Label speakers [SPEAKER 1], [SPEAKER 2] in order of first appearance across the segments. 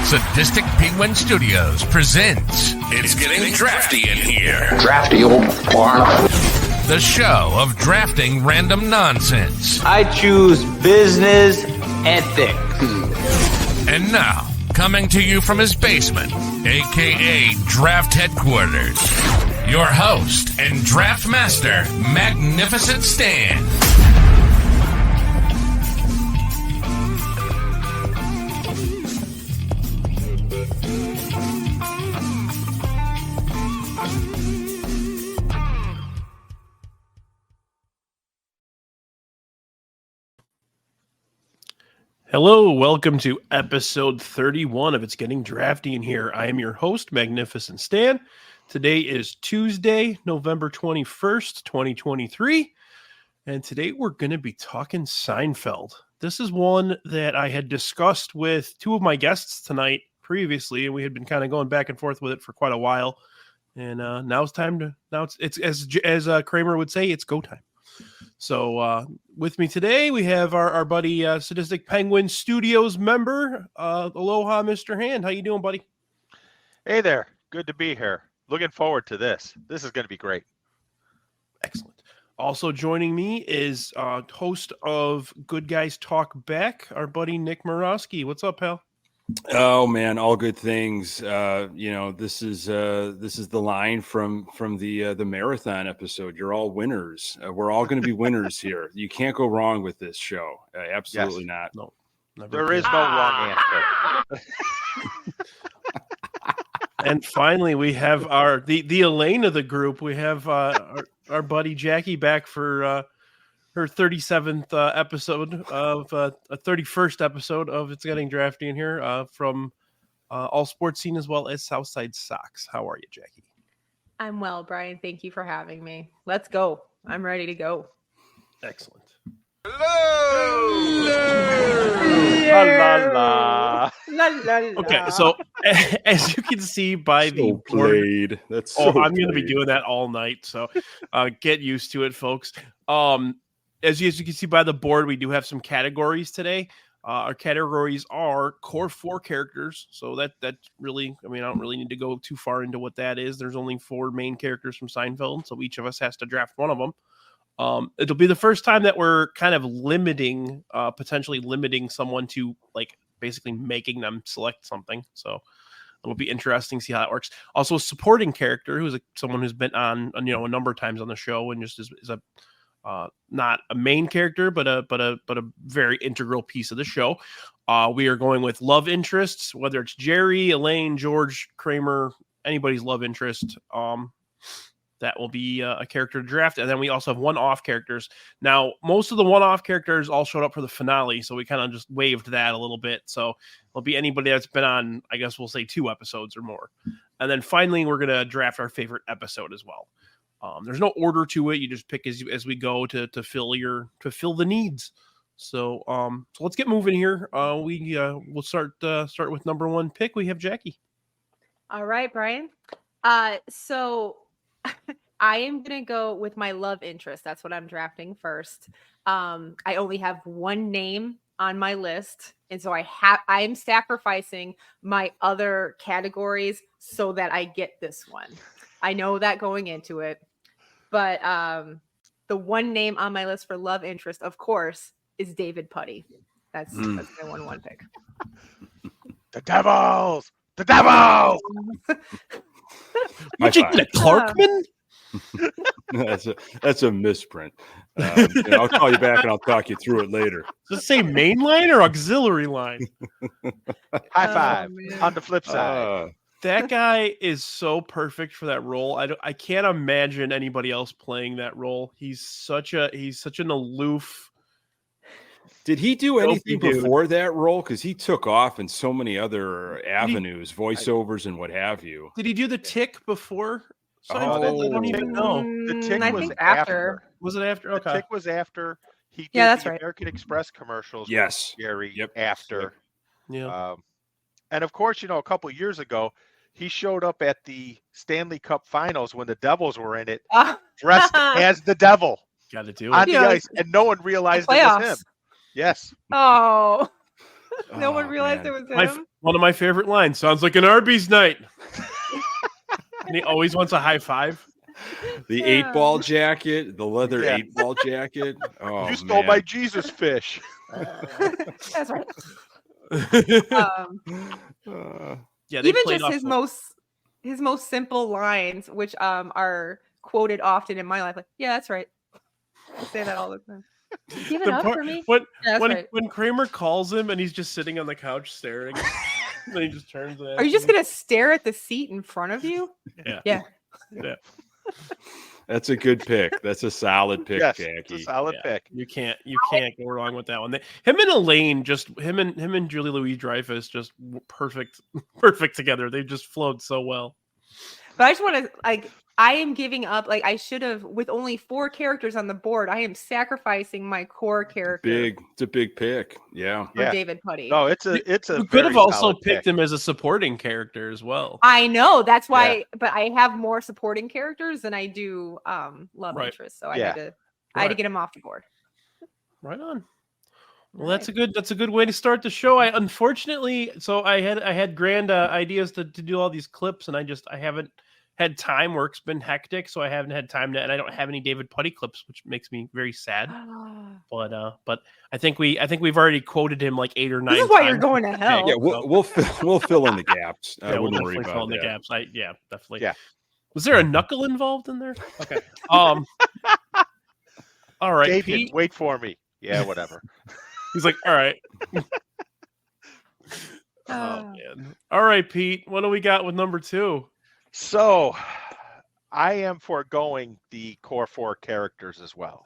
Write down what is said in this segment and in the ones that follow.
[SPEAKER 1] Sadistic Penguin Studios presents It's Getting Drafty in Here.
[SPEAKER 2] Drafty old farm.
[SPEAKER 1] The show of drafting random nonsense.
[SPEAKER 3] I choose business ethics.
[SPEAKER 1] And now, coming to you from his basement, a.k.a. Draft Headquarters, your host and draft master, Magnificent Stan.
[SPEAKER 4] Hello, welcome to episode 31 of It's Getting Drafty in Here. I am your host, Magnificent Stan. Today is Tuesday, November 21st, 2023, and today we're going to be talking Seinfeld. This is one that I had discussed with two of my guests tonight previously, and we had been kind of going back and forth with it for quite a while, and now it's time to, it's as Kramer would say, it's go time. So with me today, we have our buddy, Sadistic Penguin Studios member, Aloha Mr. Hand. How you doing, buddy?
[SPEAKER 5] Hey there. Good to be here. Looking forward to this. This is going to be great.
[SPEAKER 4] Excellent. Also joining me is host of Good Guys Talk Back, our buddy Nick Murawski. What's up, pal?
[SPEAKER 6] Oh man, all good things. This is the line from the marathon episode. You're all winners. We're all going to be winners here. You can't go wrong with this show. Absolutely not.
[SPEAKER 4] No,
[SPEAKER 5] there is no wrong answer.
[SPEAKER 4] And finally, we have the Elaine of the group. We have our buddy Jacki back for her 37th episode of a 31st episode of It's Getting Drafty in Here from All Sports Scene as well as Southside Sox. How are you, Jacki?
[SPEAKER 7] I'm well, Brian. Thank you for having me. Let's go. I'm ready to go.
[SPEAKER 4] Excellent.
[SPEAKER 5] Hello!
[SPEAKER 7] La,
[SPEAKER 5] la,
[SPEAKER 7] la.
[SPEAKER 4] Okay, so as you can see by the
[SPEAKER 6] played. That's so
[SPEAKER 4] I'm going to be doing that all night, so get used to it, folks. As you can see by the board, we do have some categories today. Our categories are core 4 characters. So that really, I don't really need to go too far into what that is. There's only 4 main characters from Seinfeld, so each of us has to draft one of them. It'll be the first time that we're kind of potentially limiting someone to basically making them select something. So it'll be interesting to see how that works. Also, a supporting character who's someone who's been on a number of times on the show and just is a not a main character, but a very integral piece of the show. We are going with love interests, whether it's Jerry, Elaine, George, Kramer, anybody's love interest. That will be a character to draft. And then we also have one-off characters. Now, most of the one-off characters all showed up for the finale, so we kind of just waived that a little bit. So it'll be anybody that's been on, I guess we'll say 2 episodes or more. And then finally, we're going to draft our favorite episode as well. There's no order to it. You just pick as we go to fill the needs. So let's get moving here. We'll start with number 1 pick. We have Jacki.
[SPEAKER 7] All right, Brian. So I am going to go with my love interest. That's what I'm drafting first. I only have one name on my list. And so I am sacrificing my other categories so that I get this one. I know that going into it. But the one name on my list for love interest, of course, is David Puddy. That's my 1-1 pick.
[SPEAKER 5] The Devils! The Devils!
[SPEAKER 4] Would you get a Clarkman?
[SPEAKER 6] That's a misprint. I'll call you back and I'll talk you through it later.
[SPEAKER 4] Does it say main line or auxiliary line?
[SPEAKER 5] High five on the flip side.
[SPEAKER 4] That guy is so perfect for that role. I can't imagine anybody else playing that role. He's such an aloof.
[SPEAKER 6] Did he do anything before that role? Because he took off in so many other avenues, voiceovers and what have you.
[SPEAKER 4] Did he do the Tick before?
[SPEAKER 5] I don't even know. The Tick was after.
[SPEAKER 4] Was it after? Okay.
[SPEAKER 5] The Tick was after. He did
[SPEAKER 7] that's
[SPEAKER 5] the
[SPEAKER 7] right.
[SPEAKER 5] American Express commercials.
[SPEAKER 6] Yes.
[SPEAKER 5] With Jerry.
[SPEAKER 6] Yep.
[SPEAKER 5] After.
[SPEAKER 4] Yeah.
[SPEAKER 5] And of course, a couple of years ago, he showed up at the Stanley Cup Finals when the Devils were in it, dressed as the Devil.
[SPEAKER 4] Got to do
[SPEAKER 5] on
[SPEAKER 4] it.
[SPEAKER 5] the ice, and no one realized it was him. Yes.
[SPEAKER 7] Oh, No one
[SPEAKER 6] Oh,
[SPEAKER 7] realized
[SPEAKER 6] man.
[SPEAKER 7] it was him.
[SPEAKER 4] One of my favorite lines. Sounds like an Arby's night. And he always wants a high five.
[SPEAKER 6] The 8-ball jacket, the leather 8-ball jacket. Oh,
[SPEAKER 5] You stole
[SPEAKER 6] man.
[SPEAKER 5] my Jesus fish.
[SPEAKER 7] That's right.
[SPEAKER 4] Yeah, they
[SPEAKER 7] Even
[SPEAKER 4] played
[SPEAKER 7] just
[SPEAKER 4] off
[SPEAKER 7] his most simple lines, which are quoted often in my life, like, yeah, that's right. I say that all the time. Give it
[SPEAKER 4] the
[SPEAKER 7] up
[SPEAKER 4] part
[SPEAKER 7] for me.
[SPEAKER 4] when
[SPEAKER 7] Yeah, that's
[SPEAKER 4] when,
[SPEAKER 7] right.
[SPEAKER 4] when Kramer calls him and he's just sitting on the couch staring. Then he just turns.
[SPEAKER 7] Are you just gonna stare at the seat in front of you?
[SPEAKER 4] Yeah.
[SPEAKER 7] Yeah.
[SPEAKER 4] Yeah.
[SPEAKER 6] That's a good pick. That's a solid pick,
[SPEAKER 5] Yes,
[SPEAKER 6] Jackie.
[SPEAKER 5] it's a solid
[SPEAKER 4] Yeah.
[SPEAKER 5] pick.
[SPEAKER 4] You can't go wrong with that one. Him and Elaine, just him and Julie Louis-Dreyfus, just perfect together. They just flowed so well.
[SPEAKER 7] But I just want to I am giving up. Like I should have, with only 4 characters on the board, I am sacrificing my core character
[SPEAKER 6] It's a big pick. Yeah.
[SPEAKER 7] for David Putty.
[SPEAKER 5] No, it's a
[SPEAKER 4] You could have
[SPEAKER 5] very
[SPEAKER 4] also
[SPEAKER 5] solid
[SPEAKER 4] picked
[SPEAKER 5] pick.
[SPEAKER 4] him as a supporting character as well.
[SPEAKER 7] I know that's why, but I have more supporting characters than I do love
[SPEAKER 4] Right.
[SPEAKER 7] interest. So I
[SPEAKER 5] Yeah.
[SPEAKER 7] had to get him off the board.
[SPEAKER 4] Right on. Well, that's a good way to start the show. I unfortunately, so I had grand ideas to do all these clips, and I haven't had time. Work's been hectic, so I haven't had time to, and I don't have any David Putty clips, which makes me very sad. But I think we've already quoted him like 8 or 9
[SPEAKER 7] This is
[SPEAKER 4] times.
[SPEAKER 7] why you're going to hell.
[SPEAKER 6] Yeah, we'll fill in the gaps. I
[SPEAKER 4] We'll
[SPEAKER 6] wouldn't worry
[SPEAKER 4] definitely
[SPEAKER 6] about
[SPEAKER 4] fill in the
[SPEAKER 6] that.
[SPEAKER 4] gaps. Definitely.
[SPEAKER 5] Yeah.
[SPEAKER 4] Was there a knuckle involved in there? Okay. All right,
[SPEAKER 5] David,
[SPEAKER 4] Pete.
[SPEAKER 5] wait for me. Yeah, whatever.
[SPEAKER 4] He's like, all right. Oh man. All right, Pete. What do we got with number 2?
[SPEAKER 5] So, I am foregoing the core 4 characters as well,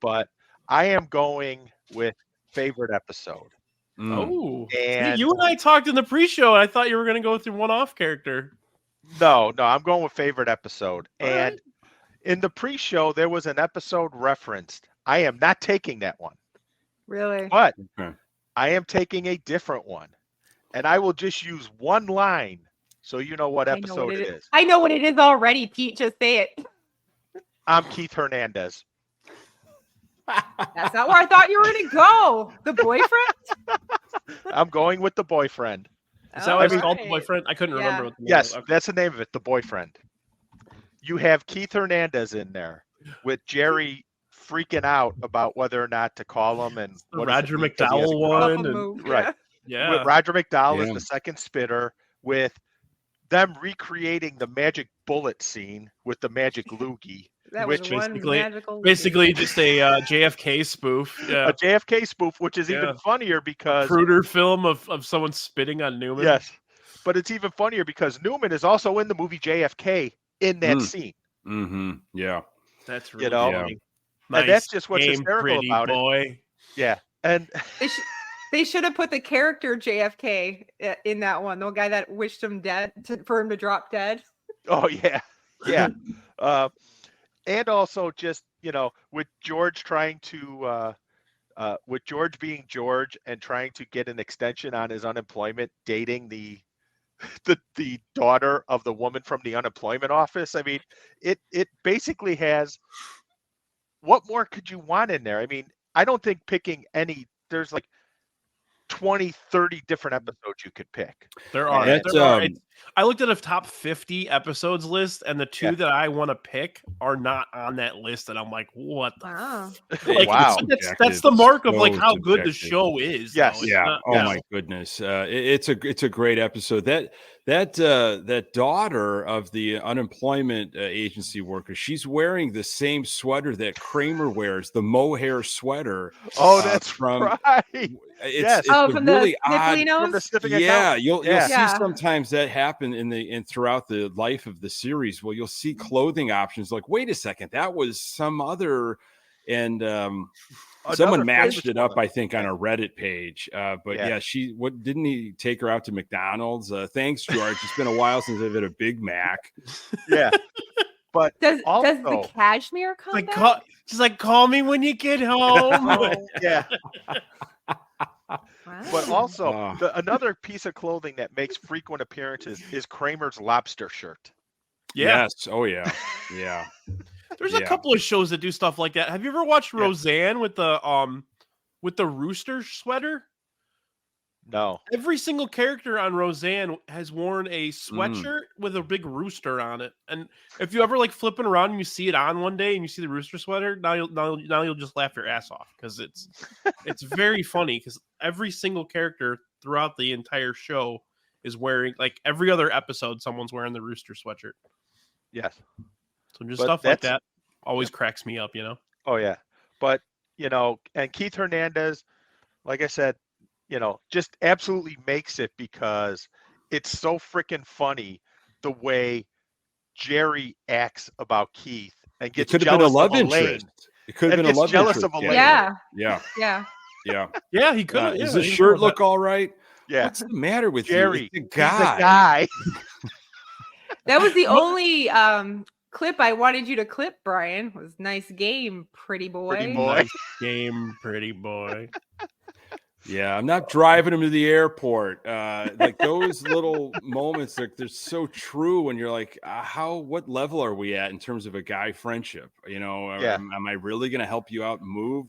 [SPEAKER 5] but I am going with favorite episode.
[SPEAKER 4] Oh,
[SPEAKER 5] And
[SPEAKER 4] you and I talked in the pre-show, and I thought you were going to go through one-off character.
[SPEAKER 5] no, I'm going with favorite episode.
[SPEAKER 4] All
[SPEAKER 5] And
[SPEAKER 4] right.
[SPEAKER 5] in the pre-show, there was an episode referenced. I am not taking that one,
[SPEAKER 7] Really?
[SPEAKER 5] but
[SPEAKER 6] Okay.
[SPEAKER 5] I am taking a different one, and I will just use one line so you know what
[SPEAKER 7] I know
[SPEAKER 5] episode
[SPEAKER 7] what
[SPEAKER 5] it is.
[SPEAKER 7] I know what it is already, Pete. Just say it.
[SPEAKER 5] I'm Keith Hernandez.
[SPEAKER 7] That's not where I thought you were going to go. The boyfriend?
[SPEAKER 5] I'm going with the boyfriend.
[SPEAKER 4] Is that what it's
[SPEAKER 7] All
[SPEAKER 4] called, the
[SPEAKER 7] right.
[SPEAKER 4] boyfriend? I couldn't remember. What the name
[SPEAKER 5] Yes,
[SPEAKER 4] was. Okay.
[SPEAKER 5] that's the name of it, the boyfriend. You have Keith Hernandez in there with Jerry freaking out about whether or not to call him, and
[SPEAKER 4] The
[SPEAKER 5] what is it,
[SPEAKER 4] Roger
[SPEAKER 5] because he has a
[SPEAKER 4] McDowell
[SPEAKER 5] gun.
[SPEAKER 4] one. And,
[SPEAKER 7] Move,
[SPEAKER 5] Right.
[SPEAKER 4] yeah.
[SPEAKER 5] With Roger McDowell
[SPEAKER 6] Yeah.
[SPEAKER 5] as the second spitter, with them recreating the magic bullet scene with the magic loogie,
[SPEAKER 7] That
[SPEAKER 5] which
[SPEAKER 7] was one
[SPEAKER 4] basically-
[SPEAKER 7] magical
[SPEAKER 4] Basically, just a JFK spoof. Yeah.
[SPEAKER 5] a JFK spoof, which is
[SPEAKER 4] Yeah.
[SPEAKER 5] even funnier because
[SPEAKER 4] Cruder film of someone spitting on Newman.
[SPEAKER 5] yes, but it's even funnier because Newman is also in the movie JFK in that scene.
[SPEAKER 6] Mm-hmm. Yeah.
[SPEAKER 4] That's
[SPEAKER 5] You
[SPEAKER 4] really
[SPEAKER 5] know?
[SPEAKER 4] funny.
[SPEAKER 5] And that's
[SPEAKER 4] Nice
[SPEAKER 5] just what's
[SPEAKER 4] game,
[SPEAKER 5] hysterical
[SPEAKER 4] pretty
[SPEAKER 5] about it.
[SPEAKER 4] boy.
[SPEAKER 5] Yeah, and
[SPEAKER 7] They should have put the character JFK in that one. The guy that wished him dead for him to drop dead.
[SPEAKER 5] oh yeah, yeah, and also just with George trying to with George being George and trying to get an extension on his unemployment, dating the daughter of the woman from the unemployment office. I mean, it basically has. What more could you want in there? I mean, I don't think picking there's like 20, 30 different episodes you could pick.
[SPEAKER 4] There are.
[SPEAKER 6] That's,
[SPEAKER 4] There are. I looked at a top 50 episodes list, and the 2 that I want to pick are not on that list. And I'm like, what the
[SPEAKER 7] Wow.
[SPEAKER 4] like,
[SPEAKER 5] Wow.
[SPEAKER 4] that's the mark of like
[SPEAKER 6] So
[SPEAKER 4] how good the
[SPEAKER 6] subjective.
[SPEAKER 4] show is.
[SPEAKER 5] Yes.
[SPEAKER 4] though. It's
[SPEAKER 6] Yeah.
[SPEAKER 4] not-
[SPEAKER 6] Oh
[SPEAKER 5] yes.
[SPEAKER 6] my goodness. It's a great episode. That daughter of the unemployment agency worker, she's wearing the same sweater that Kramer wears, the mohair sweater.
[SPEAKER 5] Oh, that's
[SPEAKER 6] from
[SPEAKER 5] right.
[SPEAKER 6] it's
[SPEAKER 7] Oh,
[SPEAKER 6] a
[SPEAKER 7] from
[SPEAKER 6] really
[SPEAKER 7] the
[SPEAKER 6] odd.
[SPEAKER 7] Sniffly
[SPEAKER 5] From the
[SPEAKER 7] nose?
[SPEAKER 5] sniffing
[SPEAKER 6] Yeah,
[SPEAKER 5] account.
[SPEAKER 6] you'll
[SPEAKER 5] Yeah.
[SPEAKER 6] see
[SPEAKER 7] Yeah.
[SPEAKER 6] sometimes that happen in throughout the life of the series. Well, you'll see clothing options like, wait a second, that was some other, and someone
[SPEAKER 5] Another
[SPEAKER 6] matched
[SPEAKER 5] famous
[SPEAKER 6] it up,
[SPEAKER 5] one.
[SPEAKER 6] I think, on a Reddit page. But
[SPEAKER 5] Yeah.
[SPEAKER 6] what didn't he take her out to McDonald's? Thanks, George. It's been a while since I've had a Big Mac.
[SPEAKER 5] Yeah. But
[SPEAKER 7] Does
[SPEAKER 5] also,
[SPEAKER 7] the cashmere come
[SPEAKER 4] Like,
[SPEAKER 7] back?
[SPEAKER 4] she's like, call me when you get home.
[SPEAKER 5] yeah.
[SPEAKER 7] Wow.
[SPEAKER 5] But also,
[SPEAKER 6] Oh.
[SPEAKER 5] another piece of clothing that makes frequent appearances is Kramer's lobster shirt.
[SPEAKER 4] Yeah.
[SPEAKER 6] Yes. Oh yeah. Yeah.
[SPEAKER 4] There's a
[SPEAKER 6] Yeah.
[SPEAKER 4] couple of shows that do stuff like that. Have you ever watched
[SPEAKER 5] Yeah.
[SPEAKER 4] Roseanne with the rooster sweater?
[SPEAKER 5] No.
[SPEAKER 4] Every single character on Roseanne has worn a sweatshirt with a big rooster on it. And if you ever like flipping around and you see it on one day and you see the rooster sweater, now you'll just laugh your ass off because it's very funny because every single character throughout the entire show is wearing, like, every other episode someone's wearing the rooster sweatshirt.
[SPEAKER 5] Yes.
[SPEAKER 4] So just
[SPEAKER 5] But
[SPEAKER 4] stuff like that always cracks me up,
[SPEAKER 5] Oh yeah. But and Keith Hernandez, like I said, just absolutely makes it because it's so freaking funny the way Jerry acts about Keith and gets
[SPEAKER 6] It could have been a
[SPEAKER 5] jealous
[SPEAKER 6] love
[SPEAKER 5] of Elaine.
[SPEAKER 6] interest. It could have been a love
[SPEAKER 5] jealous
[SPEAKER 6] interest.
[SPEAKER 5] of Elaine.
[SPEAKER 7] Yeah.
[SPEAKER 6] Yeah.
[SPEAKER 7] Yeah.
[SPEAKER 6] Yeah.
[SPEAKER 4] Yeah, he could.
[SPEAKER 6] Does his shirt look all right?
[SPEAKER 5] Yeah.
[SPEAKER 6] What's the matter with
[SPEAKER 5] Jerry?
[SPEAKER 6] you? It's
[SPEAKER 5] He's a guy.
[SPEAKER 7] That was the only clip I wanted you to clip, Brian. Was nice game, pretty boy.
[SPEAKER 5] Pretty boy.
[SPEAKER 4] Nice game, pretty boy.
[SPEAKER 6] Yeah, I'm not driving him to the airport. Like those little moments, they're so true when you're like, what level are we at in terms of a guy friendship? Am I really going to help you out,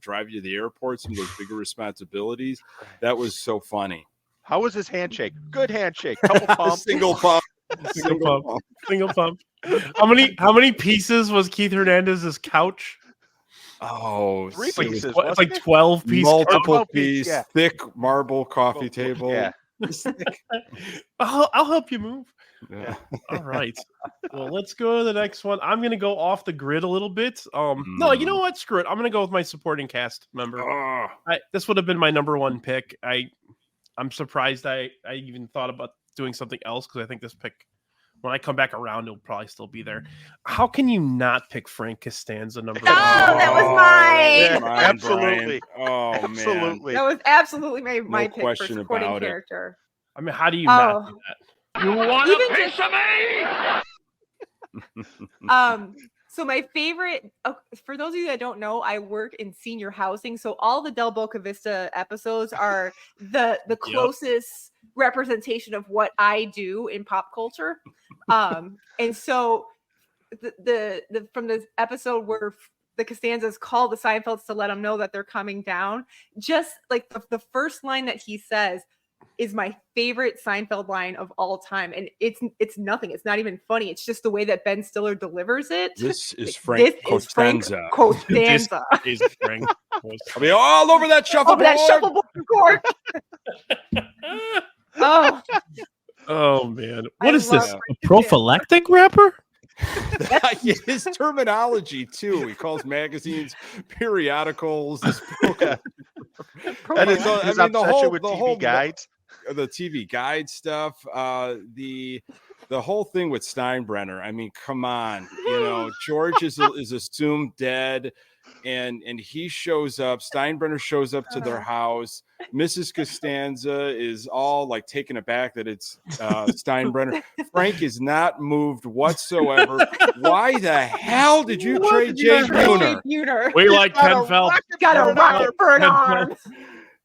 [SPEAKER 6] drive you to the airport, some of those bigger responsibilities? That was so funny.
[SPEAKER 5] How was his handshake? Good handshake. Couple pumps.
[SPEAKER 6] Single pump.
[SPEAKER 4] Single pump. How many pieces was Keith Hernandez's couch?
[SPEAKER 6] Oh,
[SPEAKER 5] 3
[SPEAKER 6] so
[SPEAKER 5] pieces.
[SPEAKER 4] It's like 12 pieces.
[SPEAKER 6] multiple
[SPEAKER 5] 12
[SPEAKER 6] piece,
[SPEAKER 5] yeah.
[SPEAKER 6] thick marble coffee table.
[SPEAKER 5] Yeah.
[SPEAKER 4] I'll help you move.
[SPEAKER 6] Yeah.
[SPEAKER 4] All right. Well, let's go to the next one. I'm gonna go off the grid a little bit. No, you know what? Screw it. I'm gonna go with my supporting cast member.
[SPEAKER 6] Oh.
[SPEAKER 4] This would have been my number one pick. I'm surprised I even thought about doing something else because I think this pick, when I come back around, it'll probably still be there. How can you not pick Frank Costanza number one?
[SPEAKER 7] Oh, that was mine.
[SPEAKER 5] Yeah, absolutely.
[SPEAKER 6] Oh,
[SPEAKER 5] Absolutely.
[SPEAKER 7] That was absolutely my pick for
[SPEAKER 6] question
[SPEAKER 7] supporting
[SPEAKER 6] about it.
[SPEAKER 7] character.
[SPEAKER 4] I mean, how do you not do that?
[SPEAKER 1] You want
[SPEAKER 7] Even
[SPEAKER 1] a piece of me?
[SPEAKER 7] So my favorite, for those of you that don't know, I work in senior housing. So all the Del Boca Vista episodes are the closest representation of what I do in pop culture. And so the from this episode where the Costanzas call the Seinfelds to let them know that they're coming down, just like the first line that he says is my favorite Seinfeld line of all time. And it's nothing. It's not even funny. It's just the way that Ben Stiller delivers it.
[SPEAKER 6] This is Frank Costanza.
[SPEAKER 7] Costanza.
[SPEAKER 4] Is Frank
[SPEAKER 6] I'll be all over that shuffleboard.
[SPEAKER 7] That shuffleboard court.
[SPEAKER 4] Oh man. What is this?
[SPEAKER 7] Frank
[SPEAKER 4] A prophylactic rapper?
[SPEAKER 6] His terminology too. He calls magazines periodicals. This book.
[SPEAKER 5] And his obsession with TV guides.
[SPEAKER 6] The TV guide stuff, the whole thing with Steinbrenner. I mean, come on, George is assumed dead, and he shows up. Steinbrenner shows up to their house. Mrs. Costanza is all like taken aback that it's Steinbrenner. Frank is not moved whatsoever. Why the hell did you trade Jay Buhner?
[SPEAKER 4] We like Ken Phelps.
[SPEAKER 7] Got a rocket for an arm.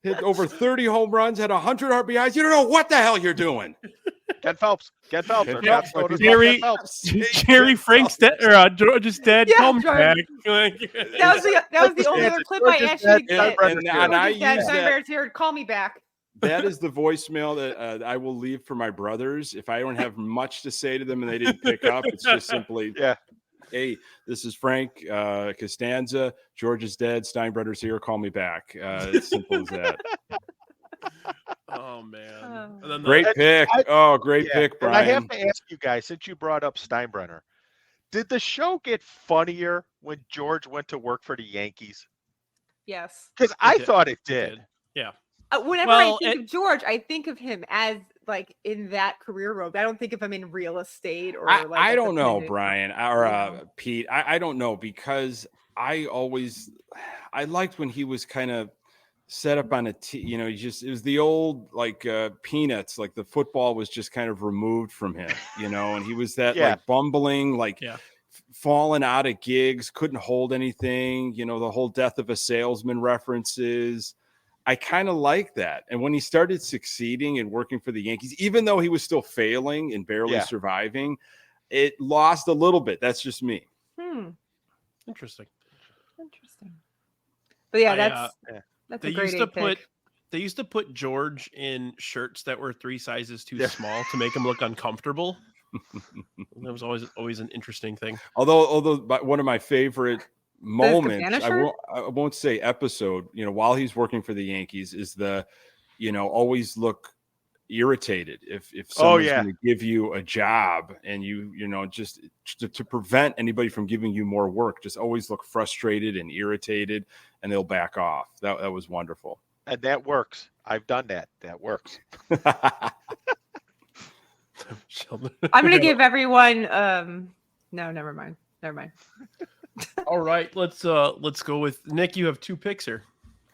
[SPEAKER 6] Hit over 30 home runs, had 100 RBIs. You don't know what the hell you're doing.
[SPEAKER 5] Ken Phelps. Ken Phelps.
[SPEAKER 4] Jerry Frank's dad, or George's dad.
[SPEAKER 7] Yeah,
[SPEAKER 4] come back.
[SPEAKER 7] That was the only other clip I actually get.
[SPEAKER 6] And I use that.
[SPEAKER 7] Here, call me back.
[SPEAKER 6] That is the voicemail that I will leave for my brothers. If I don't have much to say to them and they didn't pick up, it's just simply, hey, this is Frank Costanza. George is dead. Steinbrenner's here. Call me back. It's simple as that.
[SPEAKER 4] Oh, man.
[SPEAKER 6] Great pick. Great pick, Brian.
[SPEAKER 5] And I have to ask you guys, since you brought up Steinbrenner, did the show get funnier when George went to work for the Yankees?
[SPEAKER 7] Yes.
[SPEAKER 5] Because I thought it did.
[SPEAKER 4] Yeah.
[SPEAKER 7] Whenever I think of George, I think of him as like in that career road. I don't think of him in real estate or like.
[SPEAKER 6] I don't know, Brian or Pete. I don't know because I liked when he was kind of set up on it was the old like Peanuts, like the football was just kind of removed from him, and he was that like bumbling, like falling out of gigs, couldn't hold anything, the whole death of a salesman references. I kind of like that. And when he started succeeding and working for the Yankees, even though he was still failing and barely surviving, it lost a little bit. That's just me.
[SPEAKER 4] Interesting.
[SPEAKER 7] But yeah, that's a great pick.
[SPEAKER 4] they used to put George in shirts that were 3 sizes too small to make him look uncomfortable. That was always an interesting thing.
[SPEAKER 6] Although one of my favorite moments,
[SPEAKER 7] shirt?
[SPEAKER 6] I won't say episode, while he's working for the Yankees, is the, always look irritated if someone's going to give you a job, and just to prevent anybody from giving you more work, just always look frustrated and irritated, and they'll back off. That was wonderful.
[SPEAKER 5] And that works. I've done that. That works.
[SPEAKER 7] I'm going to give everyone no, never mind.
[SPEAKER 4] All right, let's go with Nick. You have 2 picks here.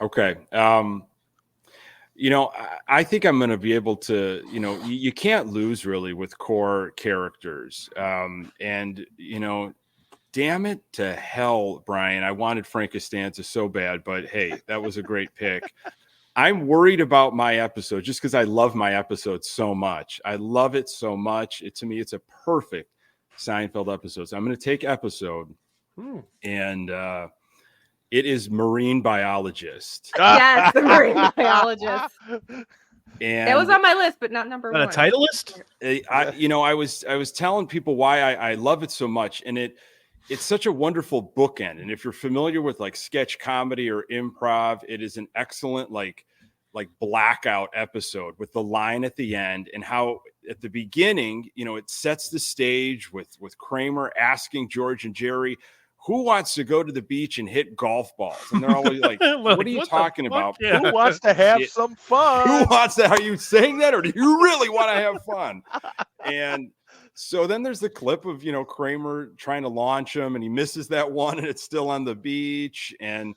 [SPEAKER 6] Okay. I think I'm going to be able to, you can't lose really with core characters. And damn it to hell, Brian. I wanted Frank Costanza so bad, but hey, that was a great pick. I'm worried about my episode just because I love my episode so much. I love it so much. To me, it's a perfect Seinfeld episode. So I'm going to take episode, and it is Marine Biologist.
[SPEAKER 7] Yes, the marine biologist.
[SPEAKER 6] And
[SPEAKER 7] it was on my list, but not number one.
[SPEAKER 4] A title list?
[SPEAKER 6] I was telling people why I love it so much, and it's such a wonderful bookend. And if you're familiar with like sketch comedy or improv, it is an excellent like blackout episode with the line at the end, and how at the beginning, it sets the stage with Kramer asking George and Jerry, who wants to go to the beach and hit golf balls? And they're always like, what are you talking about?
[SPEAKER 4] Yeah.
[SPEAKER 5] Who wants to have some fun?
[SPEAKER 6] Who wants that? Are you saying that, or do you really want to have fun? And so then there's the clip of, Kramer trying to launch him, and he misses that one, and it's still on the beach. And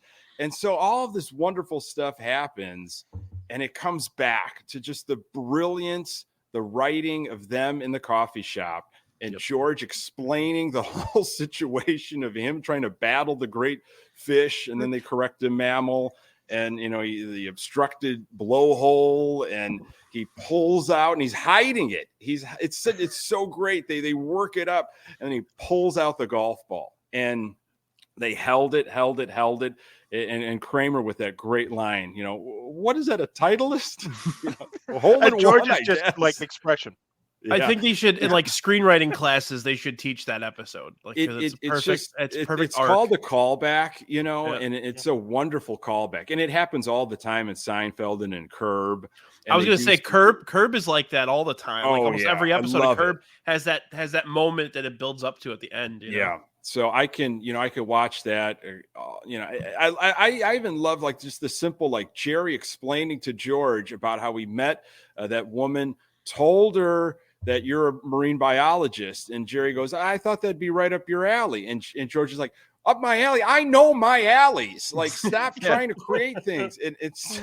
[SPEAKER 6] so all of this wonderful stuff happens, and it comes back to just the brilliance, the writing of them in the coffee shop, and George explaining the whole situation of him trying to battle the great fish, and then they correct a mammal, and the obstructed blowhole, and he pulls out and he's hiding it. It's so great. They work it up, and he pulls out the golf ball, and they held it. And Kramer with that great line, what is that, a Titleist?
[SPEAKER 5] And George is just like expression.
[SPEAKER 6] Yeah.
[SPEAKER 4] I think they should, in like screenwriting classes, they should teach that episode. Like, it's perfect. It's perfect.
[SPEAKER 6] It's called a callback, and it's a wonderful callback, and it happens all the time in Seinfeld and in Curb. And
[SPEAKER 4] I was going to say Curb is like that all the time. Like almost every episode of Curb has that moment that it builds up to at the end.
[SPEAKER 6] Yeah. So I can watch that. I even love like just the simple, like Jerry explaining to George about how he met that woman, told her that you're a marine biologist, and Jerry goes, I thought that'd be right up your alley. And George is like, up my alley? I know my alleys. Like, stop trying to create things. It's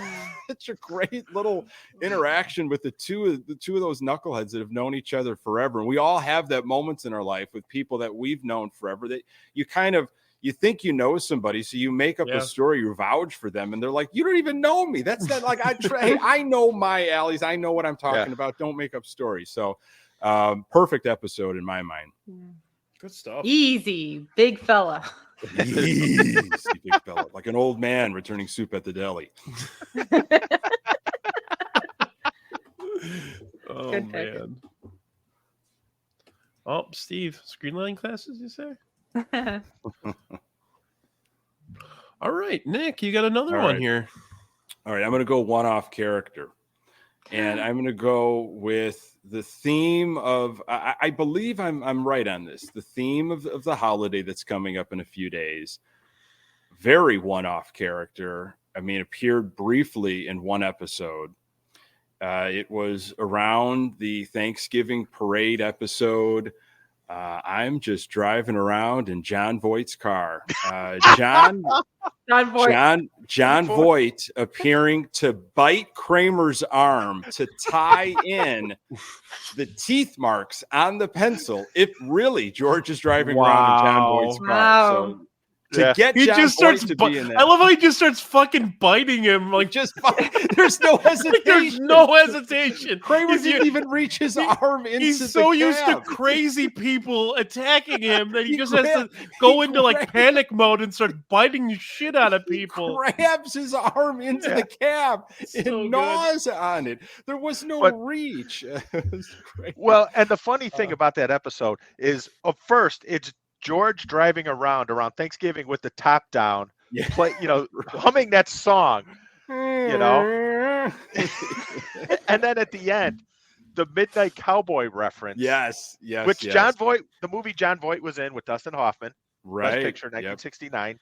[SPEAKER 6] such a great little interaction with the two of those knuckleheads that have known each other forever. And we all have that moments in our life with people that we've known forever that you think you know somebody, so you make up a story, you vouch for them, and they're like, you don't even know me. That's not like I know my alleys. I know what I'm talking about. Don't make up stories. So perfect episode in my mind.
[SPEAKER 4] Good stuff.
[SPEAKER 7] Easy, big fella.
[SPEAKER 6] Easy, big fella. Like an old man returning soup at the deli.
[SPEAKER 4] Oh,
[SPEAKER 7] good pick.
[SPEAKER 4] Man. Oh, Steve, screenwriting classes, you say? All right, Nick, you got another one here.
[SPEAKER 6] All right, I'm going to go one-off character. And I'm going to go with the theme of, I believe I'm right on this, the theme of the holiday that's coming up in a few days. Very one-off character. I mean, appeared briefly in one episode. It was around the Thanksgiving parade episode. I'm just driving around in John Voight's car. John Voight appearing to bite Kramer's arm to tie in the teeth marks on the pencil. If really George is driving around in John Voight's car. So to get
[SPEAKER 4] He
[SPEAKER 6] John
[SPEAKER 4] just
[SPEAKER 6] Voight
[SPEAKER 4] starts.
[SPEAKER 6] to be in that.
[SPEAKER 4] I love how he just starts fucking biting him. Like
[SPEAKER 6] There's no hesitation.
[SPEAKER 4] there's no hesitation.
[SPEAKER 6] Kramer
[SPEAKER 4] He's-
[SPEAKER 6] didn't even reach his arm into
[SPEAKER 4] He's so
[SPEAKER 6] the
[SPEAKER 4] used to
[SPEAKER 6] cab.
[SPEAKER 4] crazy people attacking him that he just has
[SPEAKER 6] grab-
[SPEAKER 4] to go
[SPEAKER 6] he
[SPEAKER 4] into like
[SPEAKER 6] grabs-
[SPEAKER 4] panic mode and start biting the shit out of people.
[SPEAKER 6] Grabs his arm into the cab and
[SPEAKER 4] So good.
[SPEAKER 6] gnaws on it. There was no
[SPEAKER 5] But-
[SPEAKER 6] reach. It was great.
[SPEAKER 5] Well, and the funny thing about that episode is, first, it's George driving around Thanksgiving with the top down,
[SPEAKER 6] Yeah.
[SPEAKER 5] humming that song, and then at the end, the Midnight Cowboy reference.
[SPEAKER 6] yes,
[SPEAKER 5] Which
[SPEAKER 6] yes.
[SPEAKER 5] John Voight, the movie John Voight was in with Dustin Hoffman,
[SPEAKER 6] right.
[SPEAKER 5] Best Picture,
[SPEAKER 6] Yep.
[SPEAKER 5] 1969,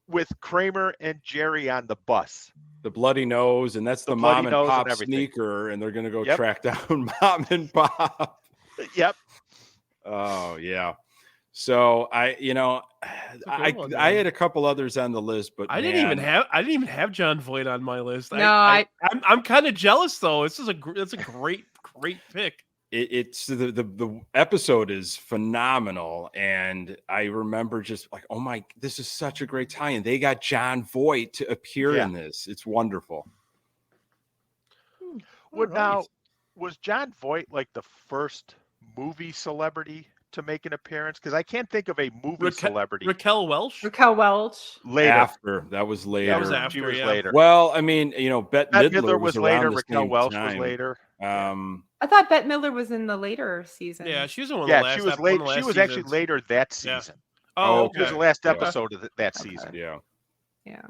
[SPEAKER 5] with Kramer and Jerry on the bus.
[SPEAKER 6] The bloody nose, and that's the
[SPEAKER 5] bloody
[SPEAKER 6] mom and
[SPEAKER 5] nose and
[SPEAKER 6] pop
[SPEAKER 5] everything.
[SPEAKER 6] sneaker, and they're gonna go
[SPEAKER 5] Yep.
[SPEAKER 6] track down mom and pop.
[SPEAKER 5] Yep.
[SPEAKER 6] Oh yeah. So I
[SPEAKER 4] one,
[SPEAKER 6] I
[SPEAKER 4] man.
[SPEAKER 6] had a couple others on the list, but
[SPEAKER 4] I didn't even have John Voight on my list.
[SPEAKER 7] No,
[SPEAKER 4] I'm kind of jealous though. That's a great pick.
[SPEAKER 6] it's the episode is phenomenal, and I remember just like, oh my, this is such a great tie-in. They got John Voight to appear in this. It's wonderful.
[SPEAKER 5] Now, was John Voight like the first movie celebrity to make an appearance? Because I can't think of a movie celebrity.
[SPEAKER 4] Raquel Welch.
[SPEAKER 7] Raquel Welch.
[SPEAKER 5] Later.
[SPEAKER 6] After that was later.
[SPEAKER 4] That was
[SPEAKER 5] She
[SPEAKER 4] after.
[SPEAKER 5] was
[SPEAKER 4] Yeah.
[SPEAKER 5] later.
[SPEAKER 6] Well, I mean, Bette
[SPEAKER 5] Bette
[SPEAKER 6] Midler was
[SPEAKER 5] later.
[SPEAKER 6] around the
[SPEAKER 5] Raquel
[SPEAKER 6] same
[SPEAKER 5] Welch
[SPEAKER 6] time.
[SPEAKER 5] was later.
[SPEAKER 7] I thought Bette Midler was in the later season.
[SPEAKER 4] Yeah, she was in one of the last.
[SPEAKER 5] She was
[SPEAKER 4] one of
[SPEAKER 5] late.
[SPEAKER 4] the
[SPEAKER 5] She
[SPEAKER 4] last
[SPEAKER 5] was actually
[SPEAKER 4] seasons.
[SPEAKER 5] later that
[SPEAKER 4] Yeah.
[SPEAKER 5] season.
[SPEAKER 4] Oh,
[SPEAKER 5] It was
[SPEAKER 4] okay.
[SPEAKER 5] the last
[SPEAKER 6] Yeah.
[SPEAKER 5] episode of that
[SPEAKER 7] Okay.
[SPEAKER 5] season.
[SPEAKER 6] Yeah.
[SPEAKER 7] Yeah.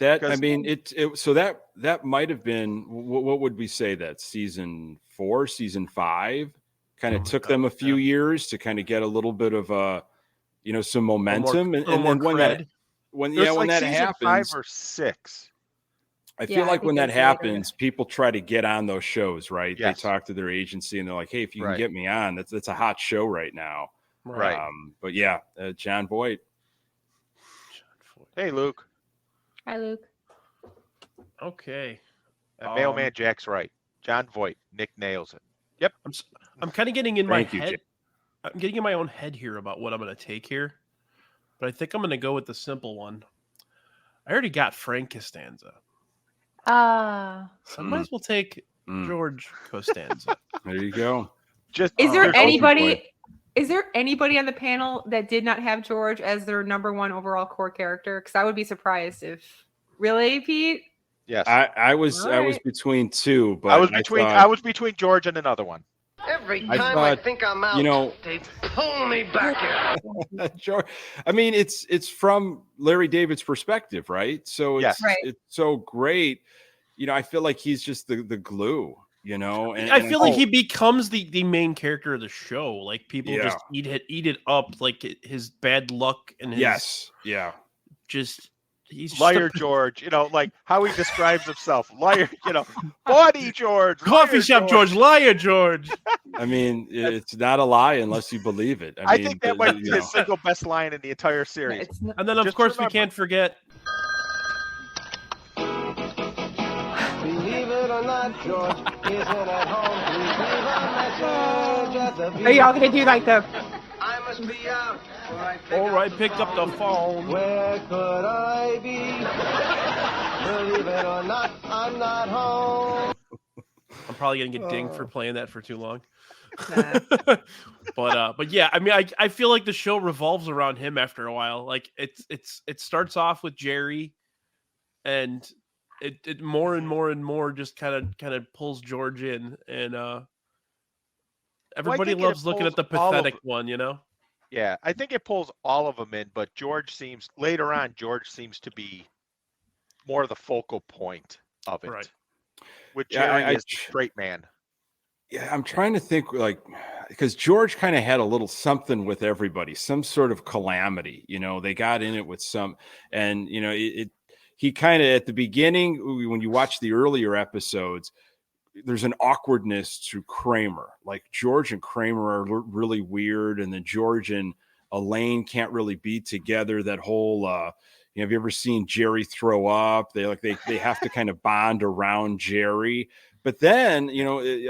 [SPEAKER 6] That I
[SPEAKER 5] Because-
[SPEAKER 6] mean, so that might have been what would we say that season 4, season 5 kind of took them a few years to kind of get a little bit of some momentum, and
[SPEAKER 4] more
[SPEAKER 6] then when that
[SPEAKER 4] cred.
[SPEAKER 6] when
[SPEAKER 5] It was
[SPEAKER 6] when
[SPEAKER 5] like
[SPEAKER 6] that
[SPEAKER 5] season
[SPEAKER 6] happens,
[SPEAKER 5] 5 or 6.
[SPEAKER 6] I feel
[SPEAKER 7] Yeah, I
[SPEAKER 6] like
[SPEAKER 7] think
[SPEAKER 6] when
[SPEAKER 7] it
[SPEAKER 6] that
[SPEAKER 7] was later.
[SPEAKER 6] happens, people try to get on those shows, right?
[SPEAKER 5] Yes.
[SPEAKER 6] They talk to their agency and they're like, "Hey, if you can
[SPEAKER 5] Right.
[SPEAKER 6] get me on, that's a hot show right now."
[SPEAKER 5] Right.
[SPEAKER 6] But yeah, John Voight.
[SPEAKER 5] Hey, Luke.
[SPEAKER 7] Hi, Luke.
[SPEAKER 4] Okay.
[SPEAKER 5] Mailman Jack's right. John Voight. Nick nails it.
[SPEAKER 4] I'm kind of getting in my
[SPEAKER 6] Thank you,
[SPEAKER 4] head.
[SPEAKER 6] Jack.
[SPEAKER 4] I'm getting in my own head here about what I'm going to take here, but I think I'm going to go with the simple one. I already got Frank Costanza, so I might as well take
[SPEAKER 6] Mm.
[SPEAKER 4] George Costanza.
[SPEAKER 6] There you go.
[SPEAKER 5] Just
[SPEAKER 7] Is there
[SPEAKER 5] there's
[SPEAKER 7] anybody? Is there anybody on the panel that did not have George as their number one overall core character? Because I would be surprised if. Really, Pete?
[SPEAKER 5] Yes.
[SPEAKER 6] I was
[SPEAKER 7] Alright.
[SPEAKER 6] between two, but
[SPEAKER 5] I was between George and another one.
[SPEAKER 2] Every
[SPEAKER 6] I
[SPEAKER 2] time I
[SPEAKER 6] thought,
[SPEAKER 2] think I'm out,
[SPEAKER 6] you know-
[SPEAKER 2] they pull me back in.
[SPEAKER 6] George, I mean, it's from Larry David's perspective, right? So it's
[SPEAKER 5] Yes.
[SPEAKER 7] Right.
[SPEAKER 6] it's so great. I feel like he's just the glue, and
[SPEAKER 4] I feel like he becomes the main character of the show. Like people just eat it up, like his bad luck and his
[SPEAKER 6] yes, yeah.
[SPEAKER 4] just he's just
[SPEAKER 5] Liar
[SPEAKER 4] a
[SPEAKER 5] George, like how he describes himself. Liar, bawdy George.
[SPEAKER 4] coffee
[SPEAKER 5] liar
[SPEAKER 4] shop George, liar George.
[SPEAKER 6] I mean, it's not a lie unless you believe it.
[SPEAKER 5] I
[SPEAKER 6] mean,
[SPEAKER 5] think that might be his single best line in the entire series.
[SPEAKER 7] It's not,
[SPEAKER 4] And then of
[SPEAKER 5] Just
[SPEAKER 4] course
[SPEAKER 5] remember.
[SPEAKER 4] we can't forget
[SPEAKER 2] Believe it or not, George isn't at home. Leave a message at the
[SPEAKER 7] are y'all gonna do like the?
[SPEAKER 2] I must be out.
[SPEAKER 4] or I picked up the phone.
[SPEAKER 2] Where could I be? Believe it or not, I'm not home.
[SPEAKER 4] I'm probably gonna get dinged for playing that for too long.
[SPEAKER 7] Nah.
[SPEAKER 4] but yeah, I mean, I feel like the show revolves around him after a while. Like it starts off with Jerry, and it more and more and more just kind of pulls George in, and everybody
[SPEAKER 5] think it
[SPEAKER 4] loves looking at the
[SPEAKER 5] pulls all of
[SPEAKER 4] pathetic one,
[SPEAKER 5] Yeah, I think it pulls all of them in, but George seems to be more the focal point of it.
[SPEAKER 4] Right.
[SPEAKER 5] With
[SPEAKER 6] Yeah,
[SPEAKER 5] Jerry is the straight man.
[SPEAKER 6] Yeah, I'm trying to think because George kind of had a little something with everybody, some sort of calamity. They got in it with some, and he kind of at the beginning when you watch the earlier episodes, there's an awkwardness to Kramer. Like George and Kramer are really weird, and then George and Elaine can't really be together. That whole have you ever seen Jerry throw up? They have to kind of bond around Jerry. But then,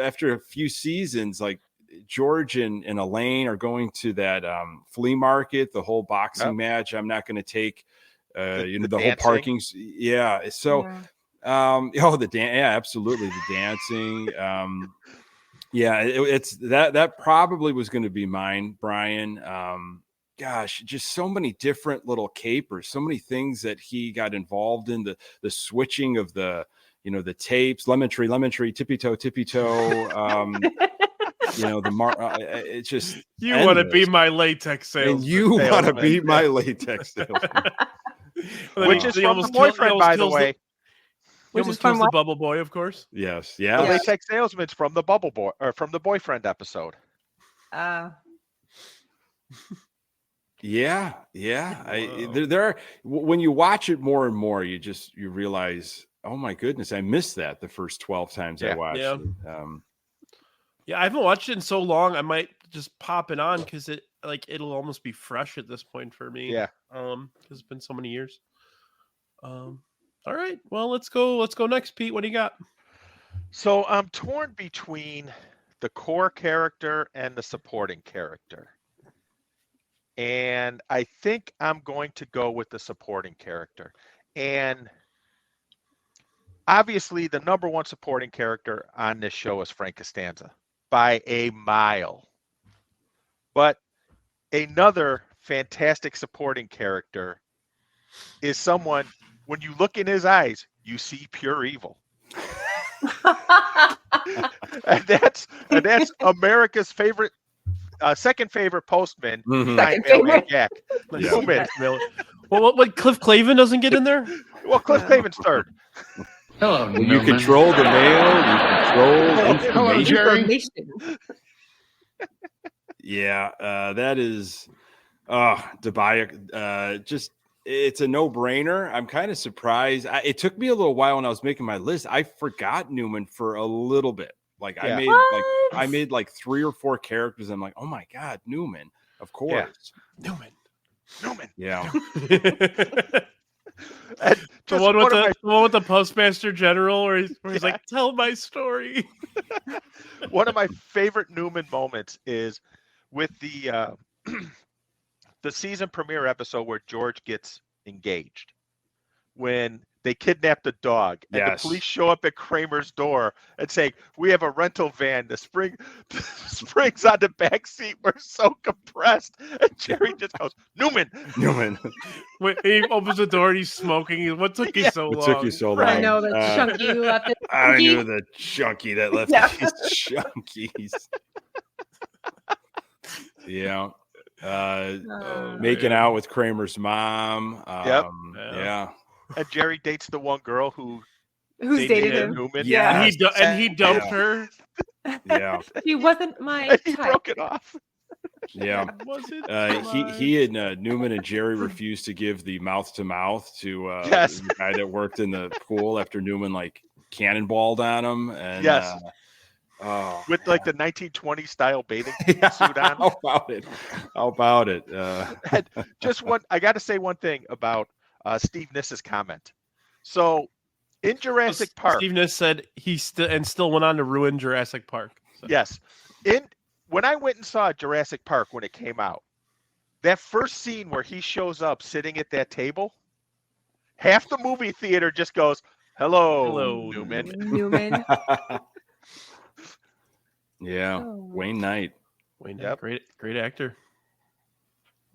[SPEAKER 6] after a few seasons, like George and Elaine are going to that flea market, the whole boxing match. I'm not going to take, the whole parking. Yeah. So, absolutely. The dancing. It's that probably was going to be mine, Brian. Gosh, just so many different little capers, so many things that he got involved in, the switching of the tapes, lemon tree, tippy toe. It's just
[SPEAKER 4] you want to be my latex salesman.
[SPEAKER 6] And you want to be my latex salesman.
[SPEAKER 5] Which is from the boyfriend, by the way.
[SPEAKER 4] Which is from the Bubble Boy, of course.
[SPEAKER 6] Yes.
[SPEAKER 5] The latex salesman's from the Bubble Boy, or from the boyfriend episode.
[SPEAKER 6] Yeah. There are, when you watch it more and more, you realize, oh my goodness, I missed that the first 12 times I watched it.
[SPEAKER 4] I haven't watched it in so long. I might just pop it on because it'll almost be fresh at this point for me.
[SPEAKER 5] Yeah.
[SPEAKER 4] Because it's been so many years. All right. Well, let's go next, Pete. What do you got?
[SPEAKER 5] So I'm torn between the core character and the supporting character. And I think I'm going to go with the supporting character. And obviously, the number one supporting character on this show is Frank Costanza by a mile. But another fantastic supporting character is someone, when you look in his eyes, you see pure evil. and that's America's favorite, second favorite postman, Jack.
[SPEAKER 4] Newman. Well, what Cliff Clavin doesn't get in there?
[SPEAKER 5] Well, Cliff Clavin's third.
[SPEAKER 8] Hello,
[SPEAKER 6] Newman. You control the mail. You control
[SPEAKER 8] information.
[SPEAKER 6] That is Dabayak. Just it's a no-brainer. I'm kind of surprised. It took me a little while when I was making my list. I forgot Newman for a little bit. I made like 3 or 4 characters. I'm like, oh my God, Newman, of course.
[SPEAKER 5] Yeah. Newman.
[SPEAKER 6] Yeah.
[SPEAKER 4] The one with the Postmaster General where he's like, tell my story.
[SPEAKER 5] One of my favorite Newman moments is with the season premiere episode where George gets engaged. When they kidnap the dog and the police show up at Kramer's door and say, we have a rental van. The springs on the back seat were so compressed. And Jerry just goes, Newman.
[SPEAKER 4] When he opens the door and he's smoking. What took you so long?
[SPEAKER 6] What took you so long?
[SPEAKER 7] I know the chunky you left it.
[SPEAKER 6] I knew the chunky that left these chunkies. Yeah. Making out with Kramer's mom. Yeah.
[SPEAKER 5] And Jerry dates the one girl who's
[SPEAKER 7] dated him.
[SPEAKER 5] Newman.
[SPEAKER 4] Yeah, and he dumped her.
[SPEAKER 6] Yeah,
[SPEAKER 7] she wasn't my
[SPEAKER 5] type.
[SPEAKER 7] He
[SPEAKER 5] broke it off.
[SPEAKER 6] Yeah, he and Newman and Jerry refused to give the mouth to mouth to the guy that worked in the pool after Newman cannonballed on him. And
[SPEAKER 5] with the 1920s style bathing suit on.
[SPEAKER 6] How about it?
[SPEAKER 5] I got to say one thing about Steve Niss's comment. So in Jurassic Park,
[SPEAKER 4] Steve Niss said he still went on to ruin Jurassic Park. So.
[SPEAKER 5] Yes. When I went and saw Jurassic Park when it came out, that first scene where he shows up sitting at that table, half the movie theater just goes, Hello, Newman.
[SPEAKER 6] Yeah, Wayne Knight.
[SPEAKER 4] Great actor.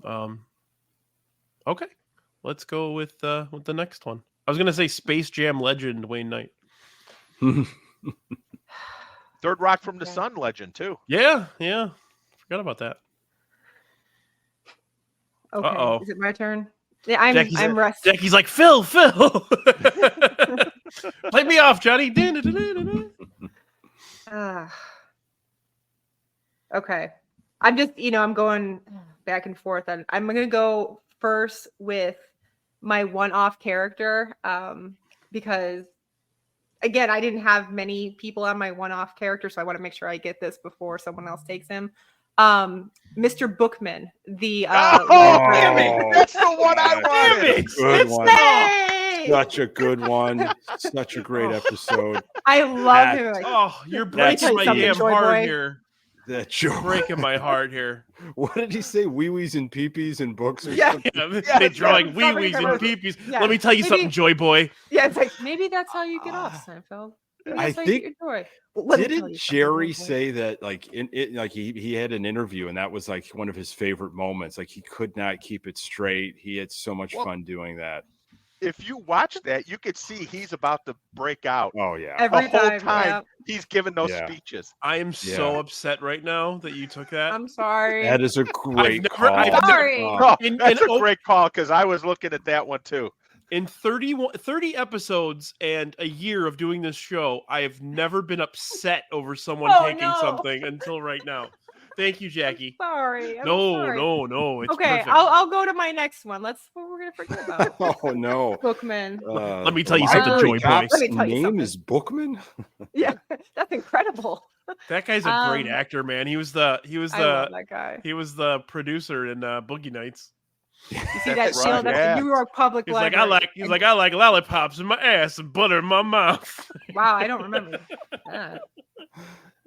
[SPEAKER 4] Okay, let's go with the next one. I was gonna say Space Jam legend Wayne Knight.
[SPEAKER 5] Third Rock from the Sun legend too.
[SPEAKER 4] Yeah. Forgot about that.
[SPEAKER 7] Okay,
[SPEAKER 4] Uh-oh.
[SPEAKER 7] Is it my turn? Yeah, I'm resting.
[SPEAKER 4] Jackie's like, Phil. Play me off, Johnny.
[SPEAKER 7] Okay. I'm just, I'm going back and forth. And I'm going to go first with my one-off character because, again, I didn't have many people on my one-off character, so I want to make sure I get this before someone else takes him. Mr. Bookman, the
[SPEAKER 5] damn it! That's the one I wanted.
[SPEAKER 6] Good one. Such a good one. Such a great episode.
[SPEAKER 7] I love him.
[SPEAKER 4] You're breaking my damn heart here.
[SPEAKER 6] That joke.
[SPEAKER 4] Breaking my heart here.
[SPEAKER 6] What did he say? Wee wees and peepees and books or
[SPEAKER 7] Yeah.
[SPEAKER 6] something?
[SPEAKER 4] They're drawing wee wees and peepees.
[SPEAKER 7] Yeah.
[SPEAKER 4] Let me tell you
[SPEAKER 7] Maybe-
[SPEAKER 4] something, Joy Boy.
[SPEAKER 7] Yeah, it's like maybe that's how you get off, Seinfeld. Maybe
[SPEAKER 6] I
[SPEAKER 7] that's how you
[SPEAKER 6] think-
[SPEAKER 7] get your joy. Well, let me tell
[SPEAKER 6] Didn't
[SPEAKER 7] you something,
[SPEAKER 6] Jerry
[SPEAKER 7] Joy Boy.
[SPEAKER 6] say that like he had an interview and that was like one of his favorite moments? Like he could not keep it straight. He had so much fun doing that.
[SPEAKER 5] If you watch that, you could see he's about to break out.
[SPEAKER 6] Oh yeah.
[SPEAKER 7] Every
[SPEAKER 5] The whole time
[SPEAKER 7] yeah.
[SPEAKER 5] he's giving those
[SPEAKER 6] Yeah.
[SPEAKER 5] speeches.
[SPEAKER 4] I am so
[SPEAKER 6] Yeah.
[SPEAKER 4] upset right now that you took that.
[SPEAKER 7] I'm sorry.
[SPEAKER 6] That is a great
[SPEAKER 4] never-
[SPEAKER 6] call.
[SPEAKER 4] I've never-
[SPEAKER 7] sorry.
[SPEAKER 5] Oh,
[SPEAKER 4] In-
[SPEAKER 5] that's
[SPEAKER 4] in-
[SPEAKER 5] a great call because I was looking at that one too.
[SPEAKER 4] In 30 episodes and a year of doing this show, I have never been upset over someone
[SPEAKER 7] Oh,
[SPEAKER 4] taking
[SPEAKER 7] no.
[SPEAKER 4] something until right now. Thank you, Jackie.
[SPEAKER 7] Sorry. I'm
[SPEAKER 4] No,
[SPEAKER 7] sorry.
[SPEAKER 4] no. It's
[SPEAKER 7] Okay,
[SPEAKER 4] perfect.
[SPEAKER 7] I'll go to my next one. That's what we're gonna forget about.
[SPEAKER 6] Oh no.
[SPEAKER 7] Bookman.
[SPEAKER 4] Let me tell you
[SPEAKER 6] the
[SPEAKER 4] something,
[SPEAKER 6] library
[SPEAKER 4] Joy Boy.
[SPEAKER 6] cop's
[SPEAKER 7] Let me tell you
[SPEAKER 6] name
[SPEAKER 7] something.
[SPEAKER 6] is Bookman.
[SPEAKER 7] Yeah, that's incredible.
[SPEAKER 4] That guy's a great
[SPEAKER 7] Um,
[SPEAKER 4] actor, man. He was
[SPEAKER 7] I love
[SPEAKER 4] the
[SPEAKER 7] that guy.
[SPEAKER 4] he was the producer in Boogie Nights.
[SPEAKER 7] You see that
[SPEAKER 5] That's
[SPEAKER 7] shield
[SPEAKER 5] right,
[SPEAKER 7] at
[SPEAKER 5] yeah.
[SPEAKER 7] the New York Public
[SPEAKER 4] He's like,
[SPEAKER 7] Library?
[SPEAKER 4] I like lollipops in my ass and butter in my mouth.
[SPEAKER 7] Wow, I don't remember that.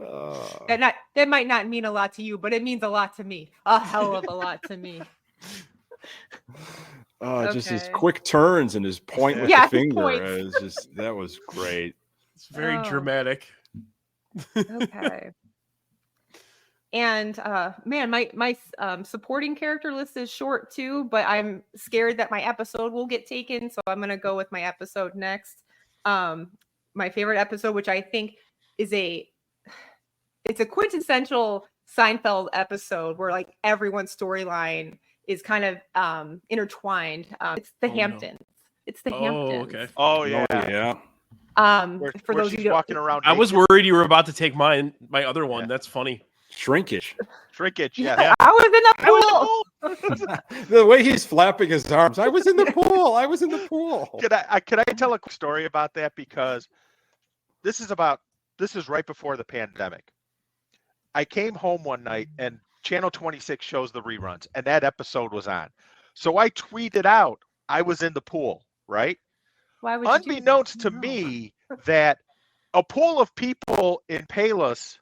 [SPEAKER 6] Uh,
[SPEAKER 7] That might not mean a lot to you, but it means a lot to me. A hell of a lot to me.
[SPEAKER 6] Just his
[SPEAKER 7] Okay.
[SPEAKER 6] quick turns and his point with
[SPEAKER 7] Yeah,
[SPEAKER 6] the
[SPEAKER 7] his
[SPEAKER 6] finger.
[SPEAKER 7] points.
[SPEAKER 6] That was great.
[SPEAKER 4] It's very
[SPEAKER 7] Oh.
[SPEAKER 4] dramatic.
[SPEAKER 7] Okay. And man, my supporting character list is short too, but I'm scared that my episode will get taken, so I'm gonna go with my episode next. My favorite episode, which I think is it's a quintessential Seinfeld episode where like everyone's storyline is kind of intertwined. It's the
[SPEAKER 4] Oh, no.
[SPEAKER 7] Hamptons. It's the
[SPEAKER 4] Oh,
[SPEAKER 7] Hamptons.
[SPEAKER 4] okay.
[SPEAKER 5] Oh yeah.
[SPEAKER 6] Oh, yeah.
[SPEAKER 7] For
[SPEAKER 5] Where
[SPEAKER 7] those of
[SPEAKER 5] she's
[SPEAKER 7] you who don't,
[SPEAKER 5] walking around.
[SPEAKER 4] I was
[SPEAKER 5] naked.
[SPEAKER 4] worried you were about to take my other one.
[SPEAKER 5] Yeah.
[SPEAKER 4] That's funny.
[SPEAKER 6] Shrinkage.
[SPEAKER 5] Shrinkage. Yeah.
[SPEAKER 7] I was in the pool.
[SPEAKER 6] The way he's flapping his arms. I was in the pool. I was in the pool.
[SPEAKER 5] Could I tell a quick story about that? Because this is right before the pandemic. I came home one night and Channel 26 shows the reruns and that episode was on. So I tweeted out I was in the pool, right?
[SPEAKER 7] Why would you do that?
[SPEAKER 5] Unbeknownst to
[SPEAKER 7] No.
[SPEAKER 5] me that a pool of people in Palos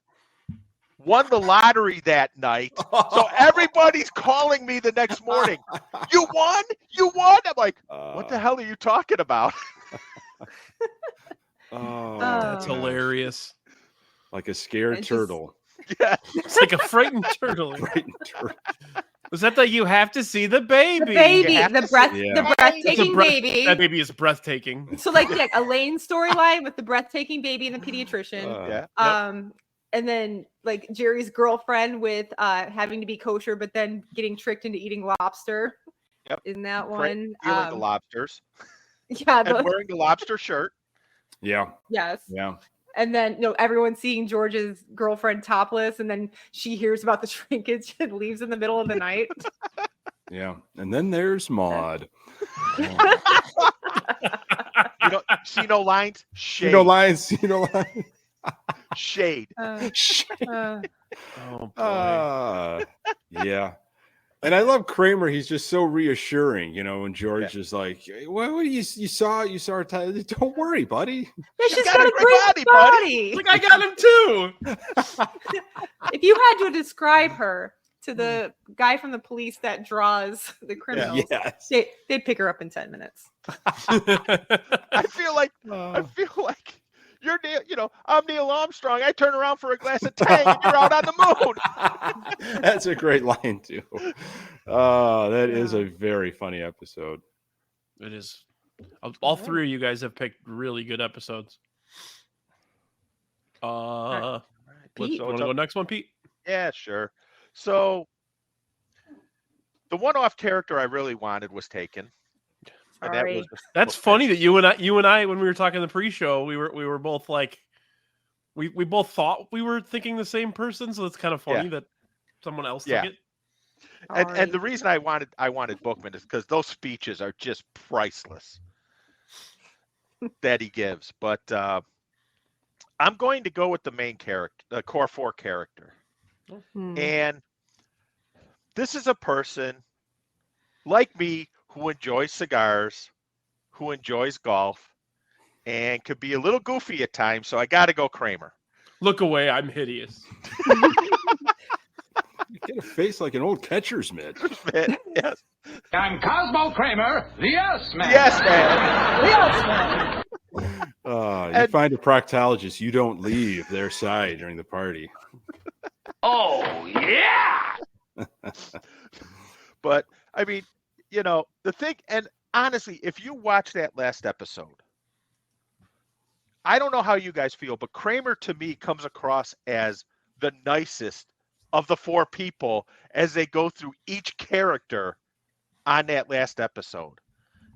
[SPEAKER 5] won the lottery that night. So everybody's calling me the next morning. You won? You won? I'm like, what the hell are you talking about?
[SPEAKER 4] That's
[SPEAKER 7] Oh.
[SPEAKER 4] hilarious.
[SPEAKER 6] Like a scared
[SPEAKER 7] It just-
[SPEAKER 6] turtle.
[SPEAKER 5] Yeah.
[SPEAKER 4] It's like a frightened turtle.
[SPEAKER 6] Frightened turtle.
[SPEAKER 4] Was that you have to see the baby?
[SPEAKER 7] The baby,
[SPEAKER 5] You have
[SPEAKER 7] the
[SPEAKER 5] to
[SPEAKER 7] breath,
[SPEAKER 6] see-
[SPEAKER 7] the
[SPEAKER 6] Yeah.
[SPEAKER 7] breathtaking
[SPEAKER 4] breath-
[SPEAKER 7] baby.
[SPEAKER 4] That baby is breathtaking.
[SPEAKER 7] So like Elaine's storyline with the breathtaking baby and the pediatrician.
[SPEAKER 5] Yeah.
[SPEAKER 7] And then like Jerry's girlfriend with having to be kosher, but then getting tricked into eating lobster.
[SPEAKER 5] Yep.
[SPEAKER 7] In that
[SPEAKER 5] Cra-
[SPEAKER 7] one.
[SPEAKER 5] Stealing the lobsters
[SPEAKER 7] Yeah.
[SPEAKER 5] and wearing the lobster shirt.
[SPEAKER 6] Yeah.
[SPEAKER 7] Yes.
[SPEAKER 6] Yeah.
[SPEAKER 7] And then everyone seeing George's girlfriend topless, and then she hears about the shrinkage and leaves in the middle of the night.
[SPEAKER 6] Yeah. And then there's Maud.
[SPEAKER 5] You know, see no lines? Shade.
[SPEAKER 6] You know lines. You know lines.
[SPEAKER 5] Shade.
[SPEAKER 7] Uh,
[SPEAKER 4] Oh boy.
[SPEAKER 6] Yeah. And I love Kramer. He's just so reassuring, when George is like, "What you saw her don't worry, buddy."
[SPEAKER 7] yeah, she's
[SPEAKER 5] got
[SPEAKER 7] got
[SPEAKER 5] a
[SPEAKER 7] a
[SPEAKER 5] great
[SPEAKER 7] great
[SPEAKER 5] body,
[SPEAKER 7] body.
[SPEAKER 4] Like I got him too.
[SPEAKER 7] If you had to describe her to the guy from the police that draws the criminals,
[SPEAKER 6] Yes.
[SPEAKER 7] they'd pick her up in 10 minutes.
[SPEAKER 5] I feel like you're Neil, I'm Neil Armstrong. I turn around for a glass of Tang and you're out on the moon.
[SPEAKER 6] That's a great line too. That is a very funny episode.
[SPEAKER 4] It is. All three of you guys have picked really good episodes.
[SPEAKER 7] Pete,
[SPEAKER 4] Want to go next one, Pete?
[SPEAKER 5] Yeah, sure. So the one-off character I really wanted was taken. And that
[SPEAKER 7] Sorry.
[SPEAKER 5] was
[SPEAKER 4] That's funny that you and I, when we were talking the pre-show, we were both like, we both thought we were thinking the same person. So it's kind of funny that someone else
[SPEAKER 5] Yeah.
[SPEAKER 4] took it.
[SPEAKER 5] and the reason I wanted Bookman is because those speeches are just priceless that he gives. But I'm going to go with the main character, the core 4 character.
[SPEAKER 7] Hmm.
[SPEAKER 5] And this is a person like me who enjoys cigars, who enjoys golf, and could be a little goofy at times. So I got to go Kramer.
[SPEAKER 4] Look away, I'm hideous.
[SPEAKER 6] You get a face like an old catcher's mitt.
[SPEAKER 5] Yes.
[SPEAKER 8] I'm Cosmo Kramer, the Yes Man.
[SPEAKER 5] Yes, man.
[SPEAKER 6] You find a proctologist, you don't leave their side during the party.
[SPEAKER 8] Oh, yeah.
[SPEAKER 5] But I mean, the thing, and honestly, if you watch that last episode, I don't know how you guys feel, but Kramer to me comes across as the nicest of the four people as they go through each character on that last episode.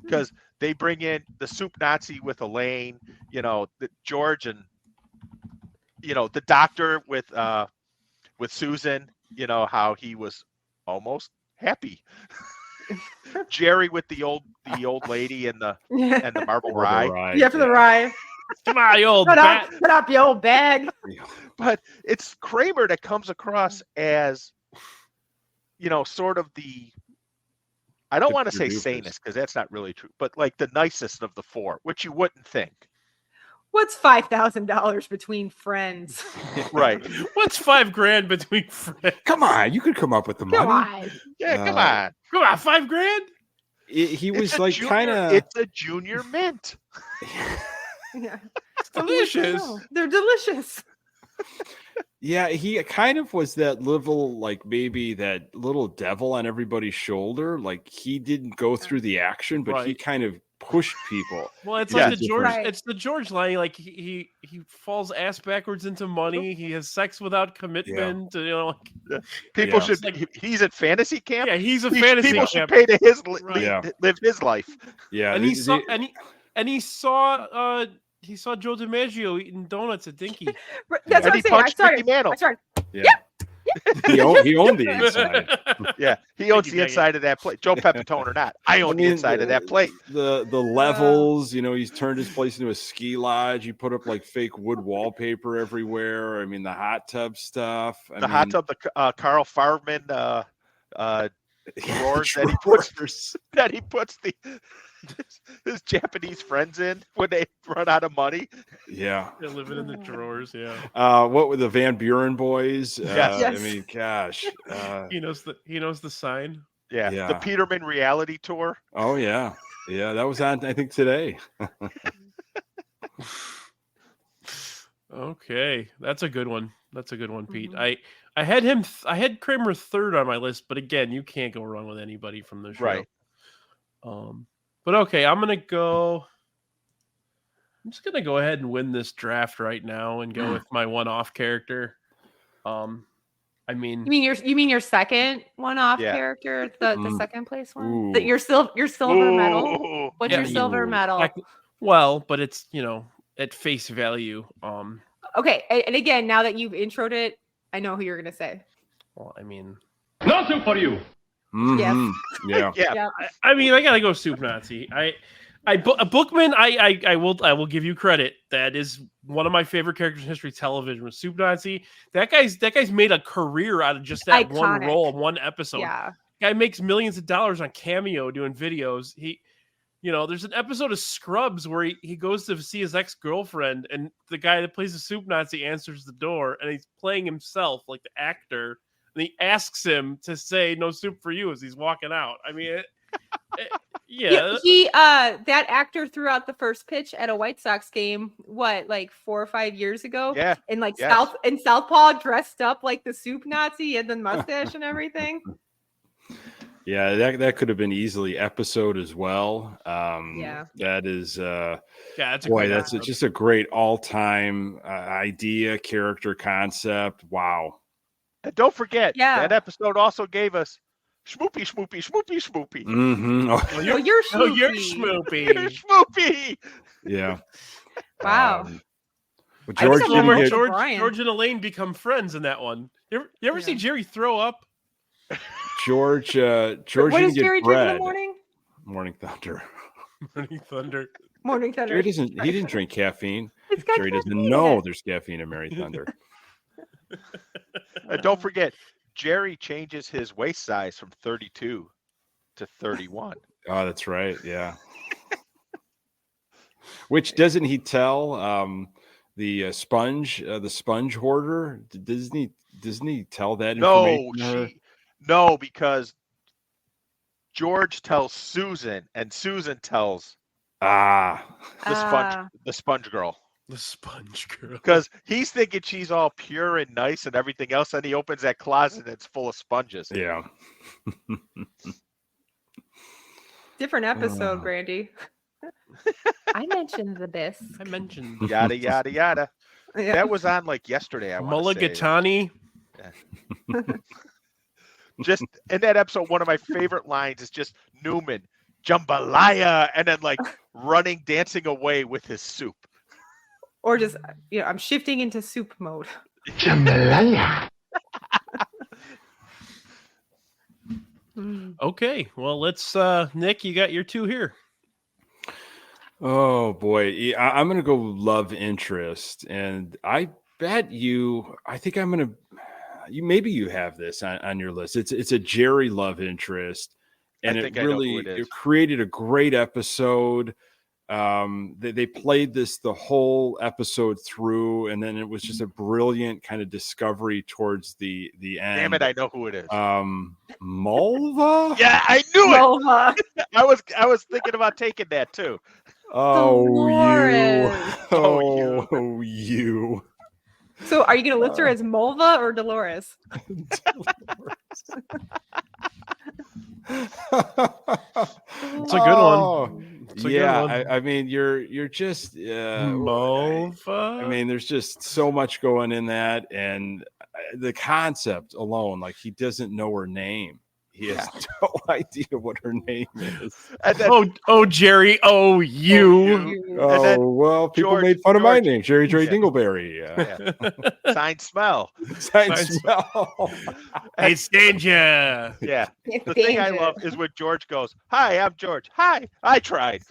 [SPEAKER 5] Because they bring in the soup Nazi with Elaine, the George, and the doctor with Susan, how he was almost happy. Jerry with the old lady and the marble rye.
[SPEAKER 7] Yeah, for the rye.
[SPEAKER 4] Come on, you old
[SPEAKER 7] Put
[SPEAKER 4] bat.
[SPEAKER 7] up your old bag.
[SPEAKER 5] But it's Kramer that comes across as, sort of the, I don't want to say sanest because that's not really true, but like the nicest of the four, which you wouldn't think.
[SPEAKER 7] What's $5,000 between friends?
[SPEAKER 5] Right.
[SPEAKER 4] What's $5,000 between friends?
[SPEAKER 6] Come on, you could come up with the money.
[SPEAKER 7] Come on.
[SPEAKER 5] Yeah, come on.
[SPEAKER 4] Come on, $5,000?
[SPEAKER 6] He was like
[SPEAKER 5] kind of. It's a junior mint.
[SPEAKER 7] Yeah.
[SPEAKER 4] It's delicious.
[SPEAKER 7] They're delicious.
[SPEAKER 6] Yeah, he kind of was that little, like maybe that little devil on everybody's shoulder. Like he didn't go through the action, but he kind of pushed people.
[SPEAKER 4] Well, it's
[SPEAKER 5] Yeah.
[SPEAKER 4] like the George.
[SPEAKER 7] Right.
[SPEAKER 4] It's the George line. Like he falls ass backwards into money. He has sex without commitment.
[SPEAKER 5] People
[SPEAKER 6] Yeah.
[SPEAKER 5] should. He's at fantasy camp.
[SPEAKER 4] Yeah, he's a fantasy
[SPEAKER 5] People
[SPEAKER 4] camp.
[SPEAKER 5] should pay to
[SPEAKER 6] Right.
[SPEAKER 5] live his life.
[SPEAKER 6] Yeah,
[SPEAKER 4] And he saw he saw Joe DiMaggio eating donuts at Dinky.
[SPEAKER 7] That's
[SPEAKER 5] And
[SPEAKER 7] what
[SPEAKER 5] he
[SPEAKER 7] I'm saying.
[SPEAKER 5] punched Mickey Mantle.
[SPEAKER 7] I started.
[SPEAKER 6] he owned the inside.
[SPEAKER 5] Yeah, he owns the inside of that plate. Joe Pepitone or not, I own the inside of that plate.
[SPEAKER 6] The levels, he's turned his place into a ski lodge. He put up like fake wood wallpaper everywhere. I mean, the hot tub stuff.
[SPEAKER 5] Hot tub, the Carl Farman drawers that he puts his Japanese friends in when they run out of money.
[SPEAKER 6] Yeah,
[SPEAKER 4] They're living in the drawers. Yeah.
[SPEAKER 6] What were the Van Buren boys?
[SPEAKER 5] Yes.
[SPEAKER 6] I mean, gosh.
[SPEAKER 4] He knows the sign.
[SPEAKER 5] Yeah, the Peterman reality tour.
[SPEAKER 6] Oh yeah, that was on I think today.
[SPEAKER 4] Okay, that's a good one. Pete.
[SPEAKER 7] Mhm.
[SPEAKER 4] I had Kramer third on my list, but again, you can't go wrong with anybody from the show.
[SPEAKER 5] Right.
[SPEAKER 4] But okay, I'm just gonna go ahead and win this draft right now and go with my one-off character. I mean,
[SPEAKER 7] You mean your second one-off character, the second place one? That your silver medal. What's your silver medal?
[SPEAKER 4] Well, but it's at face value.
[SPEAKER 7] Okay, and again, now that you've introed it, I know who you're gonna say.
[SPEAKER 4] Well, I mean,
[SPEAKER 8] Nothing for you.
[SPEAKER 6] Mm-hmm. Yeah.
[SPEAKER 5] Yeah.
[SPEAKER 4] I mean, I gotta go soup Nazi. Bookman, I will give you credit. That is one of my favorite characters in history television was Soup Nazi. That guy's made a career out of just that one
[SPEAKER 7] Iconic.
[SPEAKER 4] role, one episode.
[SPEAKER 7] Yeah.
[SPEAKER 4] Guy makes millions of dollars on Cameo doing videos. There's an episode of Scrubs where he goes to see his ex-girlfriend, and the guy that plays the Soup Nazi answers the door, and he's playing himself like the actor, and he asks him to say "no soup for you" as he's walking out. I mean, yeah.
[SPEAKER 7] He that actor threw out the first pitch at a White Sox game, like 4 or 5 years ago?
[SPEAKER 5] Yeah.
[SPEAKER 7] And like
[SPEAKER 5] Yes.
[SPEAKER 7] Southpaw dressed up like the soup Nazi and the mustache and everything.
[SPEAKER 6] Yeah, that could have been easily episode as well.
[SPEAKER 7] Yeah.
[SPEAKER 6] That is
[SPEAKER 4] That's
[SPEAKER 6] just a great all-time idea, character, concept. Wow.
[SPEAKER 5] And don't forget,
[SPEAKER 7] Yeah.
[SPEAKER 5] that episode also gave us Schmoopy, Schmoopy, Schmoopy, Schmoopy.
[SPEAKER 6] Mm-hmm. Oh,
[SPEAKER 7] Oh,
[SPEAKER 4] You're
[SPEAKER 7] you're
[SPEAKER 5] You're
[SPEAKER 4] Schmoopy.
[SPEAKER 5] Schmoopy.
[SPEAKER 6] yeah.
[SPEAKER 7] Wow.
[SPEAKER 6] But
[SPEAKER 7] I
[SPEAKER 6] George
[SPEAKER 7] think
[SPEAKER 6] didn't
[SPEAKER 7] I'm
[SPEAKER 6] get,
[SPEAKER 7] Brian.
[SPEAKER 4] George and Elaine become friends in that one. You ever see Jerry throw up?
[SPEAKER 6] George
[SPEAKER 7] What
[SPEAKER 6] didn't
[SPEAKER 7] does
[SPEAKER 6] get
[SPEAKER 7] Jerry drink in
[SPEAKER 6] bread.
[SPEAKER 7] the morning?
[SPEAKER 6] Morning Thunder.
[SPEAKER 4] Morning Thunder.
[SPEAKER 7] Morning Thunder.
[SPEAKER 6] He didn't drink caffeine.
[SPEAKER 7] It's got
[SPEAKER 6] Jerry doesn't
[SPEAKER 7] caffeine in
[SPEAKER 6] know
[SPEAKER 7] it.
[SPEAKER 6] there's caffeine in Mary Thunder.
[SPEAKER 5] And don't forget, Jerry changes his waist size from 32 to 31.
[SPEAKER 6] Oh, that's right. Yeah. Which doesn't he tell the sponge hoarder. Doesn't he tell that
[SPEAKER 5] No,
[SPEAKER 6] information?
[SPEAKER 5] no, because George tells Susan, and Susan tells the sponge girl.
[SPEAKER 4] The sponge girl.
[SPEAKER 5] Because he's thinking she's all pure and nice and everything else, and he opens that closet and it's full of sponges.
[SPEAKER 6] Yeah.
[SPEAKER 7] Different episode, Brandy. I mentioned this.
[SPEAKER 4] I mentioned
[SPEAKER 5] Yada yada yada.
[SPEAKER 7] Yeah.
[SPEAKER 5] That was on like yesterday. I want to say.
[SPEAKER 4] Mulligatawny.
[SPEAKER 5] Just in that episode, one of my favorite lines is just Newman, jambalaya, and then like running, dancing away with his soup.
[SPEAKER 7] Or just, I'm shifting into soup mode.
[SPEAKER 4] Okay, well, let's Nick, you got your 2 here.
[SPEAKER 6] Oh boy, yeah, I'm gonna go love interest, and I bet I think I'm gonna. Maybe you have this on your list. It's a Jerry love interest, and it created a great episode. They played this the whole episode through, and then it was just a brilliant kind of discovery towards the end.
[SPEAKER 5] Damn it, I know who it is.
[SPEAKER 6] Mulva?
[SPEAKER 5] Yeah, I knew
[SPEAKER 7] Mulva.
[SPEAKER 5] it. I was thinking about taking that too.
[SPEAKER 7] Dolores.
[SPEAKER 6] You.
[SPEAKER 7] So are you going to list her as Mulva or Dolores?
[SPEAKER 4] It's a good one. It's a good one.
[SPEAKER 6] I mean, you're just
[SPEAKER 4] Mulva.
[SPEAKER 6] I mean, there's just so much going in that, and the concept alone, like he doesn't know her name. He has no idea what her name is.
[SPEAKER 5] Then,
[SPEAKER 4] Jerry, you.
[SPEAKER 6] Well, people made fun of my name, Jerry Dingleberry.
[SPEAKER 5] Sign smell.
[SPEAKER 6] Sign smell.
[SPEAKER 4] Hey, Stanger.
[SPEAKER 5] Yeah. The thing I love is when George goes, "Hi, I'm George. Hi, I tried."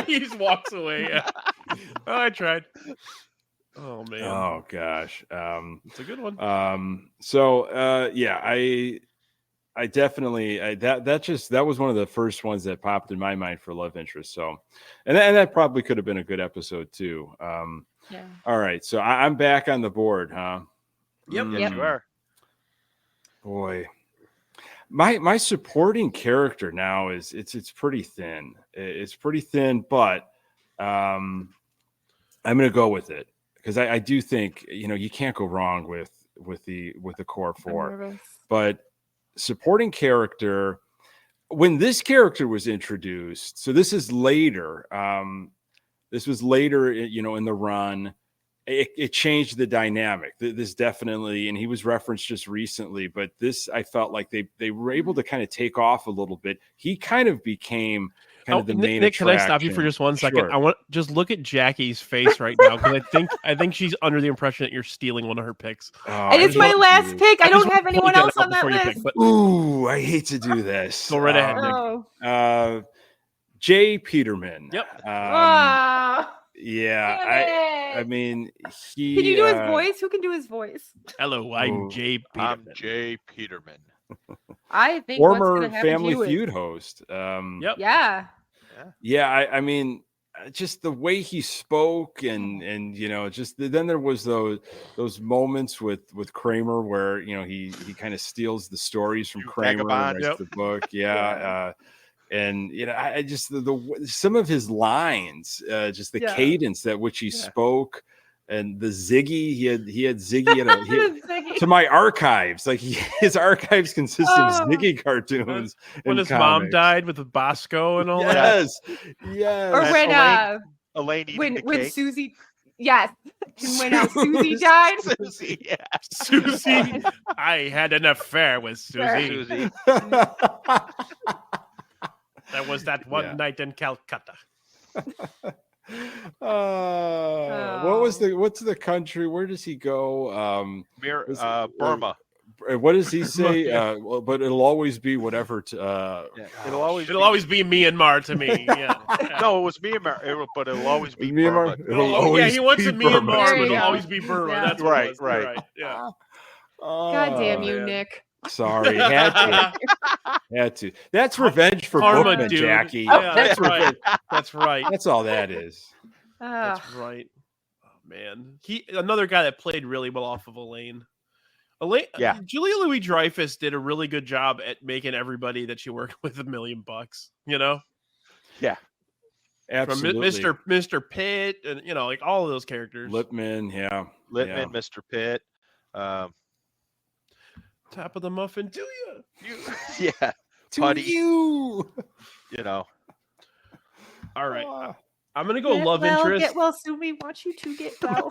[SPEAKER 4] He just walks away. Yeah. Oh, I tried. Oh man.
[SPEAKER 6] Oh gosh.
[SPEAKER 4] It's a good one.
[SPEAKER 6] I definitely that was one of the first ones that popped in my mind for love interest. So, and that probably could have been a good episode too.
[SPEAKER 7] Yeah.
[SPEAKER 6] All right, so I'm back on the board, huh?
[SPEAKER 5] Yep. Yes, you are.
[SPEAKER 6] Boy, my supporting character now is it's pretty thin. It's pretty thin, but I'm going to go with it because I do think you can't go wrong with the core 4, but. Supporting character, when this character was introduced, so this is later. This was later, in the run. It changed the dynamic. This definitely, and he was referenced just recently, but this I felt like they were able to kind of take off a little bit. He kind of became kind of the main
[SPEAKER 4] Nick,
[SPEAKER 6] attraction.
[SPEAKER 4] can I stop you for just 1 second?
[SPEAKER 6] Sure.
[SPEAKER 4] I want just look at Jackie's face right now because I think she's under the impression that you're stealing one of her picks.
[SPEAKER 7] And it's my last pick. I don't have anyone else on that list.
[SPEAKER 6] Ooh, I hate to do this.
[SPEAKER 4] Go right ahead, Nick.
[SPEAKER 6] Jay Peterman.
[SPEAKER 4] Yep.
[SPEAKER 6] Yeah, I mean, he.
[SPEAKER 7] Can you do his voice? Who can do his voice?
[SPEAKER 4] Hello, I'm Jay Peterman.
[SPEAKER 5] I'm Jay Peterman.
[SPEAKER 7] I think
[SPEAKER 6] former Family Feud host.
[SPEAKER 4] Yep.
[SPEAKER 7] Yeah.
[SPEAKER 6] Yeah, I mean, just the way he spoke, and just then there was those moments with Kramer where he kind of steals the stories from Kramer and writes the book. Yeah. And I just the some of his lines, just the cadence at which he spoke, and the Ziggy he had Ziggy to my archives. Like his archives consist of Ziggy cartoons.
[SPEAKER 4] When his mom died with the Bosco and all
[SPEAKER 6] that.
[SPEAKER 7] Yes. Or when Susie. Yes. When Susie died.
[SPEAKER 4] Susie. I had an affair with Susie. That was that one night in Calcutta.
[SPEAKER 6] What's the country? Where does he go?
[SPEAKER 5] Burma.
[SPEAKER 6] What does he say? But it'll always be whatever.
[SPEAKER 5] It'll always
[SPEAKER 4] be Myanmar to me. Yeah.
[SPEAKER 5] No, it was Myanmar, but it'll always be
[SPEAKER 6] Myanmar.
[SPEAKER 5] Burma.
[SPEAKER 4] He wants a Myanmar, but it'll always be Burma.
[SPEAKER 7] Yeah.
[SPEAKER 4] That's
[SPEAKER 5] right.
[SPEAKER 4] Yeah.
[SPEAKER 7] God damn you, Nick.
[SPEAKER 6] Sorry, had to. That's revenge for
[SPEAKER 4] Karma,
[SPEAKER 6] Bookman,
[SPEAKER 4] dude.
[SPEAKER 6] Jackie.
[SPEAKER 4] Yeah, that's right. That's right.
[SPEAKER 6] That's all that is.
[SPEAKER 4] That's right. man, another guy that played really well off of Elaine.
[SPEAKER 5] Yeah.
[SPEAKER 4] Julia Louis-Dreyfus did a really good job at making everybody that she worked with $1 million. You know.
[SPEAKER 5] Yeah.
[SPEAKER 6] Absolutely.
[SPEAKER 4] From Mr. Pitt, and like all of those characters.
[SPEAKER 6] Lippman, yeah.
[SPEAKER 5] Lippman, Mr. Pitt.
[SPEAKER 4] Top of the muffin, do you?
[SPEAKER 5] Yeah.
[SPEAKER 6] To
[SPEAKER 5] Putty.
[SPEAKER 6] you.
[SPEAKER 4] All right. I'm gonna go love interest.
[SPEAKER 7] Get well soon. We want you to get well.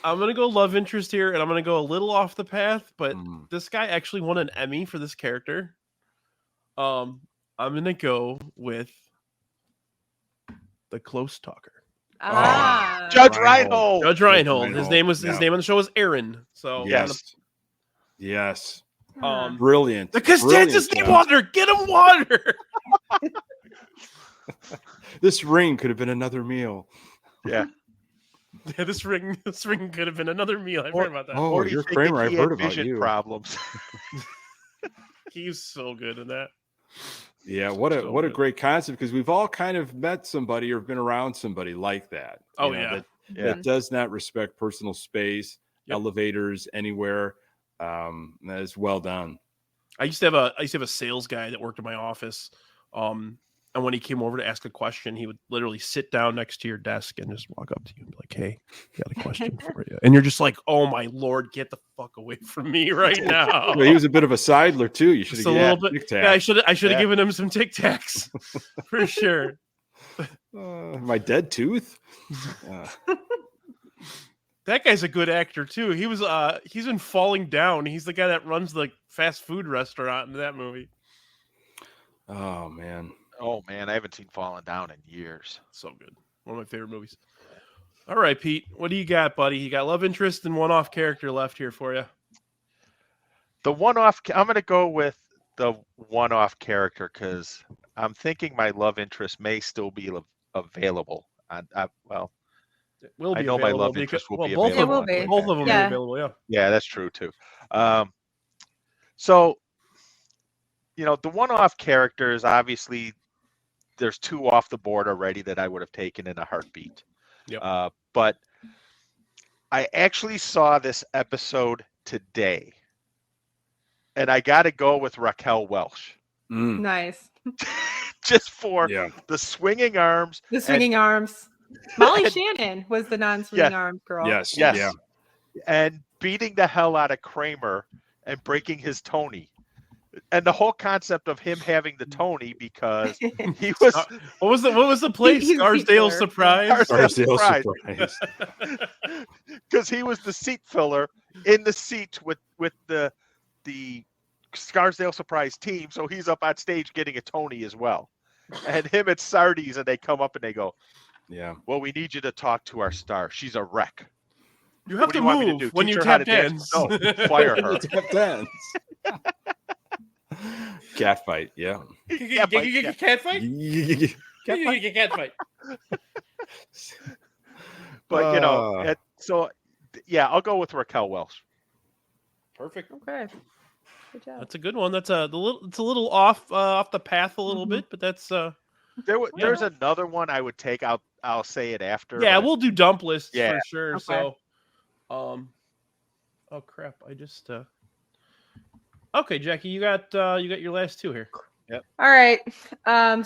[SPEAKER 4] I'm gonna go love interest here, and I'm gonna go a little off the path, but this guy actually won an Emmy for this character. I'm gonna go with the close talker.
[SPEAKER 5] Judge Reinhold.
[SPEAKER 4] Judge Reinhold. His name on the show was Aaron. So
[SPEAKER 6] yes.
[SPEAKER 4] Brilliant. The Costanza's need water. Get him water.
[SPEAKER 6] This ring could have been another meal.
[SPEAKER 5] Yeah.
[SPEAKER 4] Yeah, this ring could have been another meal. I've heard about that.
[SPEAKER 6] Oh, you're Kramer. I've heard about you.
[SPEAKER 5] Problems.
[SPEAKER 4] He's so good in that.
[SPEAKER 6] Yeah, what a great concept, because we've all kind of met somebody or been around somebody like that. That does not respect personal space, elevators, anywhere. That is well done.
[SPEAKER 4] I used to have a sales guy that worked in my office. And when he came over to ask a question, he would literally sit down next to your desk and just walk up to you and be like, "Hey, got a question for you." And you're just like, "Oh my Lord, get the fuck away from me right now."
[SPEAKER 6] Well, he was a bit of a sidler too. You should have given him Tic Tac.
[SPEAKER 4] Yeah, I should have given him some Tic Tacs for sure.
[SPEAKER 6] My dead tooth.
[SPEAKER 4] That guy's a good actor too. He's been Falling Down. He's the guy that runs the fast food restaurant in that movie.
[SPEAKER 6] Oh man,
[SPEAKER 5] I haven't seen Falling Down in years.
[SPEAKER 4] So good. One of my favorite movies. All right, Pete, what do you got, buddy? You got love interest and one-off character left here for you.
[SPEAKER 5] The one-off. I'm going to go with the one-off character because I'm thinking my love interest may still be available.
[SPEAKER 4] It will be
[SPEAKER 5] I know my love interest will be available.
[SPEAKER 7] It will be.
[SPEAKER 4] Both of them are available, yeah.
[SPEAKER 5] Yeah, that's true too. So, the one-off characters, obviously, there's two off the board already that I would have taken in a heartbeat.
[SPEAKER 4] Yep.
[SPEAKER 5] But I actually saw this episode today, and I got to go with Raquel Welch.
[SPEAKER 7] Nice.
[SPEAKER 5] Just for the swinging arms.
[SPEAKER 7] The swinging arms. Molly Shannon was the non-swinging arm girl.
[SPEAKER 6] Yes.
[SPEAKER 5] Yeah. And beating the hell out of Kramer and breaking his Tony. And the whole concept of him having the Tony because he was
[SPEAKER 4] what was the place? Scarsdale Surprise.
[SPEAKER 6] Scarsdale Surprise.
[SPEAKER 5] Because he was the seat filler in the seat with the Scarsdale Surprise team, so he's up on stage getting a Tony as well. And him at Sardi's, and they come up and they go,
[SPEAKER 6] "Yeah,
[SPEAKER 5] well, we need you to talk to our star. She's a wreck.
[SPEAKER 4] You have to move when you tap dance.
[SPEAKER 5] No, fire her.
[SPEAKER 6] Tap dance." Cat fight, yeah.
[SPEAKER 4] Cat fight? Cat fight.
[SPEAKER 5] But I'll go with Raquel Welch.
[SPEAKER 4] Perfect.
[SPEAKER 7] Okay. Good job.
[SPEAKER 4] That's a good one. It's a little off the path a little bit, but that's
[SPEAKER 5] There's another one I would take. I'll say it after.
[SPEAKER 4] Yeah, we'll do dump lists for sure.
[SPEAKER 7] Okay.
[SPEAKER 4] So, oh crap! I just Okay, Jackie, you got your last two here.
[SPEAKER 5] Yep.
[SPEAKER 7] All right.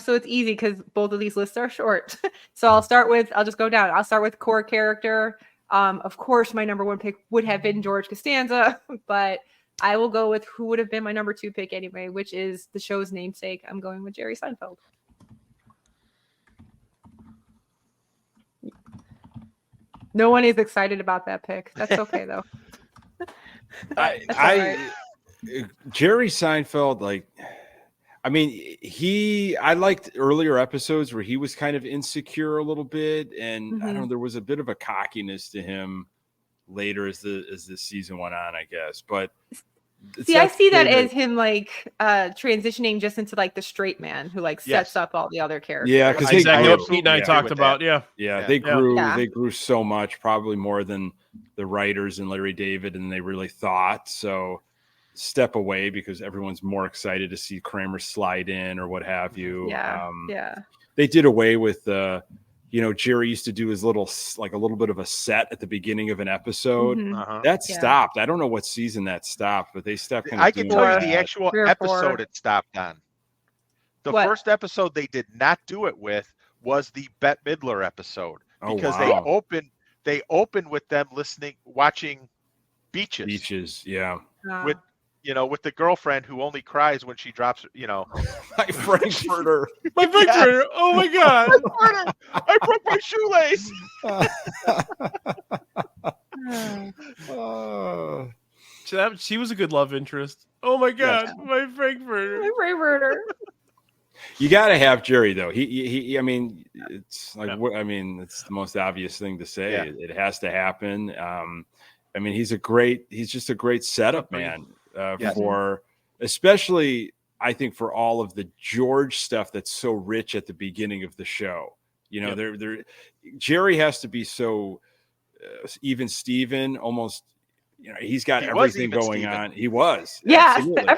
[SPEAKER 7] So it's easy because both of these lists are short. So I'll just go down. I'll start with core character. Of course, my number one pick would have been George Costanza, but I will go with who would have been my number two pick anyway, which is the show's namesake. I'm going with Jerry Seinfeld. No one is excited about that pick. That's okay though.
[SPEAKER 6] Jerry Seinfeld, I liked earlier episodes where he was kind of insecure a little bit, and I don't know, there was a bit of a cockiness to him later as the season went on, I guess. But
[SPEAKER 7] I see that as him transitioning just into the straight man who sets up all the other characters.
[SPEAKER 6] Yeah, because
[SPEAKER 4] exactly what Pete and I talked about.
[SPEAKER 6] They grew so much, probably more than the writers and Larry David and they really thought. So step away because everyone's more excited to see Kramer slide in or what have you.
[SPEAKER 7] Yeah.
[SPEAKER 6] They did away with the Jerry used to do his little bit of a set at the beginning of an episode.
[SPEAKER 5] Uh-huh.
[SPEAKER 6] That stopped. I don't know what season that stopped, but they stopped.
[SPEAKER 5] I can tell you the
[SPEAKER 6] that.
[SPEAKER 5] actual
[SPEAKER 7] 3 or 4.
[SPEAKER 5] episode it stopped on. The
[SPEAKER 7] What?
[SPEAKER 5] first episode they did not do it with was the Bette Midler episode, because
[SPEAKER 6] wow.
[SPEAKER 5] they opened with them watching Beaches.
[SPEAKER 6] Beaches, yeah.
[SPEAKER 5] With with the girlfriend who only cries when she drops,
[SPEAKER 6] My Frankfurter.
[SPEAKER 4] My Frankfurter. Oh my God.
[SPEAKER 5] I broke my shoelace.
[SPEAKER 4] She was a good love interest. Oh my God.
[SPEAKER 5] Yes.
[SPEAKER 4] My Frankfurter.
[SPEAKER 7] My Frankfurter.
[SPEAKER 6] You got to have Jerry though. He I mean, it's like it's the most obvious thing to say.
[SPEAKER 5] Yeah.
[SPEAKER 6] It has to happen. I mean, he's just a great setup man for, especially I think for all of the George stuff that's so rich at the beginning of the show. Jerry has to be so even Steven, almost. He's got everything going
[SPEAKER 5] Steven.
[SPEAKER 6] on. He was.
[SPEAKER 7] Yeah,
[SPEAKER 6] absolutely.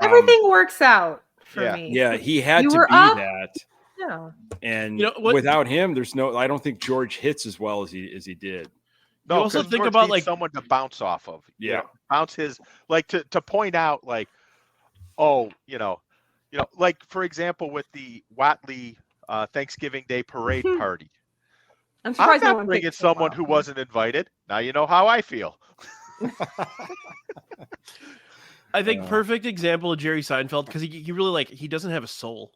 [SPEAKER 7] everything works out for me.
[SPEAKER 6] Yeah, he had
[SPEAKER 7] You
[SPEAKER 6] to
[SPEAKER 7] were
[SPEAKER 6] be
[SPEAKER 7] up?
[SPEAKER 6] that.
[SPEAKER 7] Yeah.
[SPEAKER 6] And without him, I don't think George hits as well as he did.
[SPEAKER 5] No,
[SPEAKER 4] You also
[SPEAKER 5] 'cause
[SPEAKER 4] think
[SPEAKER 5] George
[SPEAKER 4] about,
[SPEAKER 5] needs
[SPEAKER 4] like-
[SPEAKER 5] someone to bounce off of.
[SPEAKER 6] Yeah.
[SPEAKER 5] Bounce his to point out like, like for example with the Watley Thanksgiving Day parade party.
[SPEAKER 7] I'm
[SPEAKER 5] I'm
[SPEAKER 7] surprised no
[SPEAKER 5] not
[SPEAKER 7] one
[SPEAKER 5] bringing
[SPEAKER 7] picked
[SPEAKER 5] someone
[SPEAKER 7] him
[SPEAKER 5] who
[SPEAKER 7] up.
[SPEAKER 5] wasn't invited. Now you know how I feel.
[SPEAKER 4] I think perfect example of Jerry Seinfeld, because he really he doesn't have a soul,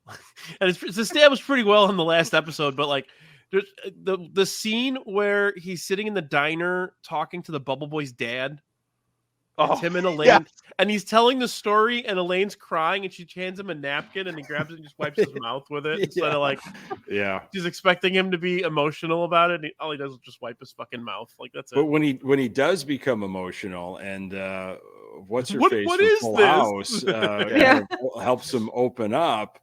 [SPEAKER 4] and it's established pretty well in the last episode. But like, there's the scene where he's sitting in the diner talking to the Bubble Boy's dad. It's him and Elaine,
[SPEAKER 5] yeah.
[SPEAKER 4] and he's telling the story, and Elaine's crying, and she hands him a napkin, and he grabs it and just wipes his mouth with it instead of she's expecting him to be emotional about it. And all he does is just wipe his fucking mouth. Like that's it.
[SPEAKER 6] But when he does become emotional, and what's her face?
[SPEAKER 4] What
[SPEAKER 6] from
[SPEAKER 4] is
[SPEAKER 6] Full
[SPEAKER 4] this?
[SPEAKER 6] House, kind of helps him open up.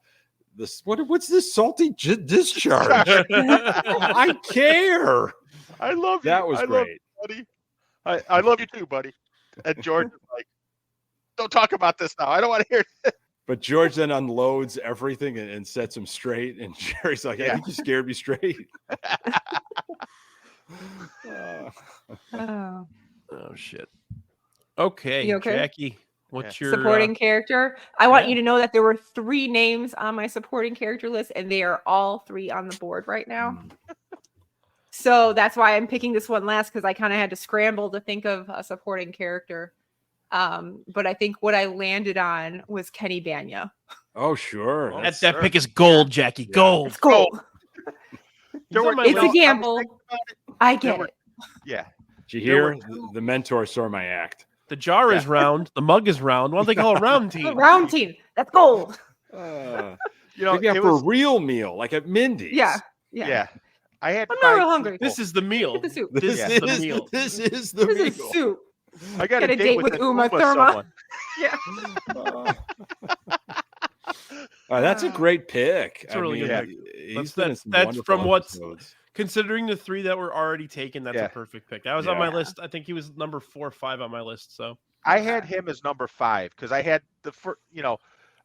[SPEAKER 6] What's this salty discharge? I care.
[SPEAKER 5] I love you.
[SPEAKER 6] That was
[SPEAKER 5] I
[SPEAKER 6] great.
[SPEAKER 5] love you, buddy. I love you too, buddy. And George is like, don't talk about this now. I don't want to hear it.
[SPEAKER 6] But George then unloads everything and sets him straight. And Jerry's like, I think you scared me straight.
[SPEAKER 7] Oh.
[SPEAKER 4] Oh shit. Okay,
[SPEAKER 7] You okay?
[SPEAKER 4] Jackie, what's your
[SPEAKER 7] Supporting character. I want you to know that there were 3 names on my supporting character list, and they are all 3 on the board right now. So that's why I'm picking this one last, because I kind of had to scramble to think of a supporting character. But I think what I landed on was Kenny Banya.
[SPEAKER 6] Oh, sure.
[SPEAKER 4] that pick is gold, Jackie. Gold.
[SPEAKER 7] It's gold. It's a
[SPEAKER 5] I
[SPEAKER 7] gamble.
[SPEAKER 5] was thinking about it.
[SPEAKER 7] I get it.
[SPEAKER 5] Yeah.
[SPEAKER 6] Did you hear? The mentor saw my act.
[SPEAKER 4] The jar is round. The mug is round. Why don't they call it round team?
[SPEAKER 7] Round team. That's gold.
[SPEAKER 6] Maybe for a real meal, like at Mindy's.
[SPEAKER 5] Yeah. I had
[SPEAKER 7] I'm not real hungry.
[SPEAKER 4] This is the meal.
[SPEAKER 7] Get the soup.
[SPEAKER 6] This
[SPEAKER 4] is the meal.
[SPEAKER 6] This is the
[SPEAKER 7] This
[SPEAKER 6] meal.
[SPEAKER 7] is soup.
[SPEAKER 5] I got
[SPEAKER 7] Get
[SPEAKER 5] a date with
[SPEAKER 7] Uma Thurman.
[SPEAKER 5] someone.
[SPEAKER 7] Yeah.
[SPEAKER 6] That's a great pick.
[SPEAKER 4] It's a really good pick.
[SPEAKER 6] He's been in some
[SPEAKER 4] That's
[SPEAKER 6] wonderful
[SPEAKER 4] from what's
[SPEAKER 6] episodes.
[SPEAKER 4] considering the 3 that were already taken. That's
[SPEAKER 5] Yeah.
[SPEAKER 4] a perfect pick. That was on my list. I think he was number 4 or 5 on my list. So
[SPEAKER 5] I had him as number 5 because I had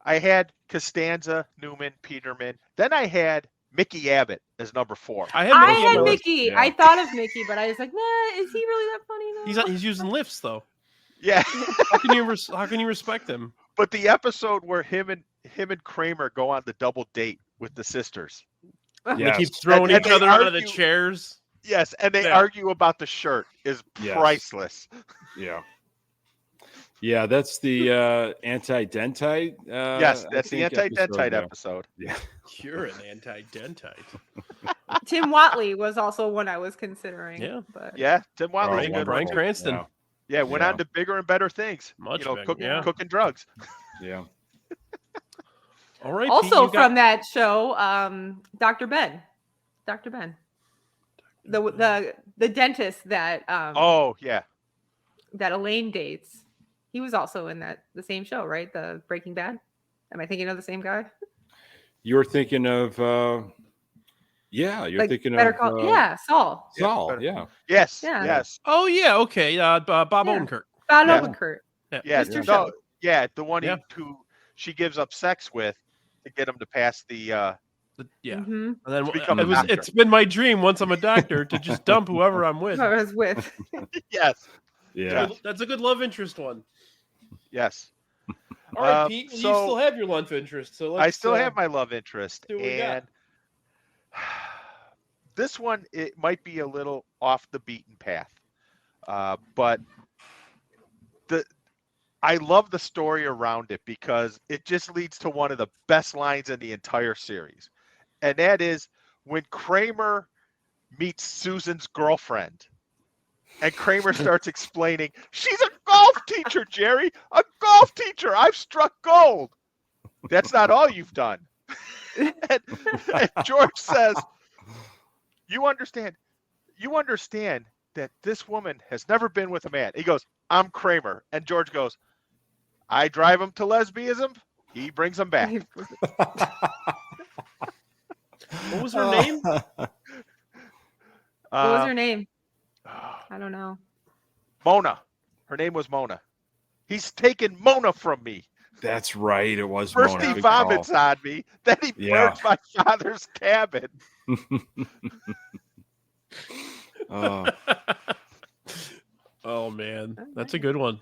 [SPEAKER 5] I had Costanza, Newman, Peterman. Then I had Mickey Abbott as number 4.
[SPEAKER 4] I
[SPEAKER 7] I
[SPEAKER 4] Mickey on
[SPEAKER 7] had
[SPEAKER 4] my list.
[SPEAKER 7] Mickey.
[SPEAKER 6] Yeah.
[SPEAKER 7] I thought of Mickey, but I was like, nah, is he really that funny though?
[SPEAKER 4] He's using lifts though.
[SPEAKER 5] Yeah.
[SPEAKER 4] How can you respect him?
[SPEAKER 5] But the episode where him and Kramer go on the double date with the sisters.
[SPEAKER 4] They
[SPEAKER 6] Yes.
[SPEAKER 4] keep throwing
[SPEAKER 5] And
[SPEAKER 4] each
[SPEAKER 5] they
[SPEAKER 4] other out of the
[SPEAKER 5] argue-
[SPEAKER 4] chairs.
[SPEAKER 5] Yes, and they
[SPEAKER 4] Yeah.
[SPEAKER 5] argue about the shirt is
[SPEAKER 6] Yes.
[SPEAKER 5] priceless.
[SPEAKER 6] Yeah. Yeah, that's the anti-dentite.
[SPEAKER 5] Yes, that's the
[SPEAKER 6] episode,
[SPEAKER 5] anti-dentite
[SPEAKER 6] yeah.
[SPEAKER 5] episode.
[SPEAKER 6] Yeah.
[SPEAKER 4] You're an anti-dentite.
[SPEAKER 7] Tim Watley was also one I was considering.
[SPEAKER 4] Yeah.
[SPEAKER 7] But
[SPEAKER 5] Yeah, Tim Watley's
[SPEAKER 6] Oh,
[SPEAKER 5] a good
[SPEAKER 4] Bryan
[SPEAKER 5] one.
[SPEAKER 4] Cranston.
[SPEAKER 6] Yeah.
[SPEAKER 5] Went on to bigger and better things.
[SPEAKER 4] Much bigger,
[SPEAKER 5] cooking,
[SPEAKER 4] yeah.
[SPEAKER 5] cooking drugs.
[SPEAKER 6] Yeah.
[SPEAKER 4] All right. Pete,
[SPEAKER 7] also
[SPEAKER 4] you got-
[SPEAKER 7] from that show, Dr. Ben. Dr. Ben. The dentist that
[SPEAKER 5] Oh yeah,
[SPEAKER 7] that Elaine dates. He was also in the same show, right? The Breaking Bad. Am I thinking of the same guy?
[SPEAKER 6] You're thinking of you're thinking
[SPEAKER 7] Better
[SPEAKER 6] of
[SPEAKER 7] Call. Saul.
[SPEAKER 6] Saul, yeah.
[SPEAKER 5] yes,
[SPEAKER 7] Yeah.
[SPEAKER 5] yes,
[SPEAKER 4] Oh yeah. Okay. Bob Odenkirk.
[SPEAKER 7] Bob
[SPEAKER 5] Yeah.
[SPEAKER 7] Odenkirk.
[SPEAKER 5] yeah.
[SPEAKER 7] Mr.
[SPEAKER 5] No,
[SPEAKER 7] Show.
[SPEAKER 5] yeah, the one
[SPEAKER 4] Yeah.
[SPEAKER 5] who she gives up sex with to get him to pass the
[SPEAKER 4] Yeah.
[SPEAKER 7] Mhm.
[SPEAKER 4] And then
[SPEAKER 5] become a doctor.
[SPEAKER 4] it's been my dream once I'm a doctor to just dump whoever I'm with.
[SPEAKER 7] I was with.
[SPEAKER 5] Yes.
[SPEAKER 6] Yeah.
[SPEAKER 4] That's a good love interest one.
[SPEAKER 5] Yes.
[SPEAKER 4] All right, Pete. You
[SPEAKER 5] so-
[SPEAKER 4] still have your love interest, so
[SPEAKER 5] I still have my love interest,
[SPEAKER 4] see what we got.
[SPEAKER 5] and this one it might be a little off the beaten path, but I love the story around it because it just leads to one of the best lines in the entire series, and that is when Kramer meets Susan's girlfriend. And Kramer starts explaining, she's a golf teacher, Jerry, a golf teacher. I've struck gold. That's not all you've done. and George says, you understand that this woman has never been with a man. He goes, I'm Kramer. And George goes, I drive him to lesbianism. He brings them back.
[SPEAKER 4] What was her name?
[SPEAKER 7] What was her name? I don't know.
[SPEAKER 5] Mona. Her name was Mona. He's taken Mona from me.
[SPEAKER 6] That's right. It was
[SPEAKER 5] First
[SPEAKER 6] Mona.
[SPEAKER 5] he
[SPEAKER 6] Good
[SPEAKER 5] vomits
[SPEAKER 6] call.
[SPEAKER 5] on me, then he
[SPEAKER 6] Yeah.
[SPEAKER 5] burns my father's cabin.
[SPEAKER 4] Oh man, that's a good one.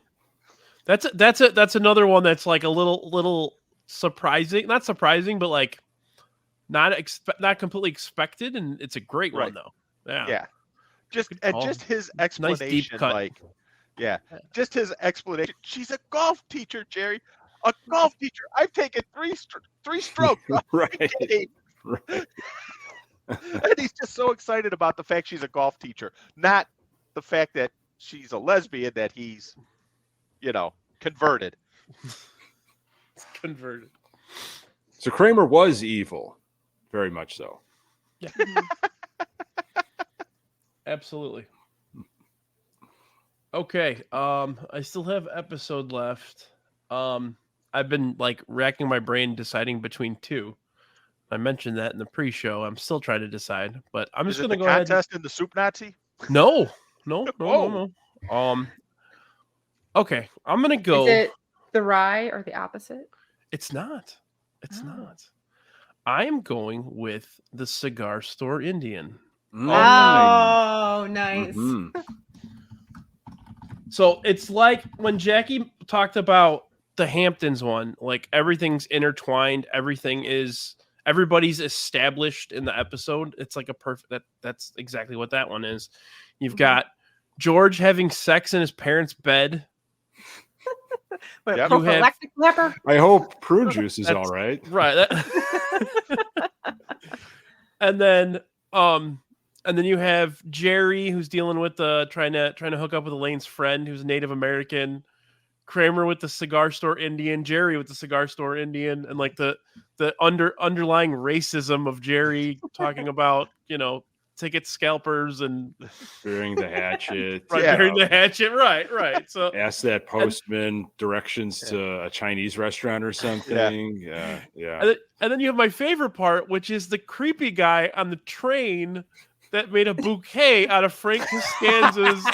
[SPEAKER 4] That's another one that's like a little surprising. Not surprising, but like not completely expected, and it's a great one
[SPEAKER 5] Right.
[SPEAKER 4] though. Yeah.
[SPEAKER 5] Yeah. Just his
[SPEAKER 4] deep
[SPEAKER 5] explanation,
[SPEAKER 4] cut.
[SPEAKER 5] like, yeah, just his explanation. She's a golf teacher, Jerry. A golf teacher. I've taken three strokes.
[SPEAKER 6] Right. Right.
[SPEAKER 5] And he's just so excited about the fact she's a golf teacher, not the fact that she's a lesbian, that he's, converted.
[SPEAKER 4] Converted.
[SPEAKER 6] So Kramer was evil, very much so.
[SPEAKER 4] Yeah. Absolutely. Okay. I still have episode left. I've been like racking my brain deciding between two. I mentioned that in the pre-show. I'm still trying to decide, but I'm
[SPEAKER 5] Is
[SPEAKER 4] just
[SPEAKER 5] it
[SPEAKER 4] going to
[SPEAKER 5] the
[SPEAKER 4] go ahead.
[SPEAKER 5] contest in the Soup Nazi?
[SPEAKER 4] No.
[SPEAKER 5] Oh.
[SPEAKER 4] Okay. I'm going to go.
[SPEAKER 7] Is it the rye or the opposite?
[SPEAKER 4] It's not. It's
[SPEAKER 7] Oh.
[SPEAKER 4] not. I am going with the Cigar Store Indian.
[SPEAKER 7] Oh, nice.
[SPEAKER 6] Mhm.
[SPEAKER 4] So it's like when Jacki talked about the Hamptons one, like everything's intertwined, everybody's established in the episode. It's like a perfect that's exactly what that one is. You've got George having sex in his parents' bed.
[SPEAKER 7] What,
[SPEAKER 5] Yep.
[SPEAKER 7] prophylactic leper?
[SPEAKER 6] I hope prune juice is
[SPEAKER 4] That's-
[SPEAKER 6] all right.
[SPEAKER 4] Right. And then you have Jerry who's dealing with trying to hook up with Elaine's friend who's Native American, Kramer with the Cigar Store Indian, Jerry with the Cigar Store Indian, and like the underlying racism of Jerry talking about, ticket scalpers and
[SPEAKER 6] Burying the hatchet.
[SPEAKER 4] burying the hatchet. Right. So
[SPEAKER 6] Ask that postman directions to a Chinese restaurant or something. Yeah.
[SPEAKER 4] and then you have my favorite part, which is the creepy guy on the train that made a bouquet out of Frank Costanza's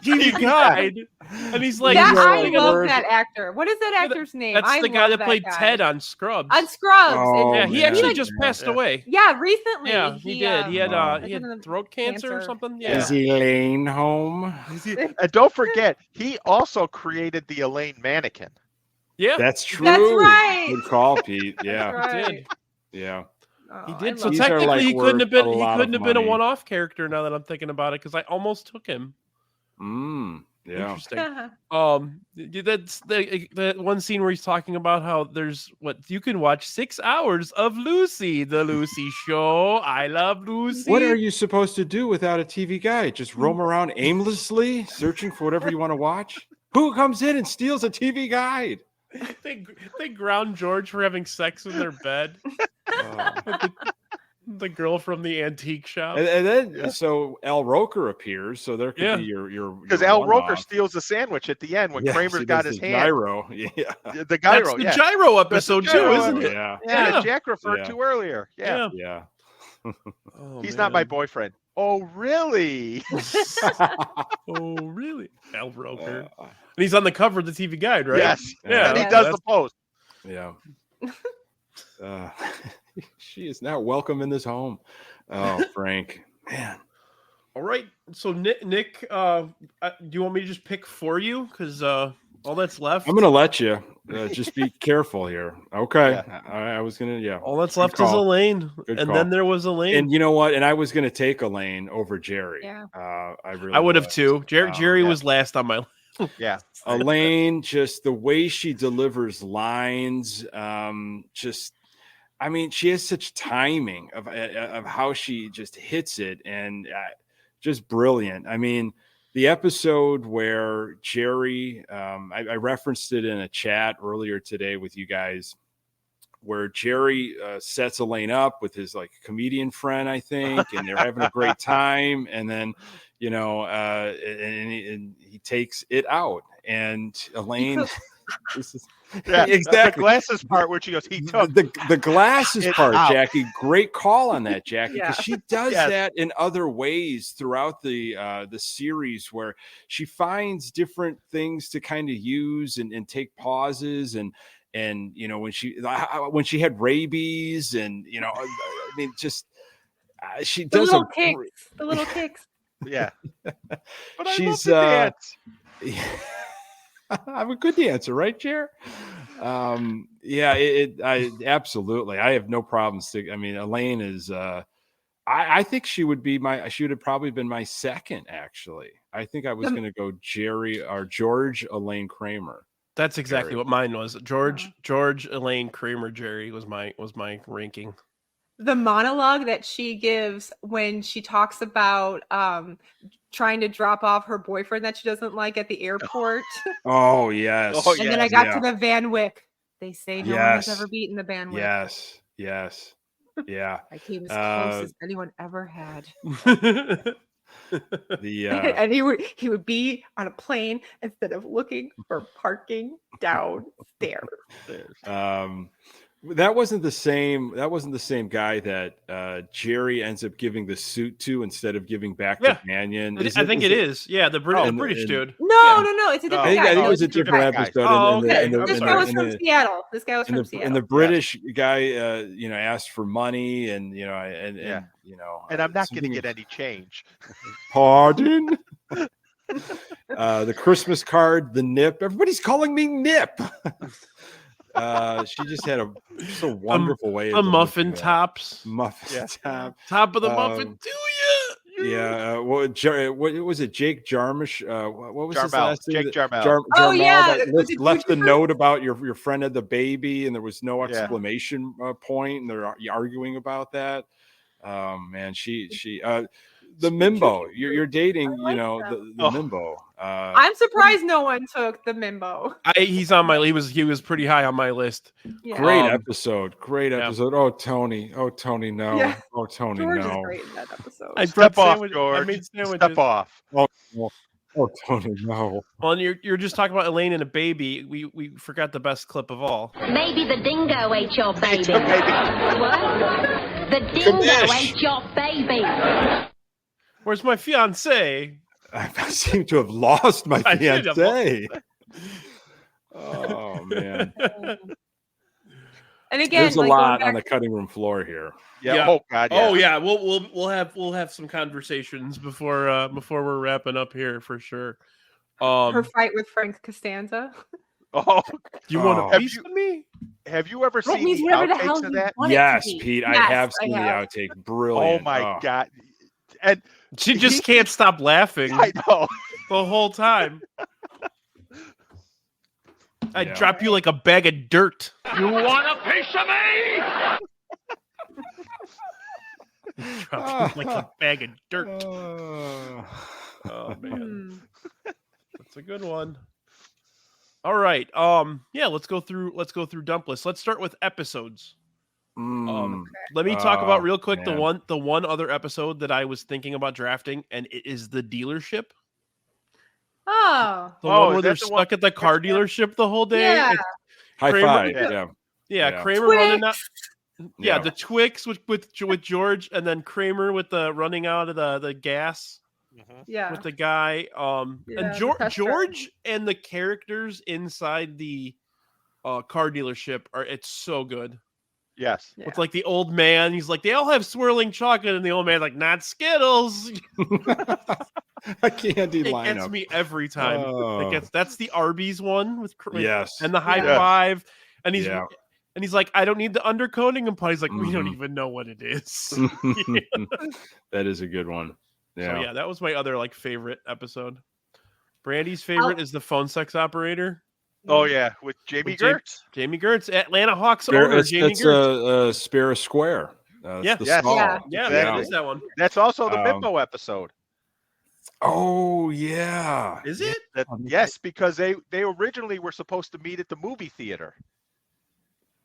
[SPEAKER 4] TV guide, and he's like,
[SPEAKER 7] I
[SPEAKER 4] holding it up.
[SPEAKER 7] love that actor. What is that actor's name?
[SPEAKER 4] That's
[SPEAKER 7] I
[SPEAKER 4] the guy
[SPEAKER 7] love
[SPEAKER 4] that played
[SPEAKER 7] guy.
[SPEAKER 4] Ted on Scrubs.
[SPEAKER 7] On Scrubs.
[SPEAKER 6] Oh,
[SPEAKER 4] Yeah, he
[SPEAKER 6] man.
[SPEAKER 4] actually just passed away.
[SPEAKER 7] Yeah, recently.
[SPEAKER 4] Yeah, he did. He had
[SPEAKER 7] Wow.
[SPEAKER 4] throat cancer or something. Yeah.
[SPEAKER 6] Is Elaine home?
[SPEAKER 5] And don't forget, he also created the Elaine mannequin.
[SPEAKER 4] Yeah,
[SPEAKER 6] That's true.
[SPEAKER 7] That's right.
[SPEAKER 6] Good call, Pete. Yeah.
[SPEAKER 7] That's right.
[SPEAKER 4] did.
[SPEAKER 6] Yeah.
[SPEAKER 7] Oh,
[SPEAKER 4] He
[SPEAKER 7] I
[SPEAKER 4] did. So
[SPEAKER 7] love
[SPEAKER 6] These are,
[SPEAKER 4] technically,
[SPEAKER 6] like,
[SPEAKER 4] he couldn't have been.
[SPEAKER 6] worth a
[SPEAKER 4] He
[SPEAKER 6] lot
[SPEAKER 4] couldn't
[SPEAKER 6] of
[SPEAKER 4] have been a
[SPEAKER 6] money.
[SPEAKER 4] one-off character. Now that I'm thinking about it, because I almost took him.
[SPEAKER 6] Yeah.
[SPEAKER 4] Interesting.
[SPEAKER 7] that.
[SPEAKER 4] That's the one scene where he's talking about how there's you can watch 6 hours of Lucy, the Lucy Show. I love Lucy.
[SPEAKER 6] What are you supposed to do without a TV guide? Just roam around aimlessly, searching for whatever you want to watch? Who comes in and steals a TV guide?
[SPEAKER 4] They ground George for having sex in their bed. The girl from the antique shop.
[SPEAKER 6] And then so Al Roker appears, so there could
[SPEAKER 4] Yeah.
[SPEAKER 6] be your
[SPEAKER 5] Because Al Roker
[SPEAKER 6] one-off.
[SPEAKER 5] steals the sandwich at the end when
[SPEAKER 6] Yes,
[SPEAKER 5] Kramer's
[SPEAKER 6] he
[SPEAKER 5] got
[SPEAKER 6] does
[SPEAKER 5] his
[SPEAKER 6] the
[SPEAKER 5] hand.
[SPEAKER 6] gyro. Yeah.
[SPEAKER 5] The
[SPEAKER 4] That's
[SPEAKER 5] gyro,
[SPEAKER 4] the
[SPEAKER 5] yeah.
[SPEAKER 4] gyro episode too,
[SPEAKER 5] gyro
[SPEAKER 4] isn't it?
[SPEAKER 6] Yeah.
[SPEAKER 5] Yeah,
[SPEAKER 4] Yeah.
[SPEAKER 5] Jack referred
[SPEAKER 6] Yeah.
[SPEAKER 5] to earlier. Yeah.
[SPEAKER 6] Yeah.
[SPEAKER 4] Oh,
[SPEAKER 5] He's not my boyfriend. Oh, really?
[SPEAKER 4] Oh, really? Al Roker. And he's on the cover of the TV guide, right?
[SPEAKER 5] Yes.
[SPEAKER 4] Yeah.
[SPEAKER 5] And he
[SPEAKER 7] Yeah.
[SPEAKER 5] does the post.
[SPEAKER 6] Yeah. she is not welcome in this home. Oh, Frank, man.
[SPEAKER 4] All right. So Nick, do you want me to just pick for you? Because all that's left.
[SPEAKER 6] I'm gonna let you. Just be careful here. Okay. I was gonna. Yeah.
[SPEAKER 4] All that's
[SPEAKER 6] Good
[SPEAKER 4] left
[SPEAKER 6] call.
[SPEAKER 4] is Elaine,
[SPEAKER 6] Good
[SPEAKER 4] and
[SPEAKER 6] call.
[SPEAKER 4] then there was Elaine.
[SPEAKER 6] And you know what? And I was gonna take Elaine over Jerry.
[SPEAKER 7] Yeah.
[SPEAKER 6] I
[SPEAKER 4] would have
[SPEAKER 6] was.
[SPEAKER 4] too. Jerry was last on my list.
[SPEAKER 5] Yeah.
[SPEAKER 6] Elaine, just the way she delivers lines, I mean, she has such timing of how she just hits it, and just brilliant. I mean, the episode where Jerry, I referenced it in a chat earlier today with you guys, where Jerry sets Elaine up with his like comedian friend, I think, and they're having a great time, and then and he takes it out, and Elaine.
[SPEAKER 5] Exactly. The glasses part where she goes, he took
[SPEAKER 6] the glasses part,
[SPEAKER 5] out.
[SPEAKER 6] Jackie. Great call on that, Jackie, because
[SPEAKER 7] Yeah.
[SPEAKER 6] she does that in other ways throughout the series, where she finds different things to kind of use and take pauses and when she had rabies and I mean just she
[SPEAKER 7] The
[SPEAKER 6] does
[SPEAKER 7] little
[SPEAKER 6] a
[SPEAKER 7] kicks. The little kicks.
[SPEAKER 5] Yeah. But I
[SPEAKER 6] she's
[SPEAKER 5] love the dance.
[SPEAKER 6] I'm a good dancer, right, Jer? I absolutely. I have no problems. I mean, Elaine is. I think she would have probably been my second. Actually, I think I was going to go Jerry or George, Elaine, Kramer.
[SPEAKER 4] That's exactly
[SPEAKER 6] Jerry.
[SPEAKER 4] what mine was. George, Elaine, Kramer, Jerry was my ranking.
[SPEAKER 7] The monologue that she gives when she talks about trying to drop off her boyfriend that she doesn't like at the airport.
[SPEAKER 6] Oh yes.
[SPEAKER 5] Oh,
[SPEAKER 7] And then I got to the Van Wyck. They say no one has
[SPEAKER 6] Yes.
[SPEAKER 7] ever beaten the Van Wyck.
[SPEAKER 6] Yes. Yeah.
[SPEAKER 7] I came as close as anyone ever had.
[SPEAKER 6] The
[SPEAKER 7] And he would be on a plane instead of looking for parking downstairs.
[SPEAKER 6] that wasn't the same guy that Jerry ends up giving the suit to instead of giving back to Banyan.
[SPEAKER 4] I think it is. Yeah, the British dude.
[SPEAKER 7] No, it's a different
[SPEAKER 6] I
[SPEAKER 7] guy.
[SPEAKER 6] think it was a different episode.
[SPEAKER 4] Oh, okay.
[SPEAKER 7] This guy was from Seattle.
[SPEAKER 6] And the British guy, asked for money, and
[SPEAKER 5] and I'm not going to get any change.
[SPEAKER 6] Pardon. The Christmas card, the nip. Everybody's calling me Nip. She just had a wonderful way.
[SPEAKER 4] The muffin tops.
[SPEAKER 6] Muffin top.
[SPEAKER 4] Top of the muffin to you.
[SPEAKER 6] Yeah. What was it? Jake Jarmusch. What was his last name?
[SPEAKER 5] Jake Jarmel.
[SPEAKER 6] Jarmel
[SPEAKER 7] yeah.
[SPEAKER 6] that left the note about your friend had the baby, and there was no exclamation point, and they're arguing about that. Man, she the Mimbo. You're dating, the Mimbo.
[SPEAKER 7] I'm surprised no one took the Mimbo.
[SPEAKER 4] He's on my. He was pretty high on my list.
[SPEAKER 7] Yeah.
[SPEAKER 6] Great episode. Oh, Tony. No.
[SPEAKER 7] Yeah.
[SPEAKER 6] Oh, Tony.
[SPEAKER 7] George
[SPEAKER 6] No.
[SPEAKER 7] is great in that episode.
[SPEAKER 4] I
[SPEAKER 5] Step
[SPEAKER 4] prepped
[SPEAKER 5] off,
[SPEAKER 4] sandwich-
[SPEAKER 5] George.
[SPEAKER 4] I made sandwiches.
[SPEAKER 5] Step off.
[SPEAKER 6] Oh, Tony. No.
[SPEAKER 4] Well, and you're just talking about Elaine and a baby. We forgot the best clip of all.
[SPEAKER 9] Maybe the dingo ate your baby.
[SPEAKER 5] It's okay.
[SPEAKER 9] What? The dingo ate your baby.
[SPEAKER 4] Where's my fiance?
[SPEAKER 6] I seem to have lost my
[SPEAKER 4] I did have
[SPEAKER 6] fiance. Oh man.
[SPEAKER 7] And again,
[SPEAKER 6] There's a
[SPEAKER 7] like,
[SPEAKER 6] lot
[SPEAKER 7] going
[SPEAKER 6] on the
[SPEAKER 7] back-
[SPEAKER 6] cutting room floor here.
[SPEAKER 5] Yeah. Oh God. Yeah.
[SPEAKER 4] Oh yeah. We'll have some conversations before we're wrapping up here for sure.
[SPEAKER 7] her fight with Frank Costanza.
[SPEAKER 5] Oh,
[SPEAKER 4] Do you want a piece of me?
[SPEAKER 5] have you ever
[SPEAKER 7] That
[SPEAKER 5] seen
[SPEAKER 7] means
[SPEAKER 5] the
[SPEAKER 7] whatever the hell
[SPEAKER 5] outtakes of
[SPEAKER 7] you
[SPEAKER 5] that?
[SPEAKER 7] want it to
[SPEAKER 6] Yes,
[SPEAKER 7] be.
[SPEAKER 6] Pete. I
[SPEAKER 7] Yes,
[SPEAKER 6] have seen the outtake.
[SPEAKER 5] Oh
[SPEAKER 6] Brilliant.
[SPEAKER 5] my God. And
[SPEAKER 4] She just can't stop laughing
[SPEAKER 5] I know.
[SPEAKER 4] the whole time. I'd
[SPEAKER 6] Yeah.
[SPEAKER 4] drop you like a bag of dirt.
[SPEAKER 8] You want a piece of me?
[SPEAKER 4] Drop you like a bag of dirt.
[SPEAKER 6] Oh.
[SPEAKER 4] Oh man,
[SPEAKER 7] Hmm.
[SPEAKER 4] that's a good one. All right. Yeah, let's go through dump list. Let's start with episodes. Let me talk about real quick
[SPEAKER 6] man.
[SPEAKER 4] the one other episode that I was thinking about drafting, and it is the dealership.
[SPEAKER 7] Oh,
[SPEAKER 4] The
[SPEAKER 5] Oh,
[SPEAKER 4] one where
[SPEAKER 5] is
[SPEAKER 4] they're
[SPEAKER 5] that the one-
[SPEAKER 4] stuck at the car dealership the whole day.
[SPEAKER 7] yeah.
[SPEAKER 6] High
[SPEAKER 4] Kramer-
[SPEAKER 6] five.
[SPEAKER 5] Yeah.
[SPEAKER 6] Yeah.
[SPEAKER 4] Yeah,
[SPEAKER 6] Yeah.
[SPEAKER 4] Kramer
[SPEAKER 7] Twix.
[SPEAKER 4] running out. Yeah,
[SPEAKER 6] Yeah.
[SPEAKER 4] the Twix with George, and then Kramer with the running out of the gas
[SPEAKER 7] Yeah.
[SPEAKER 4] with the guy.
[SPEAKER 7] Yeah,
[SPEAKER 4] And
[SPEAKER 7] the test
[SPEAKER 4] George and the characters inside the car dealership it's so good.
[SPEAKER 5] Yes.
[SPEAKER 7] Yeah.
[SPEAKER 4] With like the old man, he's like, they all have swirling chocolate, and the old man's like, not Skittles.
[SPEAKER 6] A candy
[SPEAKER 4] It gets
[SPEAKER 6] lineup.
[SPEAKER 4] me every time.
[SPEAKER 6] Oh.
[SPEAKER 4] That's the Arby's one with
[SPEAKER 6] Yes.
[SPEAKER 4] and the high
[SPEAKER 5] Yes.
[SPEAKER 4] five, and
[SPEAKER 6] Yeah.
[SPEAKER 4] he's like, I don't need the undercoating, and Putty's like, we don't
[SPEAKER 6] Mhm.
[SPEAKER 4] even know what it is.
[SPEAKER 6] That is a good one. Yeah.
[SPEAKER 4] So yeah, that was my other like favorite episode. Brandy's favorite is the phone sex operator.
[SPEAKER 5] Oh yeah, with Jamie
[SPEAKER 4] With
[SPEAKER 5] Gertz.
[SPEAKER 4] Jamie Gertz, Atlanta Hawks owner Jamie
[SPEAKER 6] It's
[SPEAKER 4] Gertz.
[SPEAKER 6] Spare a Square.
[SPEAKER 4] Yeah.
[SPEAKER 6] The
[SPEAKER 5] Yes.
[SPEAKER 6] saw.
[SPEAKER 7] Yeah.
[SPEAKER 4] Yeah,
[SPEAKER 5] Exactly.
[SPEAKER 4] it is that one.
[SPEAKER 5] That's also the
[SPEAKER 6] Um,
[SPEAKER 5] Bimbo episode.
[SPEAKER 6] Oh yeah.
[SPEAKER 4] Is it?
[SPEAKER 5] Yes, because they originally were supposed to meet at the movie theater,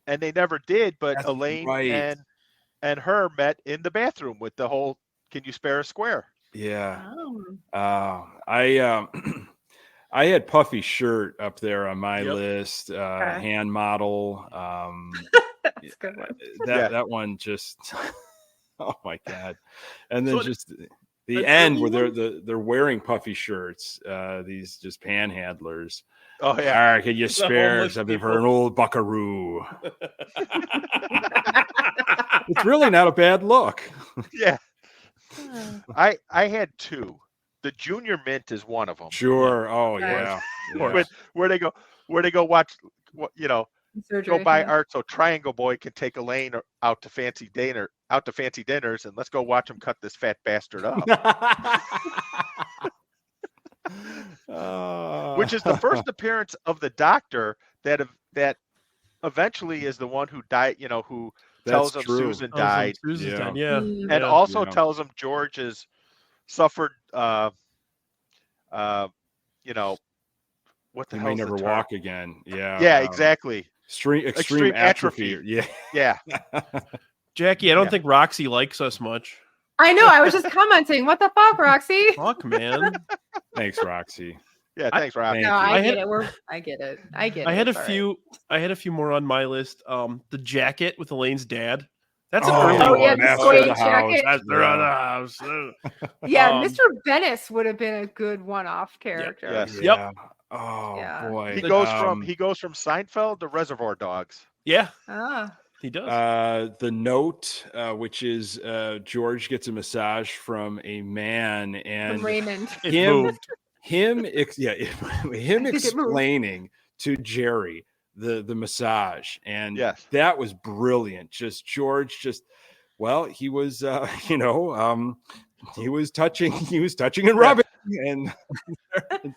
[SPEAKER 5] and they never did. But
[SPEAKER 6] That's
[SPEAKER 5] Elaine
[SPEAKER 6] right.
[SPEAKER 5] and her met in the bathroom with the whole "Can you spare a square?"
[SPEAKER 6] Yeah.
[SPEAKER 7] Oh.
[SPEAKER 6] I had Puffy shirt up there on my
[SPEAKER 4] Yep.
[SPEAKER 6] list.
[SPEAKER 7] Okay.
[SPEAKER 6] Hand model.
[SPEAKER 7] That's a good one.
[SPEAKER 6] That one just. Oh my god! And then
[SPEAKER 4] So
[SPEAKER 6] just the
[SPEAKER 4] an
[SPEAKER 6] end where
[SPEAKER 4] early
[SPEAKER 6] they're wearing puffy shirts. These just panhandlers.
[SPEAKER 5] Oh
[SPEAKER 6] All
[SPEAKER 5] yeah,
[SPEAKER 6] right, can you
[SPEAKER 4] The
[SPEAKER 6] spare
[SPEAKER 4] homeless
[SPEAKER 6] something for
[SPEAKER 4] people.
[SPEAKER 6] an old buckaroo? It's really not a bad look.
[SPEAKER 5] yeah. I had two. The Junior Mint is one of them.
[SPEAKER 6] Sure. Oh
[SPEAKER 7] Okay.
[SPEAKER 6] yeah.
[SPEAKER 5] Where, where they go watch,
[SPEAKER 7] Surgery.
[SPEAKER 5] go buy
[SPEAKER 7] yeah.
[SPEAKER 5] art so Triangle Boy can take Elaine out to fancy dinners, and let's go watch him cut this fat bastard up. Which is the first appearance of the doctor that eventually is the one who died, who tells him
[SPEAKER 6] true.
[SPEAKER 5] Susan died,
[SPEAKER 4] Susan's
[SPEAKER 6] Yeah.
[SPEAKER 4] dead, yeah.
[SPEAKER 7] Mm.
[SPEAKER 5] and
[SPEAKER 4] Yeah.
[SPEAKER 5] also
[SPEAKER 6] Yeah.
[SPEAKER 5] tells him George has suffered what the
[SPEAKER 6] He
[SPEAKER 5] hell
[SPEAKER 6] may never walk again. Yeah.
[SPEAKER 5] Yeah, exactly.
[SPEAKER 6] Extreme atrophy. Yeah.
[SPEAKER 5] Yeah.
[SPEAKER 4] Jackie, I don't
[SPEAKER 5] Yeah.
[SPEAKER 4] think Roxy likes us much.
[SPEAKER 7] I know. I was just commenting. What the fuck, Roxy?
[SPEAKER 4] Fuck, man.
[SPEAKER 6] Thanks, Roxy.
[SPEAKER 5] Yeah, thanks, Rob.
[SPEAKER 6] Thank
[SPEAKER 7] No,
[SPEAKER 6] you.
[SPEAKER 7] I
[SPEAKER 4] I
[SPEAKER 7] get
[SPEAKER 4] had-
[SPEAKER 7] it. I get it. I get it.
[SPEAKER 4] I had a
[SPEAKER 7] It's all right.
[SPEAKER 4] few. I had a few more on my list. The jacket with Elaine's dad. That's an
[SPEAKER 6] Oh,
[SPEAKER 4] early
[SPEAKER 7] Oh,
[SPEAKER 4] one.
[SPEAKER 7] yeah, the
[SPEAKER 6] Master
[SPEAKER 7] suede
[SPEAKER 6] of the house.
[SPEAKER 7] jacket.
[SPEAKER 4] That's the other house.
[SPEAKER 7] Yeah,
[SPEAKER 4] Um,
[SPEAKER 7] Mr. Bennis would have been a good one-off character.
[SPEAKER 5] Yes.
[SPEAKER 4] Yep.
[SPEAKER 6] Yeah. Oh
[SPEAKER 7] Yeah.
[SPEAKER 6] boy.
[SPEAKER 5] He goes from Seinfeld to Reservoir Dogs.
[SPEAKER 4] Yeah,
[SPEAKER 7] Ah.
[SPEAKER 4] he does.
[SPEAKER 6] The note, which is George gets a massage from a man, and
[SPEAKER 7] From Raymond.
[SPEAKER 4] It
[SPEAKER 6] him,
[SPEAKER 4] moved.
[SPEAKER 6] him
[SPEAKER 7] think it moved.
[SPEAKER 6] explaining to Jerry the massage, and
[SPEAKER 5] Yes.
[SPEAKER 6] that was brilliant. Just George, he was he was touching and rubbing, and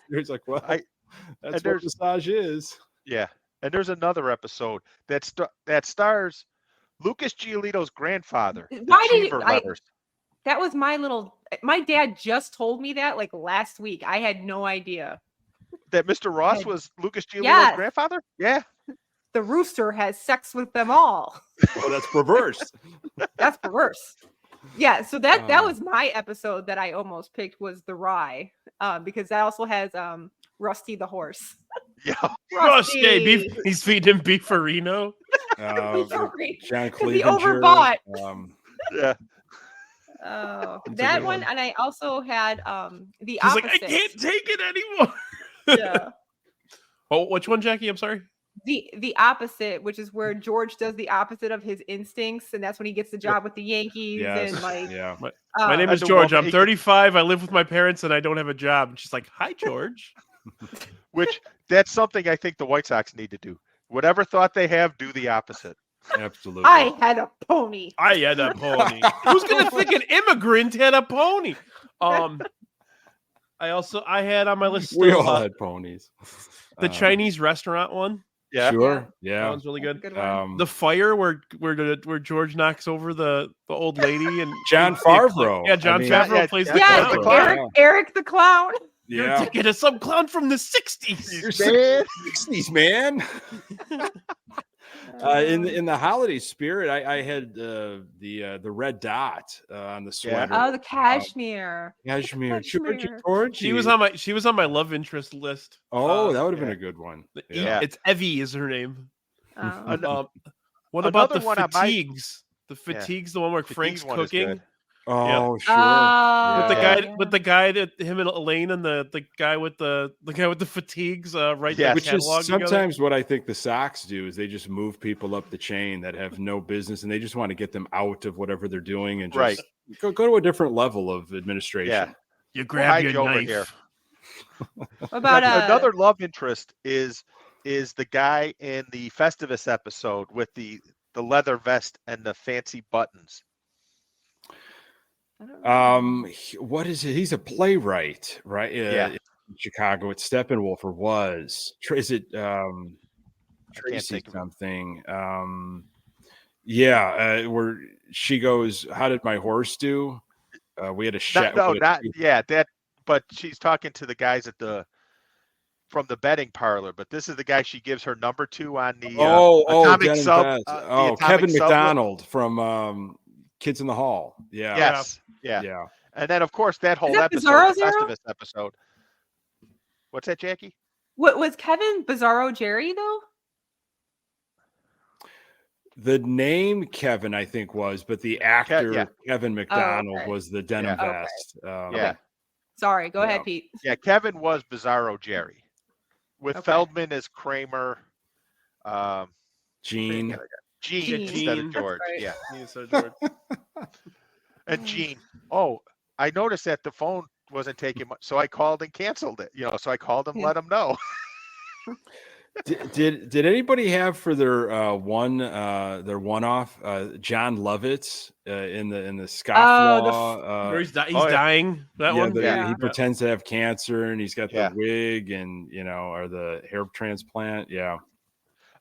[SPEAKER 6] it's like, well,
[SPEAKER 5] and
[SPEAKER 6] that's what
[SPEAKER 5] there's-
[SPEAKER 6] massage is.
[SPEAKER 5] Yeah. And there's another episode that stars Lucas Giolito's grandfather. the
[SPEAKER 7] Why did
[SPEAKER 5] Cheever
[SPEAKER 7] I-
[SPEAKER 5] letters.
[SPEAKER 7] That was my dad just told me that like last week. I had no idea.
[SPEAKER 5] That Mr. Ross
[SPEAKER 7] Had-
[SPEAKER 5] was Lucas Giolito's
[SPEAKER 7] Yes.
[SPEAKER 5] grandfather? Yeah.
[SPEAKER 7] The rooster has sex with them all.
[SPEAKER 6] Well, that's reversed.
[SPEAKER 7] That's perverse. Yeah, so that
[SPEAKER 6] Oh.
[SPEAKER 7] was my episode that I almost picked was the rye, because that also has Rusty the horse.
[SPEAKER 5] Yeah.
[SPEAKER 4] Rusty, beef. He's feeding him beefarino.
[SPEAKER 7] Sorry,
[SPEAKER 6] John
[SPEAKER 7] 'cause he
[SPEAKER 6] Clevenger.
[SPEAKER 7] overbought.
[SPEAKER 5] Yeah.
[SPEAKER 7] Oh,
[SPEAKER 6] That's a
[SPEAKER 7] that
[SPEAKER 6] good
[SPEAKER 7] one,
[SPEAKER 6] one.
[SPEAKER 7] and I also had the
[SPEAKER 4] He's
[SPEAKER 7] opposite.
[SPEAKER 4] like, I can't take it anymore.
[SPEAKER 7] Yeah.
[SPEAKER 4] Oh, which one, Jackie? I'm sorry.
[SPEAKER 7] The opposite, which is where George does the opposite of his instincts, and that's when he gets the job with the Yankees.
[SPEAKER 6] Yes.
[SPEAKER 7] And like,
[SPEAKER 6] Yeah.
[SPEAKER 4] My name is
[SPEAKER 5] As a
[SPEAKER 4] George.
[SPEAKER 5] woman,
[SPEAKER 4] I'm 35. I live with my parents, and I don't have a job. And she's like, "Hi, George."
[SPEAKER 5] Which that's something I think the White Sox need to do. Whatever thought they have, do the opposite.
[SPEAKER 6] Absolutely.
[SPEAKER 7] I had a pony.
[SPEAKER 4] I had a pony. Who's gonna think an immigrant had a pony? I had on my list
[SPEAKER 6] We
[SPEAKER 4] still,
[SPEAKER 6] all had ponies.
[SPEAKER 4] the Chinese restaurant one.
[SPEAKER 5] Yeah.
[SPEAKER 6] Sure.
[SPEAKER 4] That
[SPEAKER 6] Yeah.
[SPEAKER 4] one's really good.
[SPEAKER 7] Good one.
[SPEAKER 4] The fire where George knocks over the old lady and
[SPEAKER 6] John Favreau.
[SPEAKER 4] Yeah, John
[SPEAKER 6] I mean-
[SPEAKER 4] Favreau
[SPEAKER 5] Yeah,
[SPEAKER 4] plays
[SPEAKER 5] yeah,
[SPEAKER 4] the
[SPEAKER 7] Yes,
[SPEAKER 5] the
[SPEAKER 4] clown.
[SPEAKER 5] clown.
[SPEAKER 7] Eric the clown.
[SPEAKER 4] You're
[SPEAKER 6] Yeah.
[SPEAKER 4] thinking of some clown from the 60s.
[SPEAKER 6] You're
[SPEAKER 5] Man.
[SPEAKER 6] 60s, man. In the holiday spirit, I had the red dot on the sweater.
[SPEAKER 7] Oh, the cashmere.
[SPEAKER 6] Cashmere.
[SPEAKER 7] Cashmere.
[SPEAKER 6] George.
[SPEAKER 4] She was on my love interest list.
[SPEAKER 6] Oh, that would have been
[SPEAKER 5] yeah.
[SPEAKER 6] a good one.
[SPEAKER 5] Yeah.
[SPEAKER 4] It's Evie is her name.
[SPEAKER 7] Oh.
[SPEAKER 4] What about the
[SPEAKER 5] Another one on my-
[SPEAKER 4] fatigues? The fatigues, the one where Frank's
[SPEAKER 5] Fatigue one is
[SPEAKER 4] cooking.
[SPEAKER 5] good.
[SPEAKER 6] Oh, sure.
[SPEAKER 7] Oh,
[SPEAKER 4] With the guy that him and Elaine and the guy with the fatigues right
[SPEAKER 5] Yes.
[SPEAKER 4] the
[SPEAKER 6] Which is
[SPEAKER 4] catalog together.
[SPEAKER 6] sometimes what I think the Sox do is they just move people up the chain that have no business, and they just want to get them out of whatever they're doing and just go to a different level of administration.
[SPEAKER 5] Yeah.
[SPEAKER 4] You grab your
[SPEAKER 5] over
[SPEAKER 4] knife.
[SPEAKER 5] here.
[SPEAKER 7] What about
[SPEAKER 5] Another love interest is the guy in the Festivus episode with the leather vest and the fancy buttons.
[SPEAKER 6] What is it? He's a playwright, right? In Chicago. It's Steppenwolf, or was. Is it Tracy something? Where she goes, "How did my horse do?" We had a but she's talking to the guys from the betting parlor. But this is the guy she gives her number to on the Atomic Sub. Kevin McDonald from Kids in the Hall. Yeah.
[SPEAKER 5] Yes. Yeah. And then, of course, that whole
[SPEAKER 7] Bizarro
[SPEAKER 5] episode, the Festivus episode. What's that, Jackie?
[SPEAKER 7] What was Kevin Bizarro Jerry though?
[SPEAKER 6] The name Kevin, I think, was, but the actor Kevin McDonald was the denim vest.
[SPEAKER 7] Sorry, go ahead, Pete.
[SPEAKER 5] Yeah, Kevin was Bizarro Jerry, with Feldman as Kramer.
[SPEAKER 6] Gene
[SPEAKER 5] instead of George.
[SPEAKER 7] Right.
[SPEAKER 5] Yeah,
[SPEAKER 4] instead of George.
[SPEAKER 5] And Gene. Oh, I noticed that the phone wasn't taking much, so I called and canceled it. So I called him, let him know.
[SPEAKER 6] Did anybody have for their one-off John Lovitz in the scofflaw?
[SPEAKER 4] Where he's dying. That one.
[SPEAKER 6] He pretends to have cancer and he's got the wig and or the hair transplant. Yeah.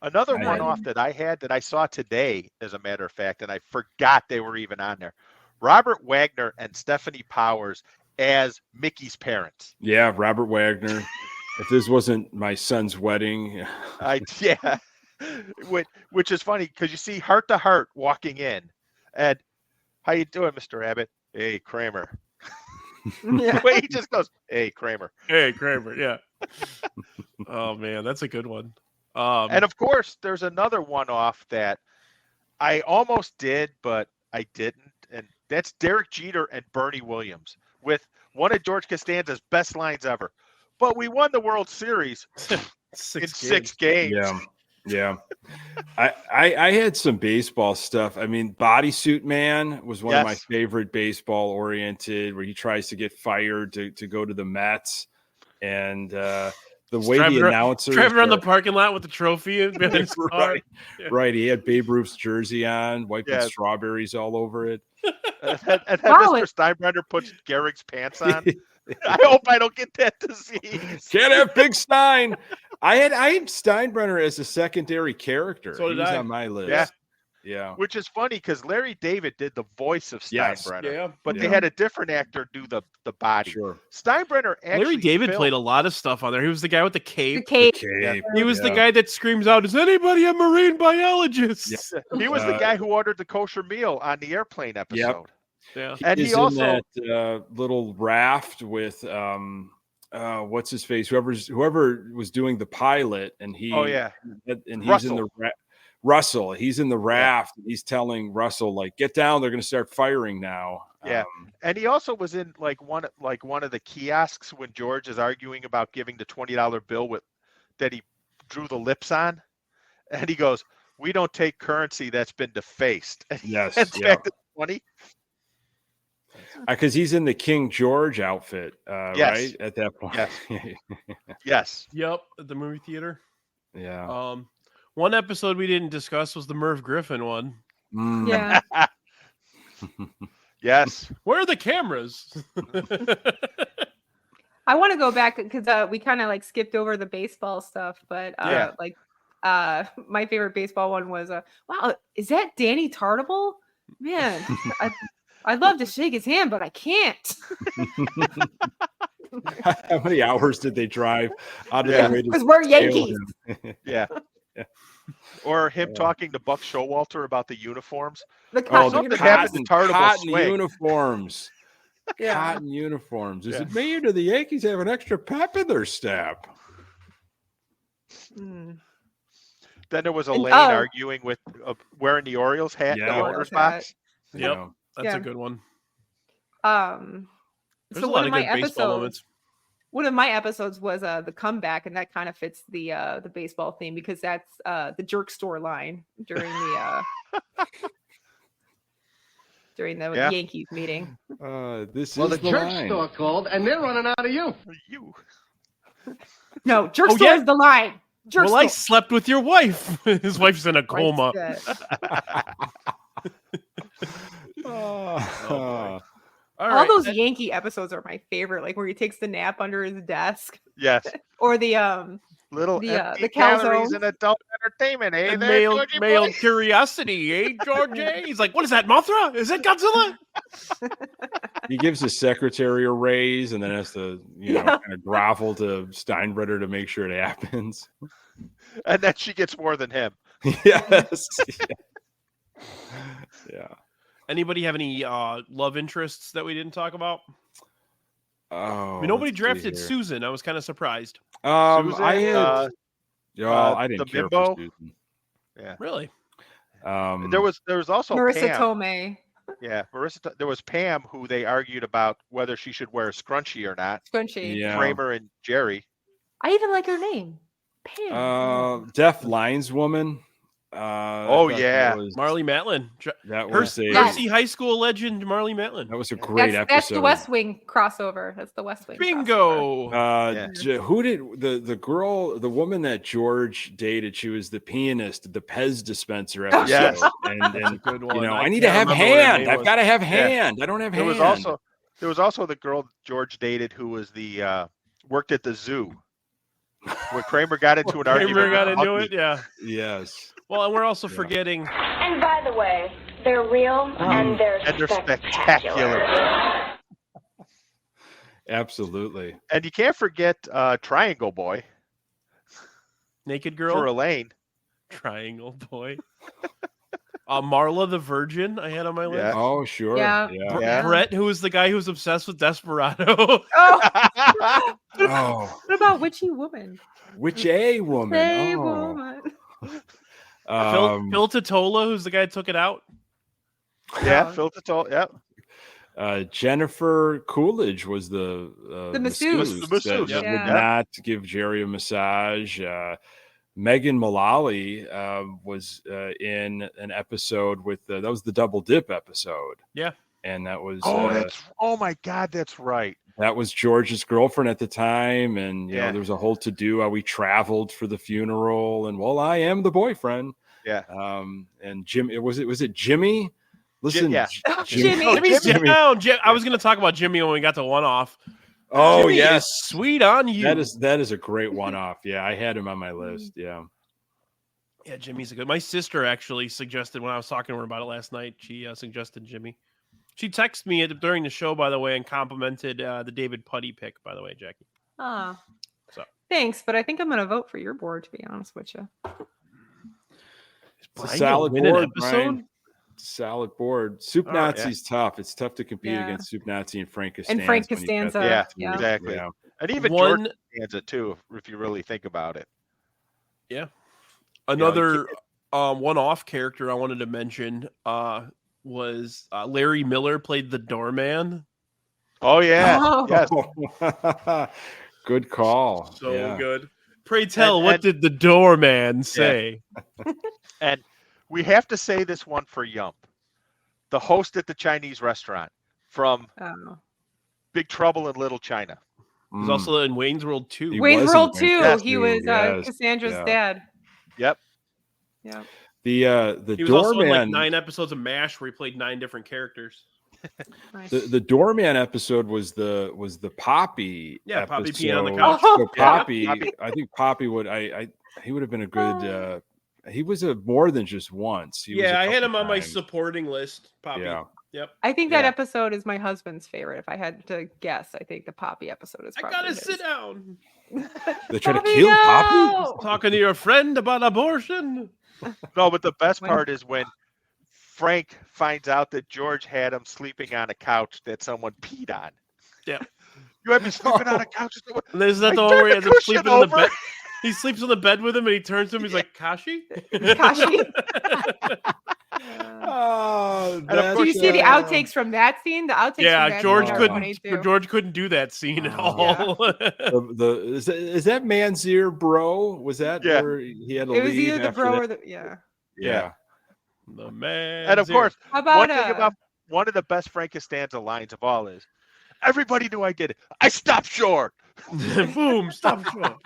[SPEAKER 5] Another one-off that I had that I saw today, as a matter of fact, and I forgot they were even on there. Robert Wagner and Stephanie Powers as Mickey's parents.
[SPEAKER 6] Yeah, Robert Wagner. If this wasn't my son's wedding.
[SPEAKER 5] Which is funny because you see Heart to Heart walking in. And how you doing, Mr. Abbott? Hey, Kramer. The way he just goes, hey, Kramer.
[SPEAKER 4] Hey, Kramer, yeah. Oh, man, that's a good one.
[SPEAKER 5] And, of course, there's another one-off that I almost did, but I didn't. And that's Derek Jeter and Bernie Williams with one of George Costanza's best lines ever. But we won the World Series in 6 games.
[SPEAKER 6] Yeah. I had some baseball stuff. I mean, Bodysuit Man was one of my favorite baseball oriented, where he tries to get fired to go to the Mets. And the way the announcers
[SPEAKER 4] driving around the parking lot with the trophy
[SPEAKER 6] right. He had Babe Ruth's jersey on, wiping strawberries all over it.
[SPEAKER 5] And Mr. Steinbrenner puts Gehrig's pants on. I hope I don't get that disease.
[SPEAKER 6] Can't have Big Stein. I had Steinbrenner as a secondary character.
[SPEAKER 4] So
[SPEAKER 6] he was on my list. Yeah.
[SPEAKER 5] Which is funny because Larry David did the voice of Steinbrenner, but they
[SPEAKER 6] Yeah.
[SPEAKER 5] had a different actor do the body.
[SPEAKER 6] Sure.
[SPEAKER 5] Steinbrenner actually
[SPEAKER 4] Larry David played a lot of stuff on there. He was the guy with the cape.
[SPEAKER 7] The cape.
[SPEAKER 4] He was the guy that screams out, "Is anybody a marine biologist?"
[SPEAKER 5] Yeah. He was the guy who ordered the kosher meal on the airplane episode.
[SPEAKER 6] Yep.
[SPEAKER 4] Yeah.
[SPEAKER 5] And he
[SPEAKER 6] He's
[SPEAKER 5] also
[SPEAKER 6] in that little raft with what's his face? Whoever was doing the pilot, and he.
[SPEAKER 5] Oh yeah.
[SPEAKER 6] And he's
[SPEAKER 5] Russell.
[SPEAKER 6] in the Russell. He's in the raft. He's telling Russell, like, get down. They're going to start firing now.
[SPEAKER 5] Yeah, and he also was in one of the kiosks when George is arguing about giving the $20 bill that he drew the lips on, and he goes, "We don't take currency that's been defaced."
[SPEAKER 6] Yes,
[SPEAKER 5] back to 20.
[SPEAKER 6] Because he's in the King George outfit, right? At that point.
[SPEAKER 5] Yes. Yes.
[SPEAKER 4] Yep. At the movie theater.
[SPEAKER 6] Yeah.
[SPEAKER 4] One episode we didn't discuss was the Merv Griffin one.
[SPEAKER 7] Yeah.
[SPEAKER 5] Yes.
[SPEAKER 4] Where are the cameras?
[SPEAKER 7] I want to go back because we kind of skipped over the baseball stuff, but my favorite baseball one was wow, is that Danny Tartable? Man, I'd love to shake his hand, but I can't.
[SPEAKER 6] How many hours did they drive out of the way?
[SPEAKER 7] Because we're Yankees.
[SPEAKER 5] Yeah. Or him talking to Buck Showalter about the uniforms.
[SPEAKER 7] The
[SPEAKER 5] cotton
[SPEAKER 6] uniforms. Cotton uniforms. Is it me or do the Yankees have an extra pep in their step?
[SPEAKER 5] Then there was Elaine arguing with wearing the Orioles hat in the owner's box.
[SPEAKER 4] Yep. That's a good one. There's
[SPEAKER 7] So
[SPEAKER 4] a
[SPEAKER 7] one
[SPEAKER 4] lot
[SPEAKER 7] of
[SPEAKER 4] of
[SPEAKER 7] my
[SPEAKER 4] good baseball moments.
[SPEAKER 7] episodes, one of my episodes was the comeback, and that kind of fits the baseball theme because that's the jerk store line during the
[SPEAKER 5] Yeah.
[SPEAKER 7] Yankees meeting.
[SPEAKER 6] This
[SPEAKER 2] Well,
[SPEAKER 6] is
[SPEAKER 2] the church
[SPEAKER 6] line.
[SPEAKER 2] store called, and they're running out of you.
[SPEAKER 5] You.
[SPEAKER 7] No, jerk
[SPEAKER 4] Oh,
[SPEAKER 7] store
[SPEAKER 4] yeah?
[SPEAKER 7] is the line. Jerk
[SPEAKER 4] Well, I
[SPEAKER 7] store.
[SPEAKER 4] slept with your wife. His wife's in a
[SPEAKER 7] Right,
[SPEAKER 4] coma.
[SPEAKER 7] good.
[SPEAKER 6] Oh,
[SPEAKER 4] All
[SPEAKER 7] All
[SPEAKER 4] right.
[SPEAKER 7] those Yankee episodes are my favorite, like where he takes the nap under his desk,
[SPEAKER 5] Yes.
[SPEAKER 7] or the
[SPEAKER 5] Little
[SPEAKER 7] The,
[SPEAKER 5] empty
[SPEAKER 7] the
[SPEAKER 5] calories
[SPEAKER 7] calzone.
[SPEAKER 5] in adult entertainment, eh?
[SPEAKER 4] And
[SPEAKER 5] There,
[SPEAKER 4] male
[SPEAKER 5] Georgie boy?
[SPEAKER 4] curiosity, eh, George? He's like, what is that, Mothra? Is that Godzilla?
[SPEAKER 6] he gives his secretary a raise and then has to,
[SPEAKER 7] Yeah.
[SPEAKER 6] kind of grovel to Steinbrenner to make sure it happens.
[SPEAKER 5] And then she gets more than him.
[SPEAKER 6] Yes. Yeah.
[SPEAKER 4] Anybody have any love interests that we didn't talk about?
[SPEAKER 6] Oh,
[SPEAKER 4] I mean, nobody
[SPEAKER 6] let's see
[SPEAKER 4] drafted
[SPEAKER 6] here.
[SPEAKER 4] Susan. I was kind of surprised.
[SPEAKER 5] Susan,
[SPEAKER 6] I had. I
[SPEAKER 5] the
[SPEAKER 6] didn't care
[SPEAKER 5] bimbo.
[SPEAKER 6] for Susan.
[SPEAKER 5] Yeah.
[SPEAKER 4] Really?
[SPEAKER 5] There was also
[SPEAKER 7] Marissa
[SPEAKER 5] Pam.
[SPEAKER 7] Tomei.
[SPEAKER 5] Yeah, there was Pam who they argued about whether she should wear a scrunchie or not.
[SPEAKER 7] Scrunchy.
[SPEAKER 6] Yeah.
[SPEAKER 5] Kramer and Jerry.
[SPEAKER 7] I even like her name. Pam.
[SPEAKER 6] Deaf lineswoman.
[SPEAKER 5] Oh,
[SPEAKER 6] I thought
[SPEAKER 5] yeah.
[SPEAKER 4] Marley Matlin.
[SPEAKER 6] That was a
[SPEAKER 4] Percy High School legend, Marley Matlin.
[SPEAKER 6] that was a great
[SPEAKER 7] That's
[SPEAKER 6] episode.
[SPEAKER 7] the West Wing crossover. That's the West Wing. crossover.
[SPEAKER 4] Bingo.
[SPEAKER 6] Who did the woman that George dated? She was the pianist, the Pez dispenser episode.
[SPEAKER 5] Yes.
[SPEAKER 6] And
[SPEAKER 4] Good one.
[SPEAKER 6] I need to
[SPEAKER 4] can't
[SPEAKER 6] have
[SPEAKER 4] remember what her
[SPEAKER 6] hand.
[SPEAKER 4] name
[SPEAKER 6] I've
[SPEAKER 4] was.
[SPEAKER 6] got to have hand. I don't have
[SPEAKER 5] There
[SPEAKER 6] hand.
[SPEAKER 5] was also the girl George dated who was the worked at the zoo. When Kramer got into an argument.
[SPEAKER 4] Kramer got
[SPEAKER 5] with
[SPEAKER 4] into
[SPEAKER 5] Huggy.
[SPEAKER 4] it, yeah.
[SPEAKER 6] Yes.
[SPEAKER 4] Well, and we're also forgetting.
[SPEAKER 9] And by the way, they're real and they're spectacular.
[SPEAKER 6] Absolutely.
[SPEAKER 5] And you can't forget Triangle Boy
[SPEAKER 4] Naked Girl.
[SPEAKER 5] for Elaine.
[SPEAKER 4] Triangle Boy. Marla the Virgin, I had on my list.
[SPEAKER 5] Yeah.
[SPEAKER 6] Oh, sure.
[SPEAKER 7] Yeah.
[SPEAKER 5] Yeah.
[SPEAKER 4] Brett, who was the guy who was obsessed with Desperado.
[SPEAKER 7] Oh,
[SPEAKER 6] Oh,
[SPEAKER 7] what about Witchy Woman?
[SPEAKER 6] which a woman?
[SPEAKER 7] Hey,
[SPEAKER 6] Oh.
[SPEAKER 7] woman.
[SPEAKER 4] Phil Totola, who's the guy who took it out.
[SPEAKER 5] Yeah, Phil Totola. Yep.
[SPEAKER 6] Jennifer Coolidge was the
[SPEAKER 7] masseuse.
[SPEAKER 6] that-
[SPEAKER 5] The masseuse,
[SPEAKER 6] that
[SPEAKER 7] yeah.
[SPEAKER 6] would not give Jerry a massage. Megan Mullally was in an episode with that was the Double Dip episode.
[SPEAKER 4] Yeah.
[SPEAKER 6] And that was
[SPEAKER 5] Oh my God, that's right.
[SPEAKER 6] that was George's girlfriend at the time, and you know
[SPEAKER 5] Yeah.
[SPEAKER 6] there was a whole to do how we traveled for the funeral, and well, I am the boyfriend.
[SPEAKER 5] Yeah.
[SPEAKER 6] And Jim, was it Jimmy? Listen,
[SPEAKER 5] yeah.
[SPEAKER 7] Jimmy.
[SPEAKER 4] Jimmy's
[SPEAKER 6] Jimmy.
[SPEAKER 4] down. I was going to talk about Jimmy when we got to one off.
[SPEAKER 6] Oh
[SPEAKER 4] Jimmy
[SPEAKER 6] yes,
[SPEAKER 4] is sweet on you.
[SPEAKER 6] that is a great one-off. Yeah, I had him on my list. Yeah.
[SPEAKER 4] Yeah, Jimmy's a good. My sister actually suggested when I was talking to her about it last night. She suggested Jimmy. She texted me during the show, by the way, and complimented the David Putty pick, by the way, Jackie.
[SPEAKER 7] Ah.
[SPEAKER 4] So.
[SPEAKER 7] Thanks, but I think I'm going to vote for your board, to be honest with you.
[SPEAKER 6] It's a solid
[SPEAKER 4] win an
[SPEAKER 6] board,
[SPEAKER 4] episode?
[SPEAKER 6] Brian. It's a solid board. Soup
[SPEAKER 5] Oh, yeah.
[SPEAKER 6] Nazi's tough. It's tough to compete
[SPEAKER 7] Yeah.
[SPEAKER 6] against Soup Nazi and Frank Costanza.
[SPEAKER 7] And Frank
[SPEAKER 6] when you've got
[SPEAKER 7] Costanza.
[SPEAKER 6] that
[SPEAKER 5] Yeah,
[SPEAKER 6] team.
[SPEAKER 7] Yeah.
[SPEAKER 5] exactly.
[SPEAKER 6] Yeah.
[SPEAKER 5] And even
[SPEAKER 4] One-
[SPEAKER 5] George stands it too, if you really think about it.
[SPEAKER 4] Another one-off character I wanted to mention was Larry Miller played the doorman.
[SPEAKER 5] Oh yeah.
[SPEAKER 7] Oh.
[SPEAKER 5] Yes.
[SPEAKER 6] Good call.
[SPEAKER 4] So
[SPEAKER 6] Yeah.
[SPEAKER 4] good. Pray tell, what
[SPEAKER 5] and-
[SPEAKER 4] did the doorman say?
[SPEAKER 5] And we have to say this one for Yump, the host at the Chinese restaurant from
[SPEAKER 7] Oh.
[SPEAKER 5] Big Trouble in Little China.
[SPEAKER 4] He's also in Wayne's World 2.
[SPEAKER 6] He
[SPEAKER 7] Wayne's
[SPEAKER 6] was in
[SPEAKER 7] World
[SPEAKER 6] Wayne's
[SPEAKER 7] 2.
[SPEAKER 5] World
[SPEAKER 7] He
[SPEAKER 6] 2,
[SPEAKER 7] was
[SPEAKER 6] yes,
[SPEAKER 7] Cassandra's
[SPEAKER 6] yeah.
[SPEAKER 7] dad.
[SPEAKER 5] Yep.
[SPEAKER 7] Yeah.
[SPEAKER 6] The
[SPEAKER 4] He was also in like
[SPEAKER 6] doorman.
[SPEAKER 4] 9 episodes of MASH where he played 9 different characters.
[SPEAKER 7] Nice.
[SPEAKER 6] The doorman episode was the Poppy.
[SPEAKER 4] Yeah, Poppy
[SPEAKER 6] episode.
[SPEAKER 4] peeing on the couch.
[SPEAKER 7] Oh,
[SPEAKER 6] So
[SPEAKER 5] Yeah,
[SPEAKER 6] Poppy,
[SPEAKER 5] Poppy.
[SPEAKER 6] I think Poppy would. He would have been a good. He was a more than just once. He was a
[SPEAKER 4] Yeah, I had
[SPEAKER 6] couple
[SPEAKER 4] him on my
[SPEAKER 6] times.
[SPEAKER 4] supporting list. Poppy.
[SPEAKER 6] Yeah.
[SPEAKER 4] Yep.
[SPEAKER 7] I think that
[SPEAKER 5] Yeah.
[SPEAKER 7] episode is my husband's favorite. If I had to guess, I think the Poppy episode is
[SPEAKER 4] I
[SPEAKER 7] probably
[SPEAKER 4] gotta
[SPEAKER 7] his.
[SPEAKER 4] sit down.
[SPEAKER 6] They try to
[SPEAKER 7] Poppy,
[SPEAKER 6] kill
[SPEAKER 7] no!
[SPEAKER 6] Poppy.
[SPEAKER 4] Talking to your friend about abortion.
[SPEAKER 5] No, but the best
[SPEAKER 7] When-
[SPEAKER 5] part is when Frank finds out that George had him sleeping on a couch that someone peed on.
[SPEAKER 4] Yeah.
[SPEAKER 5] You have me sleeping on a couch.
[SPEAKER 4] And isn't that
[SPEAKER 5] I
[SPEAKER 4] the one
[SPEAKER 5] turned
[SPEAKER 4] where he
[SPEAKER 5] the
[SPEAKER 4] ends up
[SPEAKER 5] cushion
[SPEAKER 4] sleeping in the
[SPEAKER 5] over.
[SPEAKER 4] bed? He sleeps on the bed with him and he turns to him. He's like, Kashi?
[SPEAKER 7] Kashi?
[SPEAKER 6] Oh,
[SPEAKER 7] Do you see the outtakes from that scene? The outtakes.
[SPEAKER 4] Yeah,
[SPEAKER 7] from that
[SPEAKER 4] George
[SPEAKER 7] scene are
[SPEAKER 4] couldn't.
[SPEAKER 7] funny, too.
[SPEAKER 4] George couldn't do that scene at all.
[SPEAKER 6] Is that Man's Ear Bro? Was that where he had a
[SPEAKER 7] It was
[SPEAKER 6] lead
[SPEAKER 7] either the
[SPEAKER 6] after
[SPEAKER 7] bro
[SPEAKER 6] that?
[SPEAKER 7] or the
[SPEAKER 6] Yeah.
[SPEAKER 4] The man.
[SPEAKER 5] And of course,
[SPEAKER 7] How about
[SPEAKER 5] one thing about one of the best Frank Costanza lines of all is, everybody knew I did it. I stopped short.
[SPEAKER 4] Boom! Stop short.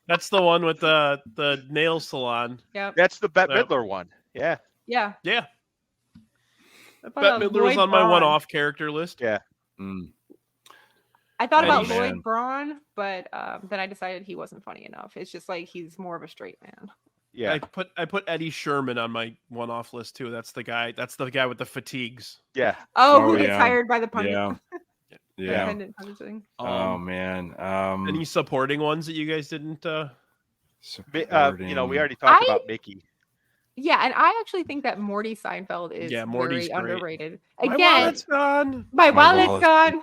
[SPEAKER 4] That's the one with the nail salon.
[SPEAKER 7] Yep.
[SPEAKER 5] That's the Bette Midler one. Yeah.
[SPEAKER 7] Yeah.
[SPEAKER 4] Yeah.
[SPEAKER 7] Bette
[SPEAKER 4] Midler was on my one-off character list.
[SPEAKER 5] Yeah.
[SPEAKER 7] I thought
[SPEAKER 6] Oh,
[SPEAKER 7] about
[SPEAKER 6] man.
[SPEAKER 7] Lloyd Braun, but then I decided he wasn't funny enough. It's just like he's more of a straight man.
[SPEAKER 5] Yeah.
[SPEAKER 4] I put Eddie Sherman on my one-off list too. That's the guy with the fatigues.
[SPEAKER 5] Yeah.
[SPEAKER 7] Who gets hired by the pundit?
[SPEAKER 6] Yeah.
[SPEAKER 7] Pundit punishing.
[SPEAKER 6] Oh man.
[SPEAKER 4] Any supporting ones that you guys didn't?
[SPEAKER 5] We already talked about Mickey.
[SPEAKER 7] Yeah, and I actually think that Morty Seinfeld is
[SPEAKER 4] Morty's
[SPEAKER 7] very
[SPEAKER 4] great.
[SPEAKER 7] underrated.
[SPEAKER 4] My
[SPEAKER 7] Again,
[SPEAKER 4] wallet's gone.
[SPEAKER 7] my wallet's gone.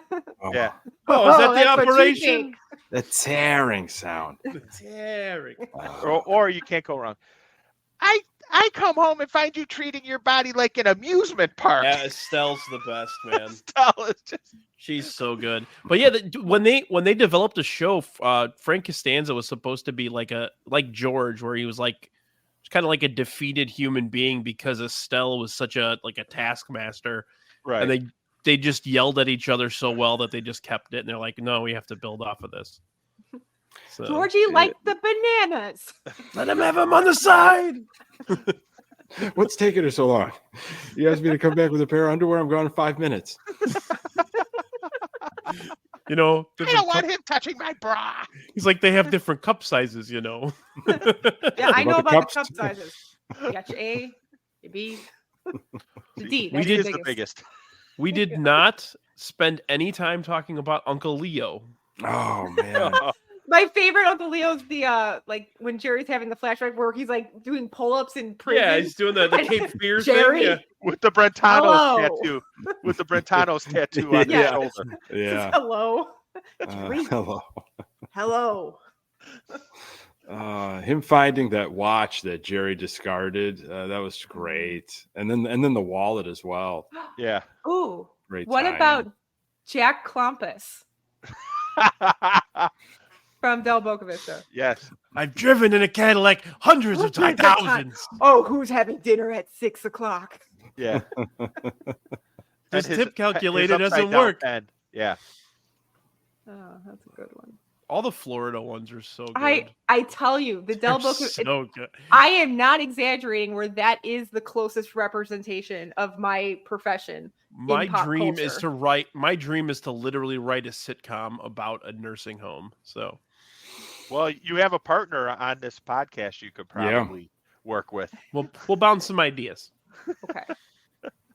[SPEAKER 5] Yeah.
[SPEAKER 4] Oh, is that the
[SPEAKER 7] that's what you
[SPEAKER 4] operation?
[SPEAKER 7] think.
[SPEAKER 6] The tearing sound.
[SPEAKER 4] Tearing.
[SPEAKER 5] Or you can't go wrong. I come home and find you treating your body like an amusement park.
[SPEAKER 4] Yeah, Estelle's the best, man.
[SPEAKER 5] Estelle is just.
[SPEAKER 4] She's so good. But yeah, when they developed a show, Frank Costanza was supposed to be like George, where he was like kind of like a defeated human being because Estelle was such a taskmaster,
[SPEAKER 5] Right.
[SPEAKER 4] And they just yelled at each other so well that they just kept it, and they're like, no, we have to build off of this. So,
[SPEAKER 7] Georgie liked the bananas.
[SPEAKER 4] let him have them on the side.
[SPEAKER 6] What's taking her so long? You asked me to come back with a pair of underwear. I'm gone in 5 minutes.
[SPEAKER 4] You know,
[SPEAKER 5] I don't want him touching my bra.
[SPEAKER 4] He's like, they have different cup sizes, you know.
[SPEAKER 7] Yeah, I know
[SPEAKER 6] the
[SPEAKER 7] about
[SPEAKER 6] cups?
[SPEAKER 7] the cup sizes. You got your A, your B, the D.
[SPEAKER 4] We
[SPEAKER 7] That's
[SPEAKER 4] did
[SPEAKER 5] the biggest.
[SPEAKER 4] We did not spend any time talking about Uncle Leo.
[SPEAKER 6] Oh man.
[SPEAKER 7] My favorite Uncle Leo's the like when Jerry's having the flashback where he's like doing pull-ups in prison.
[SPEAKER 4] Yeah, he's doing the Cape Fear
[SPEAKER 7] Jerry?
[SPEAKER 4] thing. Yeah.
[SPEAKER 5] With the Brentanos
[SPEAKER 7] Hello.
[SPEAKER 5] tattoo. With the Brentanos tattoo on
[SPEAKER 7] Yeah.
[SPEAKER 5] his shoulder.
[SPEAKER 6] Yeah.
[SPEAKER 7] Hello.
[SPEAKER 6] Hello.
[SPEAKER 7] Hello.
[SPEAKER 6] Him finding that watch that Jerry discarded, that was great. And then the wallet as well.
[SPEAKER 5] Yeah.
[SPEAKER 7] Ooh.
[SPEAKER 6] Great
[SPEAKER 7] What
[SPEAKER 6] tie-in.
[SPEAKER 7] about Jack Klompus from Del Boca Vista?
[SPEAKER 5] Yes.
[SPEAKER 4] I've driven in a Cadillac hundreds of times, thousands.
[SPEAKER 7] Oh, who's having dinner at 6:00?
[SPEAKER 5] Yeah.
[SPEAKER 4] This
[SPEAKER 5] And
[SPEAKER 4] tip calculator
[SPEAKER 5] his
[SPEAKER 4] doesn't
[SPEAKER 5] upside down
[SPEAKER 4] work.
[SPEAKER 5] pen. Yeah.
[SPEAKER 7] Oh, that's a good one.
[SPEAKER 4] All the Florida ones are so good.
[SPEAKER 7] I tell you, the Del
[SPEAKER 4] They're
[SPEAKER 7] Boca.
[SPEAKER 4] so good.
[SPEAKER 7] I am not exaggerating. Where that is the closest representation of my profession.
[SPEAKER 4] My
[SPEAKER 7] in pop
[SPEAKER 4] dream is
[SPEAKER 7] culture.
[SPEAKER 4] to write. My dream is to literally write a sitcom about a nursing home. So
[SPEAKER 5] Well, you have a partner on this podcast you could probably work with.
[SPEAKER 4] we'll bounce some ideas.
[SPEAKER 7] Okay.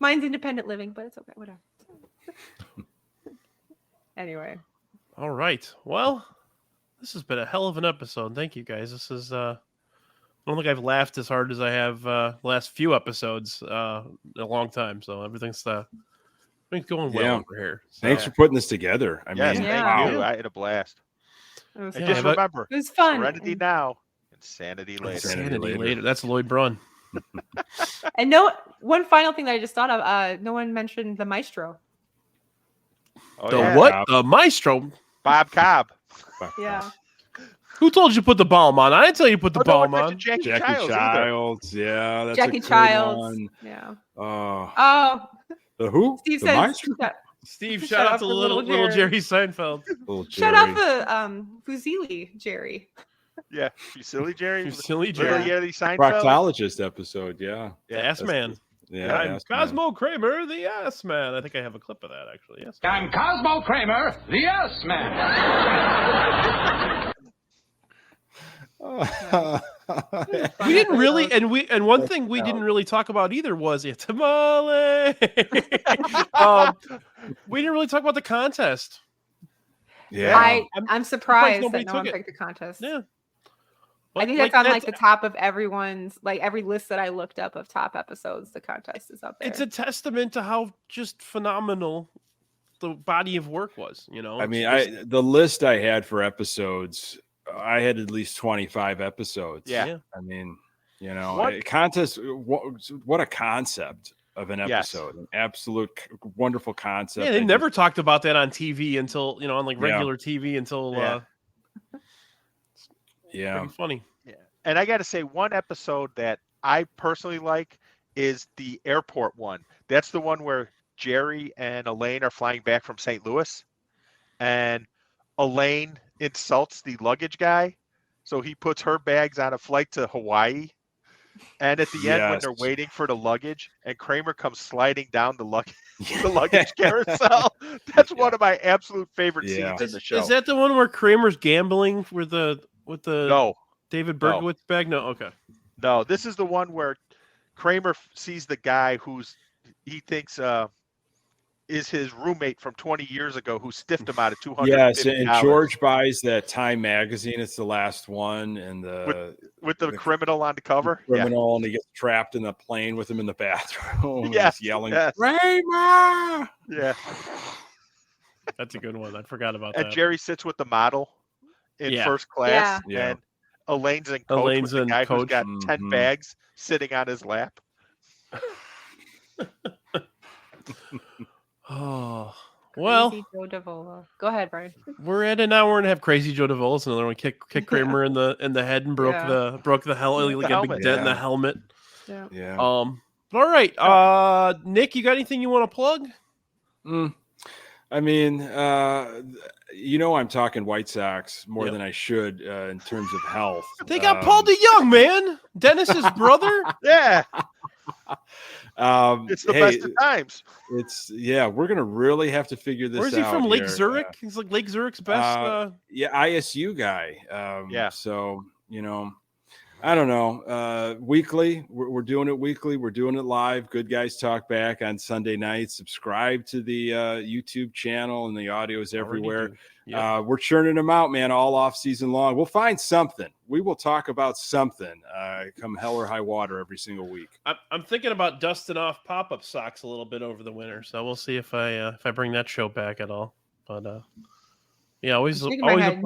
[SPEAKER 7] Mine's independent living, but it's okay. Whatever. Anyway.
[SPEAKER 4] All right. Well, this has been a hell of an episode. Thank you guys. This is I don't think I've laughed as hard as I have the last few episodes in a long time. So everything's going well over here. So,
[SPEAKER 6] Thanks for putting this together. I
[SPEAKER 5] Yes,
[SPEAKER 6] mean,
[SPEAKER 7] Yeah.
[SPEAKER 5] thank you. I had a blast.
[SPEAKER 7] It was,
[SPEAKER 5] And
[SPEAKER 7] fun.
[SPEAKER 5] just remember,
[SPEAKER 7] It was fun.
[SPEAKER 5] serenity now, insanity later.
[SPEAKER 4] Sanity later. That's Lloyd Braun.
[SPEAKER 7] And one final thing that I just thought of. No one mentioned the maestro.
[SPEAKER 5] Oh,
[SPEAKER 4] The
[SPEAKER 5] yeah.
[SPEAKER 4] what? The maestro.
[SPEAKER 5] Bob Cobb.
[SPEAKER 7] Yeah.
[SPEAKER 4] Who told you to put the balm on? I didn't tell you to put the
[SPEAKER 5] Oh, no one
[SPEAKER 4] balm on.
[SPEAKER 5] mentioned Jackie
[SPEAKER 6] Jackie
[SPEAKER 5] Childs either.
[SPEAKER 6] Childs. Yeah, that's a
[SPEAKER 7] Jackie
[SPEAKER 6] good
[SPEAKER 7] Childs.
[SPEAKER 6] one.
[SPEAKER 7] Yeah.
[SPEAKER 6] Oh,
[SPEAKER 7] Oh,
[SPEAKER 6] the who?
[SPEAKER 7] Steve
[SPEAKER 6] the
[SPEAKER 7] says.
[SPEAKER 6] Maestro?
[SPEAKER 4] Steve, shout out to little Jerry Seinfeld.
[SPEAKER 6] Little
[SPEAKER 7] Shut up,
[SPEAKER 6] Jerry.
[SPEAKER 7] Fuzili Jerry.
[SPEAKER 5] Yeah. You silly Jerry.
[SPEAKER 4] You silly
[SPEAKER 5] Little
[SPEAKER 4] Jerry.
[SPEAKER 5] Yeti Seinfeld.
[SPEAKER 6] Proctologist episode. Yeah.
[SPEAKER 4] The ass man.
[SPEAKER 6] Yeah.
[SPEAKER 4] I'm
[SPEAKER 6] ass man.
[SPEAKER 4] Cosmo Kramer, the ass man. I think I have a clip of that actually. Yes.
[SPEAKER 8] I'm Cosmo Kramer, the yes man.
[SPEAKER 4] We didn't really, and one thing we didn't really talk about either was tamale. We didn't really talk about the contest.
[SPEAKER 6] Yeah.
[SPEAKER 7] I'm surprised
[SPEAKER 4] nobody
[SPEAKER 7] that no one
[SPEAKER 4] took it.
[SPEAKER 7] picked the contest.
[SPEAKER 4] Yeah.
[SPEAKER 7] I think that's on like the top of everyone's, like every list that I looked up of top episodes. The contest is up there.
[SPEAKER 4] It's a testament to how just phenomenal the body of work was. You know,
[SPEAKER 6] I mean, the list I had for episodes, I had at least 25 episodes.
[SPEAKER 5] Yeah.
[SPEAKER 6] I mean, You know,
[SPEAKER 5] What?
[SPEAKER 6] contest. What a concept of an
[SPEAKER 5] Yes.
[SPEAKER 6] episode! An absolute wonderful concept.
[SPEAKER 4] Yeah, they never talked about that on TV until on like regular TV until. Pretty funny.
[SPEAKER 5] Yeah, and I got to say, one episode that I personally like is the airport one. That's the one where Jerry and Elaine are flying back from St. Louis, and Elaine insults the luggage guy, so he puts her bags on a flight to Hawaii. And at the end, when they're waiting for the luggage, and Kramer comes sliding down the luggage carousel, that's one of my absolute favorite scenes in the show.
[SPEAKER 4] Is that the one where Kramer's gambling with the David Berkowitz bag? No, okay.
[SPEAKER 5] No, this is the one where Kramer sees the guy he thinks is his roommate from 20 years ago who stiffed him out of $250.
[SPEAKER 6] Yes, and George buys that Time magazine. It's the last one, and
[SPEAKER 5] with the criminal on the cover.
[SPEAKER 6] Criminal, and he gets trapped in the plane with him in the bathroom.
[SPEAKER 5] Yes,
[SPEAKER 6] he's yelling,
[SPEAKER 5] yes.
[SPEAKER 6] Kramer!
[SPEAKER 5] Yeah,
[SPEAKER 4] that's a good one. I forgot about
[SPEAKER 5] and
[SPEAKER 4] that.
[SPEAKER 5] Jerry sits with the model in first class, and Elaine's in coach with the guy who's got 10 bags sitting on his lap.
[SPEAKER 4] Oh, well.
[SPEAKER 7] Crazy Joe Davola. Go ahead, Brian.
[SPEAKER 4] We're at an hour and a half. Crazy Joe Davola. Another one kick Kramer in the head and broke the helmet. Like a big dent in the helmet.
[SPEAKER 6] Yeah.
[SPEAKER 4] All right. Nick, you got anything you want to plug?
[SPEAKER 6] I mean, I'm talking White Sox more than I should in terms of health.
[SPEAKER 4] They got Paul DeYoung, man. Dennis's brother.
[SPEAKER 5] Yeah. It's the best of times.
[SPEAKER 6] We're gonna really have to figure this out.
[SPEAKER 4] Where's he from? Lake Zurich? He's like Lake Zurich's best.
[SPEAKER 6] ISU guy. So I don't know. Weekly, we're doing it weekly. We're doing it live. Good Guys Talk Back on Sunday nights. Subscribe to the YouTube channel, and the audio is everywhere. We're churning them out, man, all off season long. We'll find something. We will talk about something come hell or high water every single week.
[SPEAKER 4] I'm thinking about dusting off pop-up socks a little bit over the winter, so we'll see if I bring that show back at all. But always a pleasure.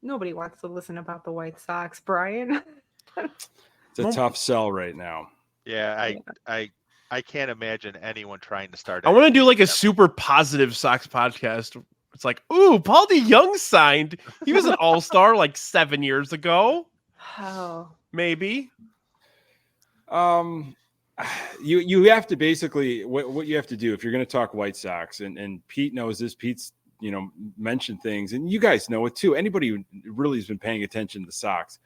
[SPEAKER 7] Nobody wants to listen about the White Sox, Brian.
[SPEAKER 6] It's a tough sell right now.
[SPEAKER 5] Yeah, I can't imagine anyone trying to start.
[SPEAKER 4] I want to do like a super positive Sox podcast. It's like, ooh, Paul DeYoung signed. He was an all-star like 7 years ago.
[SPEAKER 7] Oh,
[SPEAKER 6] maybe. You have to basically what you have to do if you're going to talk White Sox, and Pete knows this. Pete's mentioned things, and you guys know it too. Anybody who really has been paying attention to the Sox,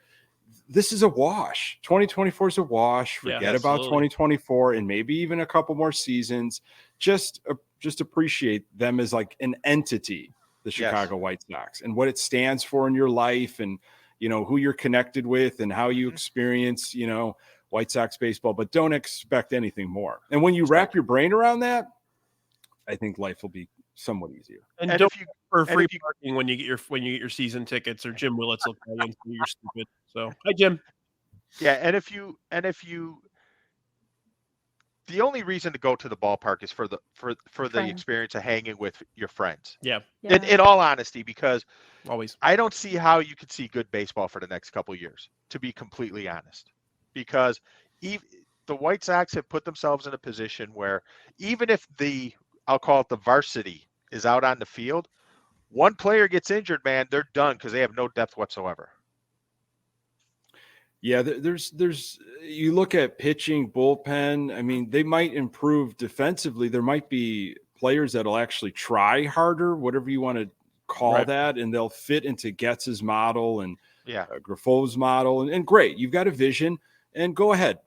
[SPEAKER 6] this is a wash. 2024 is a wash. Forget about 2024 and maybe even a couple more seasons. Just appreciate them as like an entity, the Chicago White Sox, and what it stands for in your life, and who you're connected with and how you experience White Sox baseball. But don't expect anything more. And when you wrap your brain around that, I think life will be somewhat easier.
[SPEAKER 4] And don't for free parking when you get your season tickets, or Jim Willits will tell you you're stupid. So hi, Jim.
[SPEAKER 5] Yeah, and if you the only reason to go to the ballpark is for the experience of hanging with your friends.
[SPEAKER 4] Yeah.
[SPEAKER 5] In all honesty, because
[SPEAKER 4] always
[SPEAKER 5] I don't see how you could see good baseball for the next couple of years, to be completely honest, because the White Sox have put themselves in a position where even if I'll call it the varsity is out on the field, one player gets injured, man, they're done because they have no depth whatsoever.
[SPEAKER 6] Yeah, there's you look at pitching, bullpen. I mean, they might improve defensively. There might be players that'll actually try harder, whatever you want to call that, and they'll fit into Getz's model and Griffo's model. And great, you've got a vision, and go ahead,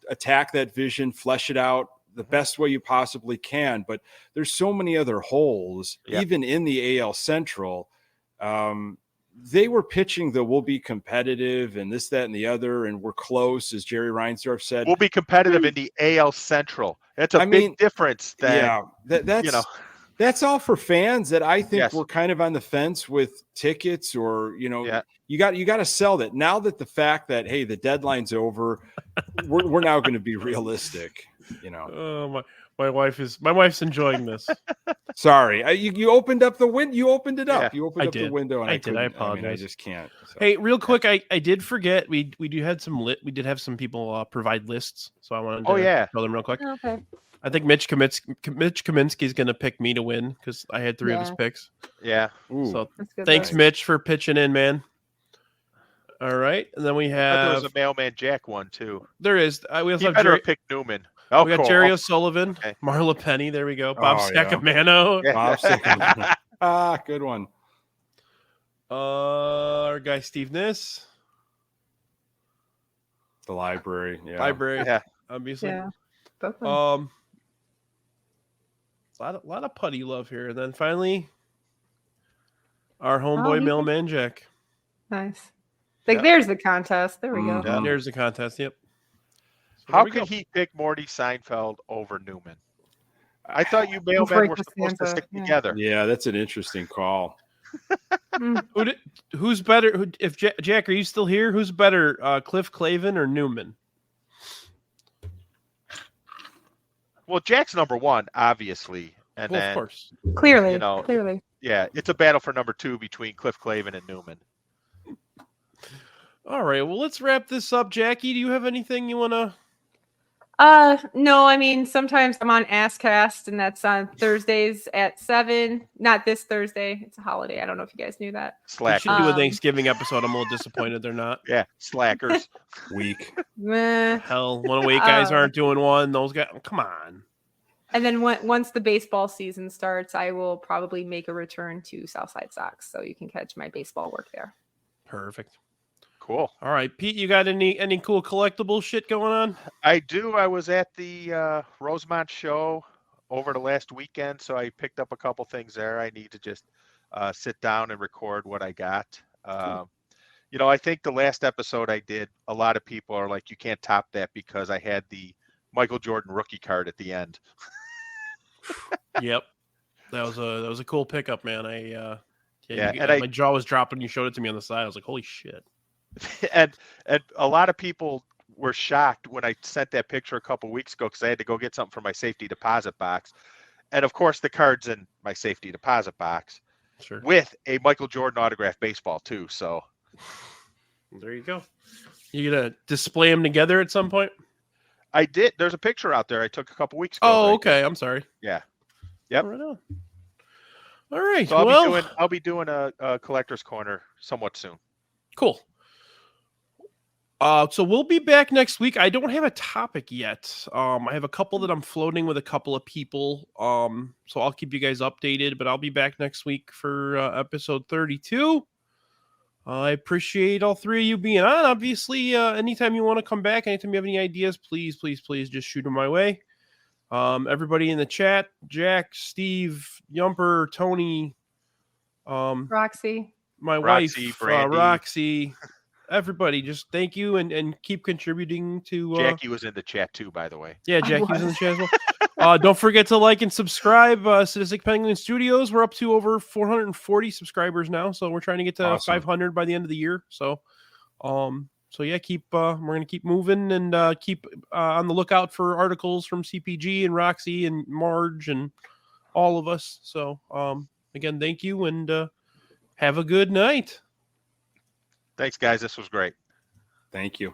[SPEAKER 6] attack that vision, flesh it out the best way you possibly can. But there's so many other holes, even in the AL Central. They were pitching that we'll be competitive and this, that, and the other, and we're close, as Jerry Reinsdorf said.
[SPEAKER 5] We'll be competitive in the AL Central. That's a big difference.
[SPEAKER 6] That's all for fans that I think we're kind of on the fence with tickets, or you got to sell that. Now that the fact that the deadline's over, we're now going to be realistic.
[SPEAKER 4] Oh My wife's enjoying this.
[SPEAKER 6] Sorry, you opened up the window. You opened it up.
[SPEAKER 5] Yeah,
[SPEAKER 6] you opened up the window, and I
[SPEAKER 4] did. I
[SPEAKER 6] apologize. I
[SPEAKER 4] apologize.
[SPEAKER 6] just can't. So.
[SPEAKER 4] Hey, real quick, I did forget we did have some people provide lists, so I wanted to show them real quick.
[SPEAKER 7] Okay.
[SPEAKER 4] I think Mitch Kaminsky is going to pick me to win because I had 3 of his picks.
[SPEAKER 5] Yeah.
[SPEAKER 6] Ooh.
[SPEAKER 4] So
[SPEAKER 7] Good
[SPEAKER 4] thanks,
[SPEAKER 7] luck.
[SPEAKER 4] Mitch, for pitching in, man. All right, and then we
[SPEAKER 5] There
[SPEAKER 4] have
[SPEAKER 5] was a Mailman Jack one too.
[SPEAKER 4] there is we also
[SPEAKER 5] He
[SPEAKER 4] have
[SPEAKER 5] better
[SPEAKER 4] Jerry.
[SPEAKER 5] have picked Newman. Oh,
[SPEAKER 4] We got
[SPEAKER 5] cool.
[SPEAKER 4] Jerry
[SPEAKER 5] Oh,
[SPEAKER 4] O'Sullivan,
[SPEAKER 5] okay.
[SPEAKER 4] Marla Penny. There we go. Bob
[SPEAKER 6] Oh, yeah.
[SPEAKER 4] Sacamano.
[SPEAKER 5] Yeah.
[SPEAKER 6] Bob Sacamano. Good one.
[SPEAKER 4] Our guy Steve Niss.
[SPEAKER 6] The library. Yeah.
[SPEAKER 4] Library.
[SPEAKER 5] Yeah.
[SPEAKER 4] Obviously.
[SPEAKER 7] Yeah. Both of them.
[SPEAKER 4] A lot of putty love here, and then finally, our homeboy
[SPEAKER 7] he
[SPEAKER 4] Mailman Jack.
[SPEAKER 7] Nice. Like,
[SPEAKER 5] Yeah.
[SPEAKER 7] there's the contest. There we go.
[SPEAKER 6] Mhm.
[SPEAKER 4] There's the contest. Yep. So
[SPEAKER 5] How
[SPEAKER 4] there we go.
[SPEAKER 5] could he pick Morty Seinfeld over Newman? I thought you
[SPEAKER 7] Before
[SPEAKER 5] mailmen
[SPEAKER 7] he
[SPEAKER 5] were
[SPEAKER 7] goes
[SPEAKER 5] supposed to
[SPEAKER 7] Santa,
[SPEAKER 5] stick
[SPEAKER 7] yeah.
[SPEAKER 5] together.
[SPEAKER 6] Yeah, that's an interesting call.
[SPEAKER 4] Who's better? If Jack, are you still here? Who's better, Cliff Clavin or Newman?
[SPEAKER 5] Well, Jack's number 1, obviously, and
[SPEAKER 4] Well,
[SPEAKER 5] then
[SPEAKER 4] of course.
[SPEAKER 7] Clearly.
[SPEAKER 5] You know,
[SPEAKER 7] Clearly.
[SPEAKER 5] yeah, it's a battle for number 2 between Cliff Clavin and Newman.
[SPEAKER 4] All right. Well, let's wrap this up. Jackie, do you have anything you want to?
[SPEAKER 7] No, I mean, sometimes I'm on Askcast, and that's on Thursdays at 7. Not this Thursday. It's a holiday. I don't know if you guys knew that.
[SPEAKER 4] We
[SPEAKER 5] Slackers.
[SPEAKER 4] should do a
[SPEAKER 7] Um,
[SPEAKER 4] Thanksgiving episode. I'm a little disappointed they're not.
[SPEAKER 5] Yeah, slackers.
[SPEAKER 6] Weak.
[SPEAKER 7] Meh.
[SPEAKER 4] Hell, 108 guys aren't doing one. Those guys, come on.
[SPEAKER 7] And then once the baseball season starts, I will probably make a return to Southside Sox, so you can catch my baseball work there.
[SPEAKER 4] Perfect.
[SPEAKER 5] Cool.
[SPEAKER 4] All right, Pete, you got any cool collectible shit going on?
[SPEAKER 5] I do. I was at the Rosemont show over the last weekend, so I picked up a couple things there. I need to just sit down and record what I got. You know, I think the last episode I did, a lot of people are like, you can't top that because I had the Michael Jordan rookie card at the end.
[SPEAKER 4] Yep, that was a cool pickup, man.
[SPEAKER 5] And
[SPEAKER 4] my jaw was dropping. You showed it to me on the side. I was like, holy shit.
[SPEAKER 5] and a lot of people were shocked when I sent that picture a couple weeks ago because I had to go get something from my safety deposit box. And of course, the card's in my safety deposit box
[SPEAKER 4] Sure.
[SPEAKER 5] with a Michael Jordan autographed baseball too. So
[SPEAKER 4] There you go. You gonna display them together at some point?
[SPEAKER 5] I did. There's a picture out there I took a couple weeks ago.
[SPEAKER 4] Oh, okay. I'm sorry.
[SPEAKER 5] Yeah. Yep.
[SPEAKER 4] Right on. All right.
[SPEAKER 5] So I'll be doing a collector's corner somewhat soon.
[SPEAKER 4] Cool. So we'll be back next week. I don't have a topic yet. I have a couple that I'm floating with a couple of people. So I'll keep you guys updated, but I'll be back next week for episode 32. I appreciate all 3 of you being on. Obviously, anytime you want to come back, anytime you have any ideas, please just shoot them my way. Everybody in the chat, Jack, Steve, Yumper, Tony,
[SPEAKER 7] Roxy.
[SPEAKER 4] my
[SPEAKER 5] Roxy,
[SPEAKER 4] wife,
[SPEAKER 5] Brandy.
[SPEAKER 4] Roxy, everybody, just thank you and keep contributing to.
[SPEAKER 5] Jackie was in the chat too, by the way.
[SPEAKER 4] Yeah, Jackie was in the chat as well. Don't forget to like and subscribe. Sadistic Penguin Studios. We're up to over 440 subscribers now, so we're trying to get to
[SPEAKER 6] Awesome.
[SPEAKER 4] 500 by the end of the year. So yeah, we're gonna keep moving and keep on the lookout for articles from CPG and Roxy and Marge and all of us. So again, thank you and have a good night.
[SPEAKER 5] Thanks, guys. This was great.
[SPEAKER 6] Thank you.